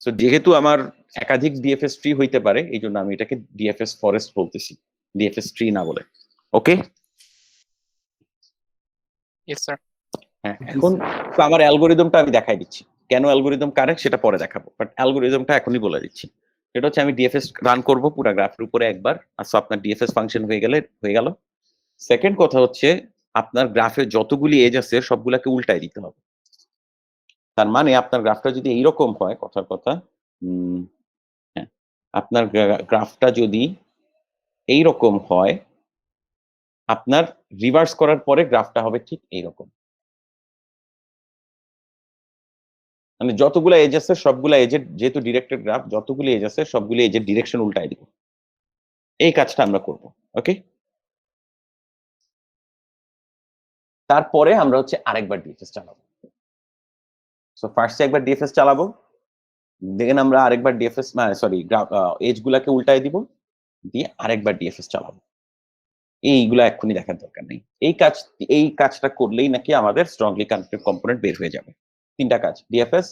সো যেহেতু আমার একাধিক ডিএফএস ট্রি হইতে পারে, এই জন্য আমি এটাকে ডিএফএস ফরেস্ট বলতেছি, ডিএফএস ট্রি না বলে। ওকে? Yes sir. হ্যাঁ, এখন তো আমার অ্যালগোরিদমটা আমি দেখাই দিচ্ছি, কেন অ্যালগোরিদম কারেক্ট সেটা পরে দেখাবো, বাট অ্যালগোরিদমটা এখনই বলে দিচ্ছি। এটা হচ্ছে আমি ডিএফএস রান করব পুরো গ্রাফের উপরে একবার, আর সো আপনার ডিএফএস ফাংশন হয়ে গেল। সেকেন্ড কথা হচ্ছে আপনার গ্রাফে যতগুলি এজ আছে সবগুলাকে উল্টাই দিতে হবে। তার মানে আপনার গ্রাফটা যদি এইরকম হয়, কথার কথা, হ্যাঁ, আপনার গ্রাফটা যদি এইরকম হয়, আপনার রিভার্স করার পরে গ্রাফটা হবে ঠিক এইরকম। মানে যতগুলো এজ আছে সবগুলো এজের, যেহেতু ডিরেক্টেড গ্রাফ, যতগুলো এজ আছে সবগুলো এজের ডিরেকশন উল্টাই দিব। এই কাজটা আমরা করব। ওকে? তারপরে আমরা হচ্ছে আরেকবার ডিএফএস চালাবো। সো ফার্স্টে একবার ডিএফএস চালাবো, দেন আমরা আরেকবার ডিএফএস, সরি, এজ গুলাকে উল্টাই দিব, দিয়ে আরেকবার ডিএফএস চালাবো। এইগুলা এক্ষুনি দেখার দরকার নেই। এই কাজটা করলেই নাকি আমাদের স্ট্রংলি কানেক্টেড কম্পোনেন্ট বের হয়ে যাবে। তিনটা কাজ, DFS,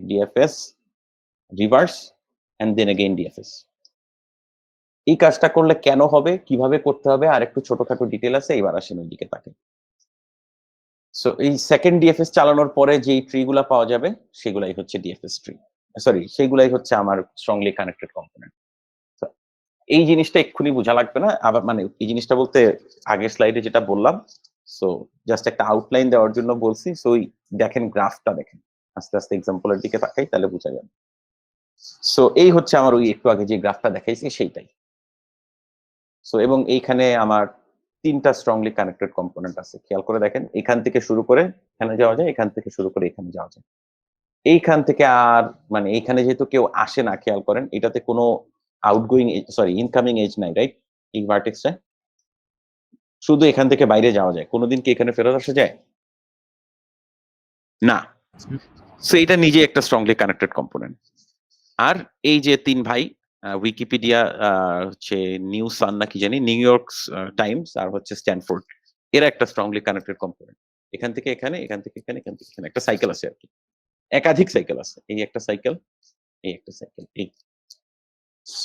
DFS reverse and then again DFS. এই কাজটা করলে কেন হবে, কিভাবে করতে হবে, আর একটু ছোটখাটো ডিটেল আছে, এবার আসেন ওই দিকে তাকে। সো এই সেকেন্ড ডিএফএস চালানোর পরে যেই ট্রি গুলা পাওয়া যাবে সেগুলাই হচ্ছে ডিএফএস ট্রি, সরি সেগুলাই হচ্ছে আমার স্ট্রংলি কানেক্টেড কম্পোনেন্ট। এই জিনিসটা এক্ষুনি বোঝা লাগবে না, আবার মানে এই জিনিসটা বলতে আগের স্লাইডে যেটা বললাম, সো জাস্ট একটা আউটলাইন দেওয়ার জন্য বলছি। সো দেখেন গ্রাফটা দেখেন, আস্তে আস্তে এক্সাম্পলের দিকে তাকাই তাহলে বোঝা যাবে। সো এই হচ্ছে আমার ওই একটু আগে যে গ্রাফটা দেখাইছি সেইটাই। সো এবং এইখানে আমার তিনটা স্ট্রংলি কানেক্টেড কম্পোনেন্ট আছে, খেয়াল করে দেখেন, এখান থেকে শুরু করে এখানে যাওয়া যায়, এখান থেকে শুরু করে এখানে যাওয়া যায়। এইখান থেকে আর মানে এইখানে যেহেতু কেউ আসে না, খেয়াল করেন এটাতে কোনো আউটগোয়িং সরি ইনকামিং এজ নাই, রাইট? এই ভার্টেক্সটা শুধু এখান থেকে বাইরে যাওয়া যায়, কোনোদিন কি এখানে ফেরত আসা যায় না। সো এটা নিজে একটা স্ট্রংলি কানেক্টেড কম্পোনেন্ট। আর এই যে তিন ভাই উইকিপিডিয়া হচ্ছে নিউ সান না কি জানি, নিউ ইয়র্ক টাইমস আর হচ্ছে স্ট্যানফোর্ড, এরা একটা স্ট্রংলি কানেক্টেড কম্পোনেন্ট। এখান থেকে এখানে, এখান থেকে এখানে, এখান থেকে এখানে একটা সাইকেল আছে আর কি, একাধিক সাইকেল আছে, এই একটা সাইকেল, এই একটা সাইকেল, এই।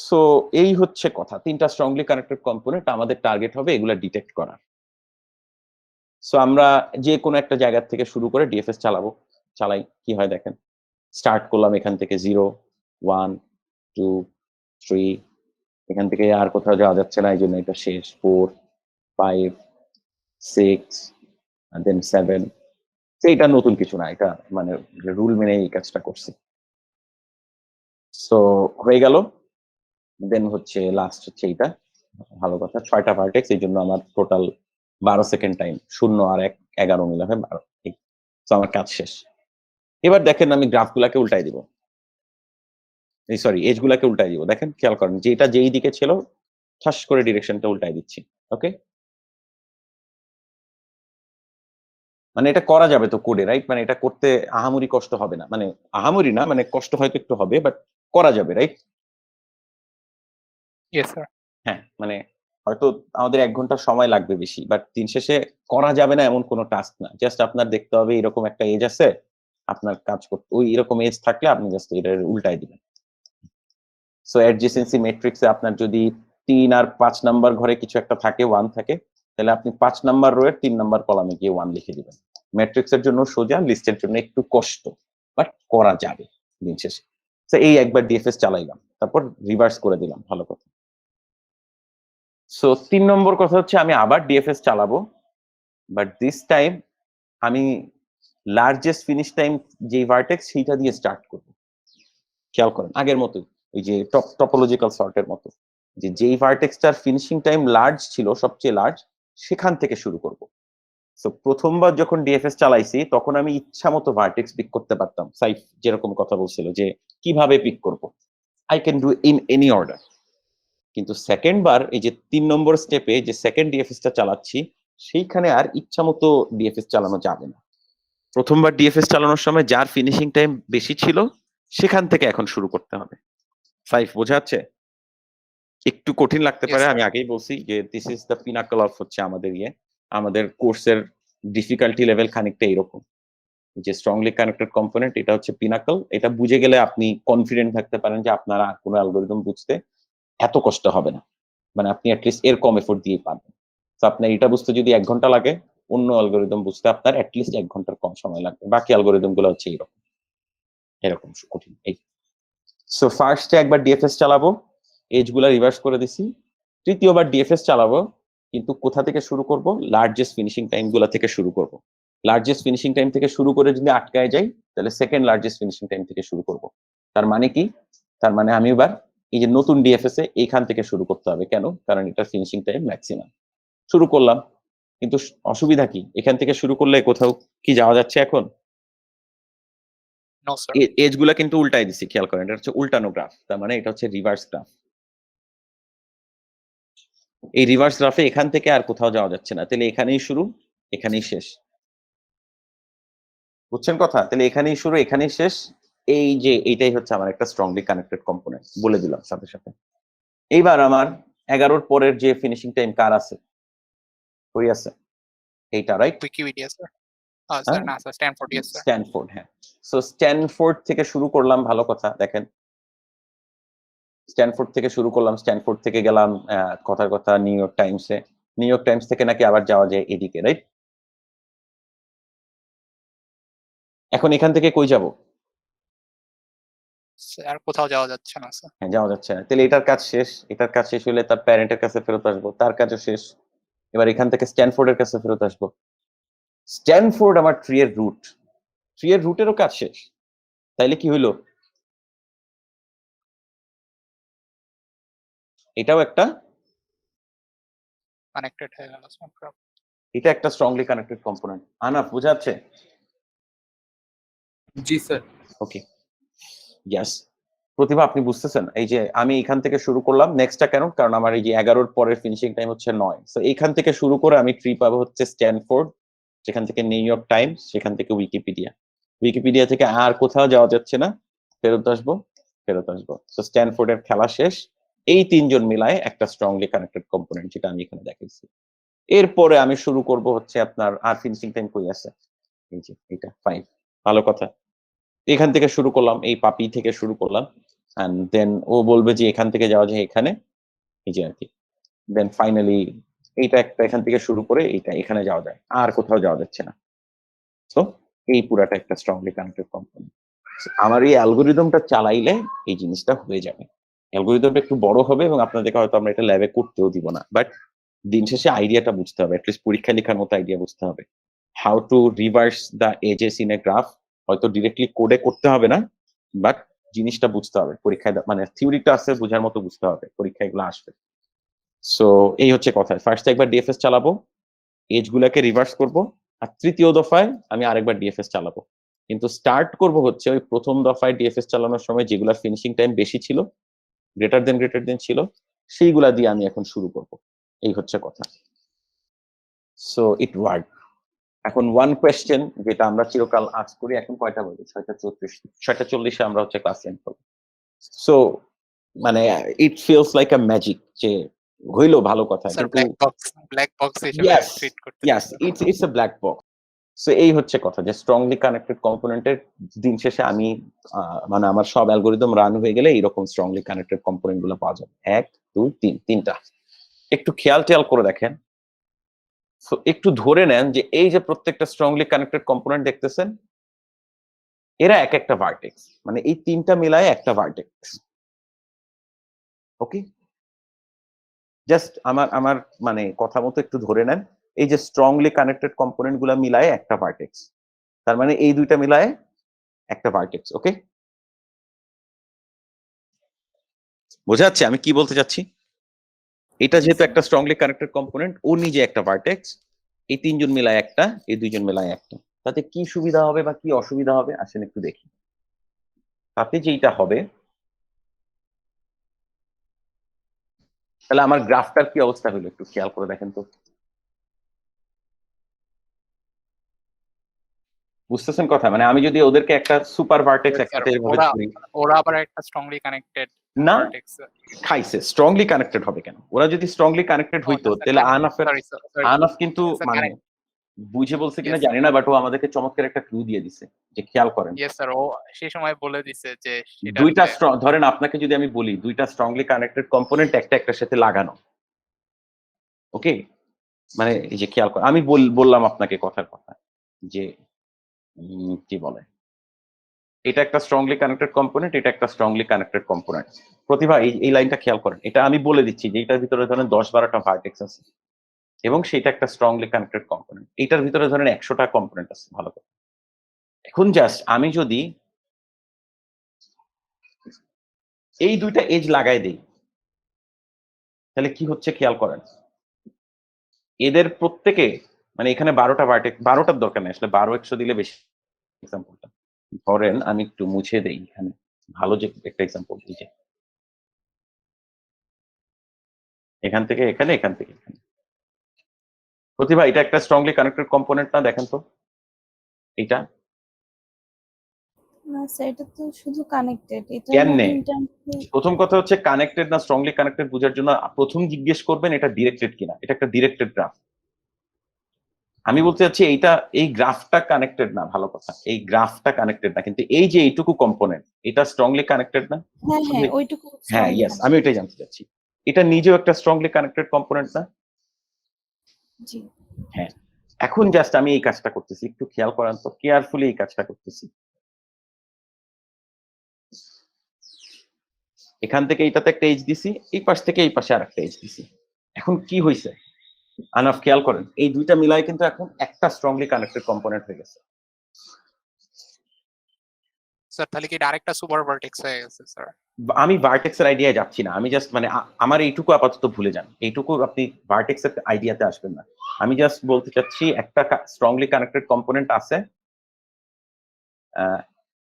সো এই হচ্ছে কথা, তিনটা স্ট্রংলি কানেক্টেড কম্পোনেন্ট, আমাদের টার্গেট হবে এগুলা ডিটেক্ট করার। সো আমরা যে কোনো একটা জায়গা থেকে শুরু করে ডিএফএস চালাবো, চালাই কি হয় দেখেন। স্টার্ট করলাম এখান থেকে 0 1 2 3, এখান থেকে আর কোথাও যাওয়া যাচ্ছে না, এই জন্য এটা শেষ। 4 5 6 দেন 7। এটা নতুন কিছু না, এটা মানে রুল মেনে এই কাজটা করছি। সো হয়ে গেল। দেন হচ্ছে লাস্ট হচ্ছে এইটা, ভালো কথা, 6টা ভার্টেক্স, এই জন্য আমার টোটাল 12 সেকেন্ড টাইম, 0 আর 1 11 মিলাবে 12। তো আমার কাজ শেষ। এবার দেখেন আমি গ্রাফগুলাকে উল্টাই দিব, এই সরি এজ গুলাকে উল্টাই দিব। দেখেন খেয়াল করেন যে এটা যেই দিকে ছিল ঠাস করে ডিরেকশনটা উল্টাই দিচ্ছি। ওকে, মানে এটা করা যাবে তো কোডে, রাইট? মানে এটা করতে আহামরি কষ্ট হবে না, মানে আহামরি না, মানে কষ্ট হয়তো একটু হবে, বাট করা যাবে, রাইট? Yes sir. হ্যাঁ, মানে হয়তো আমাদের 1 ঘন্টা সময় লাগবে বেশি, বাট দিন শেষে করা যাবে না এমন কোনো টাস্ক না। জাস্ট আপনার দেখতে হবে এরকম একটা এজ আছে, আপনার কাজ করতে ওই এরকম এজ থাকলে আপনি জাস্ট এটা উল্টাই দিবেন। সো অ্যাডজেসেন্সি ম্যাট্রিক্সে আপনার যদি 3 আর 5 নাম্বার ঘরে কিছু একটা থাকে, 1 থাকে, তাহলে আপনি 5 নাম্বার রোয়ের 3 নাম্বার কলামে গিয়ে 1 লিখে দিবেন। ম্যাট্রিক্সের জন্য সোজা, লিস্টের জন্য একটু কষ্ট, বাট করা যাবে দিন শেষে। তো এই একবার ডিএফএস চালাইলাম, তারপর রিভার্স করে দিলাম, ভালো কথা। সো 3 নম্বর কথা হচ্ছে আমি আবার ডিএফএস চালাবো, বাট দিস টাইম আমি লার্জেস্ট ফিনিশ টাইম যে ভার্টেক্স সেইটা দিয়ে স্টার্ট করব। খেয়াল করেন আগের মতোই, ওই যে টপোলজিক্যাল সর্টের মতো, যে যেই ভার্টেক্সটার ফিনিশিং টাইম লার্জ ছিল, সবচেয়ে লার্জ, সেখান থেকে শুরু করব। সো প্রথমবার যখন ডিএফএস চালাইছি তখন আমি ইচ্ছা মতো ভার্টেক্স পিক করতে পারতাম। সাইফ যেরকম কথা বলছিল যে কিভাবে পিক করব, I can do in any order. কিন্তু সেকেন্ড বার এই যে 3 নম্বর স্টেপে যে সেকেন্ড ডিএফএসটা চালাচ্ছি, সেইখানে আর ইচ্ছা মতো ডিএফএস চালানো যাবে না। প্রথমবার ডিএফএস চালানোর সময় যার ফিনিশিং টাইম বেশি ছিল সেখান থেকে এখন শুরু করতে হবে। সাইফ বোঝা যাচ্ছে? একটু কঠিন লাগতে Yes, পারে, sir. আমি আগেই বলছি যে this is the pinnacle of হচ্ছে আমাদের আমাদের কোর্সের ডিফিকাল্টি লেভেল খানিকটা এরকম, যে স্ট্রংলি কানেক্টেড কম্পোনেন্ট এটা হচ্ছে পিনাকল। এটা বুঝে গেলে আপনি কনফিডেন্ট থাকতে পারেন যে আপনারা কোনো অ্যালগরিদম বুঝতে এত কষ্ট হবে না, মানে আপনি অ্যাটলিস্ট এর কম এফোর্ট দিয়ে পারবেন। তো আপনার এটা বুঝতে যদি 1 ঘন্টা লাগে, অন্য অ্যালগরিদম বুঝতে আপনার অ্যাটলিস্ট 1 ঘন্টার কম সময় লাগবে। বাকি অ্যালগরিদম গুলো হচ্ছে এরকম এরকম কঠিন। এই সো ফার্স্টে একবার ডিএফএস চালাবো, এজ গুলা রিভার্স করে দিছি। তৃতীয়বার ডিএফএস চালাবো, কিন্তু কোথা থেকে শুরু করব? লার্জেস্ট ফিনিশিং টাইম গুলা থেকে শুরু করব। লার্জেস্ট ফিনিশিং টাইম থেকে শুরু করে যদি আটকায় যাই, তাহলে সেকেন্ড লার্জেস্ট ফিনিশিং টাইম থেকে শুরু করব। তার মানে কি? তার মানে আমি এবার এই যে নতুন ডিএফএস এ এইখান থেকে শুরু করতে হবে। কেন? কারণ এটা ফিনিশিং টাইম ম্যাক্সিমাম। শুরু করলাম, কিন্তু অসুবিধা কি? এখান থেকে শুরু করলে কোথাও কি যাওয়া যাচ্ছে এখন? No, sir. এজ গুলা কিন্তু উল্টাই দিছি, খেয়াল করেন, এটা হচ্ছে উল্টানো গ্রাফ, তার মানে এটা হচ্ছে রিভার্স গ্রাফ। এই রিভার্স গ্রাফে এখান থেকে আর কোথাও যাওয়া যাচ্ছে না, তাহলে এখানেই শুরু, এখানেই শেষ। বুঝছেন কথা? তাহলে এখানেই শুরু, এখানেই শেষ। এই যে এইটাই হচ্ছে আমার একটা স্ট্রংলি কানেক্টেড কম্পোনেন্ট, বলে দিলাম সাথে সাথে। এইবার আমার 11 পরের যে ফিনিশিং টাইম কার আছে? কই আছে? এইটা, রাইট? Wikipedia, sir. Sir, না sir, Stanford, yes, sir. Stanford, হ্যাঁ। সো স্ট্যানফোর্ড থেকে শুরু করলাম, ভালো কথা। দেখেন স্ট্যানফোর্ড থেকে শুরু করলাম, স্ট্যানফোর্ড থেকে গেলাম কথার কথা নিউ ইয়র্ক টাইমসে। নিউ ইয়র্ক টাইমস থেকে নাকি আবার যাওয়া যায় এদিকে, রাইট? এখন এখান থেকে কই যাব? আর কোথাও যাওয়া যাচ্ছে না, স্যার। হ্যাঁ, যাওয়া যাচ্ছে না। তাহলে এটার কাজ শেষ, এটার কাজ শেষ হলে তার প্যারেন্টের কাছে ফেরত আসবো, তার কাজও শেষ। এবার এখান থেকে স্ট্যানফোর্ডের কাছে ফেরত আসবো। স্ট্যানফোর্ড আমার ট্রি এর রুট, ট্রি এর রুটেরও কাজ শেষ। তাইলে কি হইলো? এটাও একটা, কানেক্টেড হয়ে গেল, স্যার। এটা একটা স্ট্রংলি কানেক্টেড কম্পোনেন্ট। আনাফ বোঝা যাচ্ছে? জি স্যার। ওকে, ইয়াস। প্রতিভা আপনি বুঝতেছেন? এই যে আমি এখান থেকে শুরু করলাম, নেক্সটটা কেন? কারণ আমার এই যে 11 এর পরের ফিনিশিং টাইম হচ্ছে 9। সো এইখান থেকে শুরু করে আমি ট্রি পাবো হচ্ছে স্ট্যানফোর্ড, সেখান থেকে নিউ ইয়র্ক টাইমস, সেখান থেকে উইকিপিডিয়া। উইকিপিডিয়া থেকে আর কোথাও যাওয়া যাচ্ছে না, ফেরত আসবো। তো স্ট্যানফোর্ডের খেলা শেষ। এই তিনজন মিলায় একটা স্ট্রংলি কানেক্টেড কম্পোনেন্ট, যেটা আমি এখানে দেখাইছি। এরপরে আমি শুরু করব হচ্ছে আপনার আর ফিনিশিং টাইম কই আছে, এই যে এটা 5, ভালো কথা। এখান থেকে শুরু করলাম, এই পাপি থেকে শুরু করলাম, এন্ড দেন ও বলবে যে এখান থেকে যাওয়া যায় এখানে, এই যে আর কি। দেন ফাইনালি এইটা একটা এখান থেকে শুরু করে এইটা এখানে যাওয়া যায়, আর কোথাও যাওয়া যাচ্ছে না। তো এই পুরাটা একটা স্ট্রংলি কানেক্টেড কম্পোনেন্ট। আমার এই অ্যালগোরিদমটা চালাইলে এই জিনিসটা হয়ে যাবে। অ্যালগোরিদমটা একটু বড় হবে এবং আপনাদেরকে হয়তো আমরা এটা ল্যাবে করতেও দিব না, বাট দিন শেষে আইডিয়াটা বুঝতে হবে, অ্যাটলিস্ট পরীক্ষা লেখার মতো আইডিয়া বুঝতে হবে। How to reverse the edges in a graph, হয়তো ডিরেক্টলি কোডে করতে হবে না, বাট জিনিসটা বুঝতে হবে পরীক্ষায়, মানে থিওরিটা আছে বোঝার মতো বুঝতে হবে, পরীক্ষায় এগুলো আসবে। সো এই হচ্ছে কথা। ফার্স্ট একবার ডিএফএস চালাবো, এজ গুলাকে রিভার্স করব, আর তৃতীয় দফায় আমি আরেকবার ডিএফএস চালাবো। কিন্তু স্টার্ট করব হচ্ছে ওই প্রথম দফায় ডিএফএস চালানোর সময় যেগুলা ফিনিশিং টাইম বেশি ছিল, গ্রেটার দেন ছিল, সেইগুলা দিয়ে আমি এখন শুরু করব। এই হচ্ছে কথা। So it work. এখন ওয়ান কোয়েশ্চেন যেটা আমরা চিরকাল আজ করি, এখন কয়টা বাজে? 6:40 আমরা হচ্ছে ক্লাস এন্ড করব। সো মানে it feels like a magic, যে হইলো ভালো কথা, স্যার কিন্তু ব্ল্যাক বক্স হিসেবে Yes, ট্রিট করতে yes, it's a black box. So এই হচ্ছে কথা, যে স্ট্রংলি কানেক্টেড কম্পোনেন্টের দিন শেষে আমি মানে আমার সব অ্যালগোরিদম রান হয়ে গেলে এরকম স্ট্রংলি কানেক্টেড কম্পোনেন্ট গুলো পাওয়া যাবে। 1 2 3, তিনটা। একটু খেয়াল করে দেখেন। সো একটু ধরে নেন যে এই যে প্রত্যেকটা স্ট্রংলি কানেক্টেড কম্পোনেন্ট দেখতেছেন, এরা এক একটা ভার্টেক্স, মানে এই তিনটা মিলায় একটা ভার্টেক্স। ওকে, জাস্ট আমার মানে কথা মতো একটু ধরে নেন, এই যে স্ট্রংলি কানেক্টেড কম্পোনেন্ট গুলা মিলায় একটা ভার্টেক্স, তার মানে এই দুইটা মিলায় একটা ভার্টেক্স। ওকে, বোঝা যাচ্ছে আমি কি বলতে চাচ্ছি? এটা যেহেতু একটা স্ট্রংলি কানেক্টেড কম্পোনেন্ট, ও নিজে একটা ভার্টেক্স, এই তিনজন মিলায় একটা, এই দুইজন মিলায় একটা। তাতে কি সুবিধা হবে বা কি অসুবিধা হবে আসেন একটু দেখি। তাতে যেটা হবে, তাহলে আমার গ্রাফটার কি অবস্থা হলো একটু খেয়াল করে দেখেন তো। বুঝতেছেন কথা? মানে আমি যদি ওদেরকে একটা সুপার ভার্টেক্স একসাথে এভাবে ধরি, ওরা আবার একটা স্ট্রংলি কানেক্টেড না ভার্টেক্স। খাইছে, স্ট্রংলি কানেক্টেড হবে কেন? ওরা যদি স্ট্রংলি কানেক্টেড হইতো তাহলে আনাফ কিন্তু মানে বুঝে বলছে কিনা জানি না, বাট ও আমাদেরকে চমৎকার একটা ক্লু দিয়ে দিছে, যে খেয়াল করেন ইয়েস স্যার, ও সেই সময় বলে দিছে যে সেটা দুইটা ধরেন আপনাকে যদি আমি বলি দুইটা স্ট্রংলি কানেক্টেড কম্পোনেন্ট একটা একটার সাথে লাগানো। ওকে, মানে এই যে খেয়াল করেন, আমি বললাম আপনাকে কথার কথা যে কি বলে, এটা একটা স্ট্রংলি কানেক্টেড কম্পোনেন্ট, এটা একটা স্ট্রংলি কানেক্টেড কম্পোনেন্ট। প্রতিভা এই লাইনটা খেয়াল করেন, এটা আমি বলে দিচ্ছি যে এটার ভিতরে ধরেন 10-12টা ভার্টেক্স আছে এবং সেটা একটা স্ট্রংলি কানেক্টেড কম্পোনেন্ট। এটার ভিতরে ধরেন 100টা কম্পোনেন্ট আছে, ভালো কথা। এখন জাস্ট আমি যদি এই দুইটা এজ লাগাই দেই, তাহলে কি হচ্ছে খেয়াল করেন। এদের প্রত্যেকে, মানে এখানে 12টা ভার্টেক্স, 12টার দরকার নেই আসলে, 12 100 দিলে বেশি। এক্সাম্পলটা ধরেন আমি একটু মুছে দেই, এখানে ভালো যে একটা এক্সাম্পল দিই, যে এখান থেকে এখানে, এখান থেকে এখানে। প্রতিভা এটা একটা স্ট্রংলি কানেক্টেড কম্পোনেন্ট না? দেখেন তো এটা না স্যার, এটা তো শুধু কানেক্টেড। এটা কেমনে? ইন্টারনালি প্রথম কথা হচ্ছে কানেক্টেড না স্ট্রংলি কানেক্টেড বোঝার জন্য প্রথম জিজ্ঞেস করবেন এটা ডিরেক্টেড কিনা। এটা একটা ডিরেক্টেড গ্রাফ। আমি বলতে চাচ্ছি এইটা, এই গ্রাফটা কানেক্টেড না, ভালো কথা, এই গ্রাফটা কানেক্টেড না, কিন্তু এই যে এইটুকু কম্পোনেন্ট এটা স্ট্রংলি কানেক্টেড না? হ্যাঁ ওইটুকু হ্যাঁ, ইয়েস, আমি ওইটাই জানতে চাচ্ছি। এটা নিজেও একটা স্ট্রংলি কানেক্টেড কম্পোনেন্ট না? জি। হ্যাঁ, এখন জাস্ট আমি এই কাজটা করতেছি, একটু খেয়াল করেন তো, কেয়ারফুলি এই কাজটা করতেছি। এখান থেকে এইটাতে একটা এজ দিছি, এই পাশ থেকে এই পাশে আরেকটা এজ দিছি। এখন কি হয়েছে আনাফ খেয়াল করেন, এই দুইটা মিলাই কিন্তু এখন একটা স্ট্রংলি কানেক্টেড কম্পোনেন্ট হয়ে গেছে। স্যার তাহলে কি আরেকটা সুপার ভার্টেক্স হয়ে গেছে স্যার? আমি ভার্টেক্সের আইডিয়ায় যাচ্ছি না, আমি জাস্ট মানে আমার এইটুকু আপাতত ভুলে যান, এইটুকু আপনি ভার্টেক্সের আইডিয়াতে আসবেন না। আমি জাস্ট বলতে চাচ্ছি একটা স্ট্রংলি কানেক্টেড কম্পোনেন্ট আছে,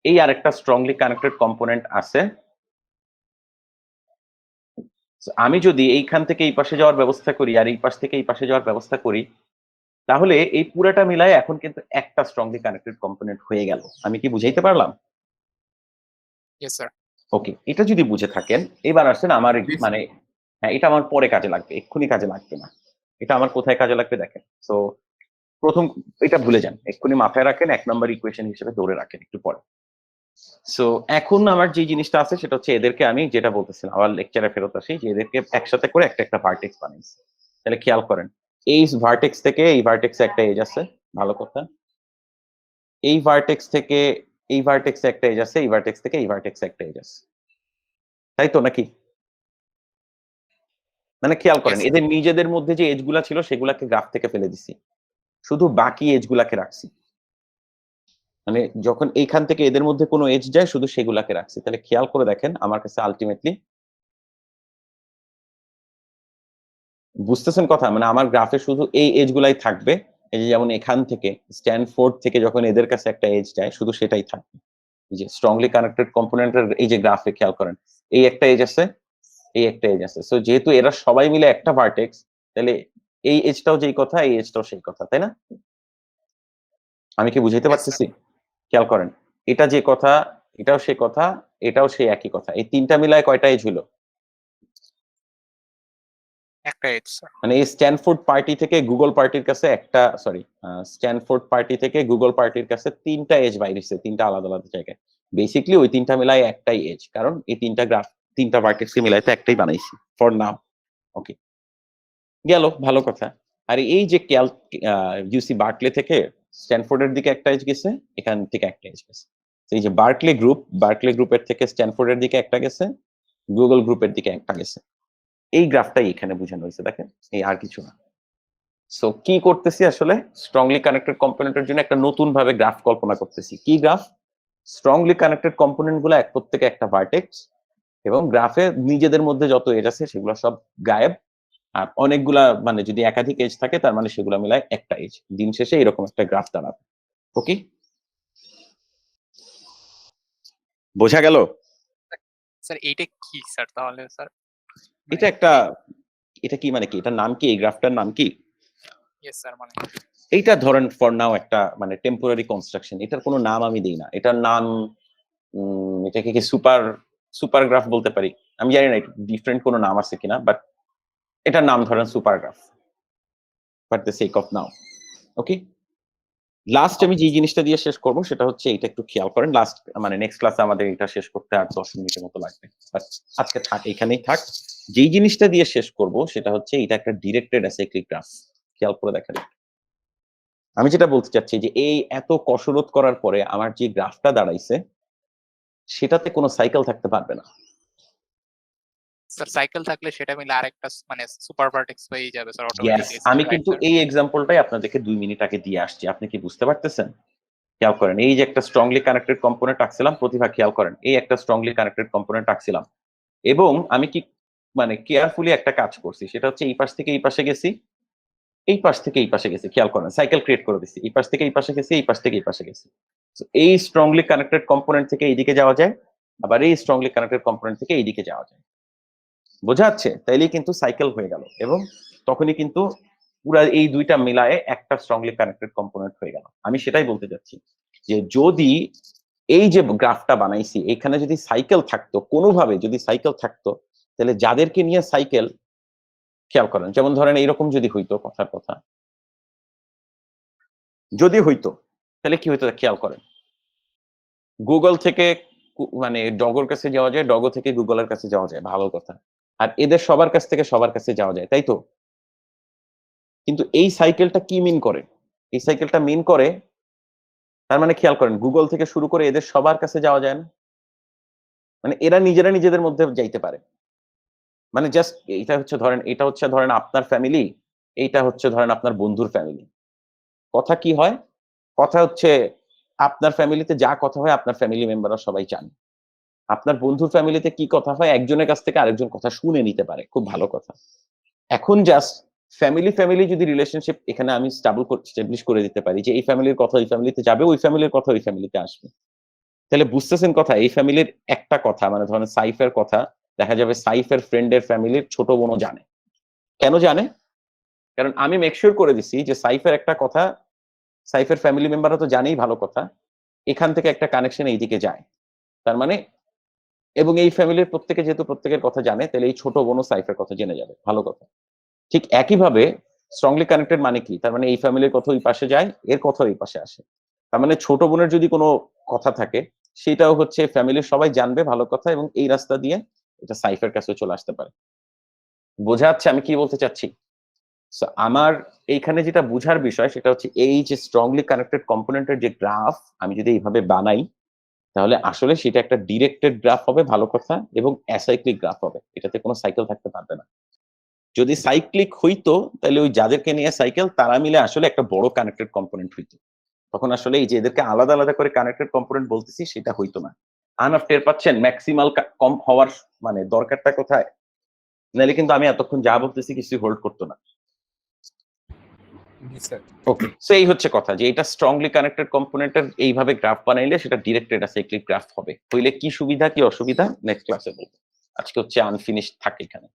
এই আরেকটা স্ট্রংলি কানেক্টেড কম্পোনেন্ট আছে, So, আমি যদি এইখান থেকে এই পাশে যাওয়ার ব্যবস্থা করি আর এই পাশ থেকে এই পাশে যাওয়ার ব্যবস্থা করি, তাহলে এই পুরাটা মিলায় এখন কিন্তু একটা স্ট্রংলি কানেক্টেড কম্পোনেন্ট হয়ে গেল। আমি কি বুঝাইতে পারলাম? Yes sir. ওকে, এটা যদি বুঝে থাকেন, এবার আসেন আমার মানে হ্যাঁ, এটা আমার পরে কাজে লাগবে, এক্ষুনি কাজে লাগবে না। এটা আমার কোথায় কাজে লাগবে দেখেন। সো প্রথম এটা ভুলে যান, এক্ষুনি মাথায় রাখেন, 1 নম্বর ইকুয়েশন হিসেবে ধরে রাখেন একটু পরে। সো এখন আমার যে জিনিসটা আছে সেটা হচ্ছে এদেরকে আমি যেটা বলতেছিলাম আবার লেকচারে ফেরত আসি, যে এদেরকে একসাথে করে একটা একটা ভার্টেক্স বানাইছি। তাহলে খেয়াল করেন, এই ভার্টেক্স থেকে এই ভার্টেক্সে একটা এজ আছে, ভালো কথা। এই ভার্টেক্স থেকে এই ভার্টেক্সে একটা এজ আছে, এই ভার্টেক্স থেকে এই ভার্টেক্সে একটা এজ আছে, তাই তো নাকি? মানে খেয়াল করেন, Yes, sir. এদের নিজেদের মধ্যে যে এজ গুলা ছিল সেগুলাকে গ্রাফ থেকে ফেলে দিছি, শুধু বাকি এজ গুলাকে রাখছি। মানে যখন এইখান থেকে এদের মধ্যে কোনো এজ যায় শুধু সেগুলাকে রাখছি। তাহলে খেয়াল করে দেখেন, আমার কাছে আলটিমেটলি বুঝতেছেন কথা, মানে আমার গ্রাফে শুধু এই এজ গুলাই থাকবে। এই যে যেমন এখান থেকে স্ট্যানফোর্ড থেকে যখন এদের কাছে একটা এজ যায় শুধু সেটাই থাকবে। এই যে স্ট্রংলি কানেক্টেড কম্পোনেন্টের এই যে গ্রাফে খেয়াল করেন, এই একটা এজ আছে, এই একটা এজ আছে। সো যেহেতু এরা সবাই মিলে একটা ভার্টেক্স, তাহলে এই এজটাও যেই কথা, এই এজটাও সেই কথা, তাই না? আমি কি বুঝাইতে Yes, sir. পারতেছি? খেয়াল করেন, এটা যে কথা, এটাও সেই কথা, এটাও সেই একই কথা। এই তিনটা মিলায় কয়টা এজ হলো? একটা এজ স্যার। মানে এই স্ট্যানফোর্ড পার্টি থেকে গুগল পার্টির কাছে একটা, সরি, স্ট্যানফোর্ড পার্টি থেকে গুগল পার্টির কাছে তিনটা এজ বাইরেছে, তিনটা আলাদা আলাদা জায়গায়। বেসিক্যালি ওই তিনটা মিলায় একটাই এজ, কারণ এই তিনটা গ্রাফ, তিনটা ভার্টেক্সকে মিলাইতে একটাই বানাইছি ফর নাও। ওকে, গেল, ভালো কথা। আর এই যে ইউসি বার্কলে থেকে স্ট্যানফোর্ডের দিকে একটা এজ গেছে, এখান থেকে একটা এজ গেছে। এই যে বার্কলে গ্রুপের থেকে স্ট্যানফোর্ডের দিকে একটা গেছে, গুগল গ্রুপের দিকে একটা গেছে। এই গ্রাফটাই এখানে বোঝানো হয়েছে, দেখেন, এই আর কিছু না। সো কি করতেছি আসলে, স্ট্রংলি কানেক্টেড কম্পোনেন্টের জন্য একটা নতুন ভাবে গ্রাফ কল্পনা করতেছি। কি গ্রাফ? স্ট্রংলি কানেক্টেড কম্পোনেন্ট গুলো এক প্রত্যেকে একটা ভার্টেক্স, এবং গ্রাফে নিজেদের মধ্যে যত এজ আছে সেগুলো সব গায়েব। আর অনেকগুলা, মানে যদি একাধিক এজ থাকে তার মানে সেগুলো মিলায় একটা এজ। দিন শেষে এরকম একটা গ্রাফ দাঁড়াবে। ওকে, বোঝা গেল? স্যার এইটা কি স্যার তাহলে স্যার? এটা একটা, এটা কি মানে কি, এটার নাম কি, এই গ্রাফটার নাম কি? ইয়েস স্যার, মানে এইটা ধরেন ফর নাও একটা মানে টেম্পোরারি কনস্ট্রাকশন, এটার কোনো নাম আমি দিই না। এটার নাম এটাকে কি সুপার গ্রাফ বলতে পারি, আমি জানি না ডিফারেন্ট কোনো নাম আছে কিনা, বাট এটার নাম ধরেন super graph for the sake of now. Okay, last আমি যে জিনিসটা দিয়ে শেষ করব সেটা হচ্ছে এটা, একটু খেয়াল করেন। লাস্ট মানে নেক্সট ক্লাসে আমাদের এটা শেষ করতে আর 10 মিনিটের মতো লাগবে, বাট আজকে থাক, এখানেই থাক। যেই জিনিসটা দিয়ে শেষ করব সেটা হচ্ছে এটা একটা ডিরেক্টেড অ্যাসাইক্লিক গ্রাফ। খেয়াল করে দেখেন, আমি যেটা বলতে চাচ্ছি যে এই এত কসরত করার পরে আমার যে গ্রাফটা দাঁড়াইছে সেটাতে কোনো সাইকেল থাকতে পারবে না। স্যার সাইকেল থাকলে সেটা মিলে আরেকটা মানে সুপার ভার্টেক্স হয়ে যাবে স্যার Yes, অটোমেটিক্যালি। আমি কিন্তু এই এক্সাম্পলটাই আপনাদেরকে 2 মিনিট আগে দিয়ে আসছি, আপনি কি বুঝতে পারতেছেন? খেয়াল করেন, এই যে একটা স্ট্রংলি কানেক্টেড কম্পোনেন্ট আঁকছিলাম, প্রতিভা খেয়াল করেন, এই একটা স্ট্রংলি কানেক্টেড কম্পোনেন্ট আঁকছিলাম, এবং আমি কি মানে কেয়ারফুলি একটা কাজ করছি, সেটা হচ্ছে এই পাশ থেকে এই পাশে গেছি, এই পাশ থেকে এই পাশে গেছি। খেয়াল করেন, সাইকেল ক্রিয়েট করে দিচ্ছি, এই পাশ থেকে এই পাশে গেছি, এই পাশ থেকে এই পাশে গেছি। So, এই স্ট্রংলি কানেক্টেড কম্পোনেন্ট থেকে এইদিকে যাওয়া যায়, আবার এই স্ট্রংলি কানেক্টেড কম্পোনেন্ট থেকে এইদিকে যাওয়া যায়। বোঝা যাচ্ছে? তাইলেই কিন্তু সাইকেল হয়ে গেল, এবং তখনই কিন্তু পুরা এই দুইটা মিলায়ে একটা স্ট্রংলি কানেক্টেড কম্পোনেন্ট হয়ে গেল। আমি সেটাই বলতে যাচ্ছি যে যদি এই যে গ্রাফটা বানাইছি এখানে যদি সাইকেল থাকতো, কোনোভাবে যদি সাইকেল থাকতো, তাহলে যাদেরকে নিয়ে সাইকেল, খেয়াল করেন, যেমন ধরেন এইরকম যদি হইতো, কথার কথা যদি হইতো, তাহলে কি হইতো খেয়াল করেন, গুগল থেকে মানে ডগর কাছে যাওয়া যায়, ডগো থেকে গুগলের কাছে যাওয়া যায়, ভালো কথা। আর এদের সবার কাছ থেকে সবার কাছে যাওয়া যায়, তাই তো? কিন্তু এই সাইকেলটা কি মিন করে? এই সাইকেলটা মিন করে, তার মানে খেয়াল করেন, গুগল থেকে শুরু করে এদের সবার কাছে যাওয়া যায় না, মানে এরা নিজেরা নিজেদের মধ্যে যাইতে পারে। মানে জাস্ট এটা হচ্ছে ধরেন আপনার ফ্যামিলি, এইটা হচ্ছে ধরেন আপনার বন্ধুর ফ্যামিলি। কথা কি হয়? কথা হচ্ছে আপনার ফ্যামিলিতে যা কথা হয় আপনার ফ্যামিলি মেম্বাররা সবাই জানে। আপনার বন্ধুর ফ্যামিলিতে কি কথা হয় একজনের কাছ থেকে আরেকজন কথা শুনে নিতে পারে, খুব ভালো কথা। এখন জাস্ট ফ্যামিলি যদি রিলেশনশিপ এখানে আমি স্টাবলিশ করে দিতে পারি যে এই ফ্যামিলির কথা ওই ফ্যামিলিতে যাবে, ওই ফ্যামিলির কথা ওই ফ্যামিলিতে আসবে, তাহলে বুঝতেছেন কথা, এই ফ্যামিলির একটা কথা, মানে ধরেন সাইফের কথা দেখা যাবে সাইফের ফ্রেন্ডের ফ্যামিলির ছোট বোনও জানে। কেন জানে? কারণ আমি মেকশিওর করে দিছি যে সাইফের একটা কথা, সাইফের ফ্যামিলি মেম্বাররা তো জানেই ভালো কথা, এখান থেকে একটা কানেকশন এইদিকে যায়। তার মানে এবং এই ফ্যামিলির প্রত্যেকে যেহেতু প্রত্যেকের কথা জানে, তাহলে এই ছোট বোনও সাইফের কথা জেনে যাবে, ভালো কথা। ঠিক একইভাবে স্ট্রংলি কানেক্টেড মানে কি? তার মানে এই ফ্যামিলির কথা ওই পাশে যায়, এর কথা এই পাশে আসে। তার মানে ছোট বোনের যদি কোনো কথা থাকে, সেটাও হচ্ছে ফ্যামিলির সবাই জানবে, ভালো কথা, এবং এই রাস্তা দিয়ে এটা সাইফের কাছে চলে আসতে পারে। বোঝা যাচ্ছে আমি কি বলতে চাচ্ছি? So, আমার এইখানে যেটা বুঝার বিষয় সেটা হচ্ছে এই যে স্ট্রংলি কানেক্টেড কম্পোনেন্টের যে গ্রাফ আমি যদি এইভাবে বানাই, তাহলে আসলে সেটা একটা ডিরেক্টেড গ্রাফ হবে, ভালো কথা, এবং অ্যাসাইক্লিক গ্রাফ হবে, এটাতে কোনো সাইকেল থাকতে পারবে না। যদি সাইক্লিক হইতো তাহলে ওই যাদেরকে নিয়ে সাইকেল তারা মিলে আসলে একটা বড় কানেক্টেড কম্পোনেন্ট হইতো, তখন আসলে এই যে এদেরকে আলাদা আলাদা করে কানেক্টেড কম্পোনেন্ট বলতেছি সেটা হইতো না। আনাফ টের পাচ্ছেন ম্যাক্সিমাল কম হওয়ার মানে দরকারটা কোথায়? নাহলে কিন্তু আমি এতক্ষণ যা বলতেছি কিছু হোল্ড করতো না। ওকে, সো এই হচ্ছে কথা যে এটা স্ট্রংলি কানেক্টেড কম্পোনেন্টের এইভাবে গ্রাফ বানাইলে সেটা ডিরেক্টেড অ্যাসাইক্লিক গ্রাফ হবে। হইলে কি সুবিধা কি অসুবিধা নেক্সট ক্লাসে বলবো। আজকে হচ্ছে আনফিনিশড থাকে এখানে।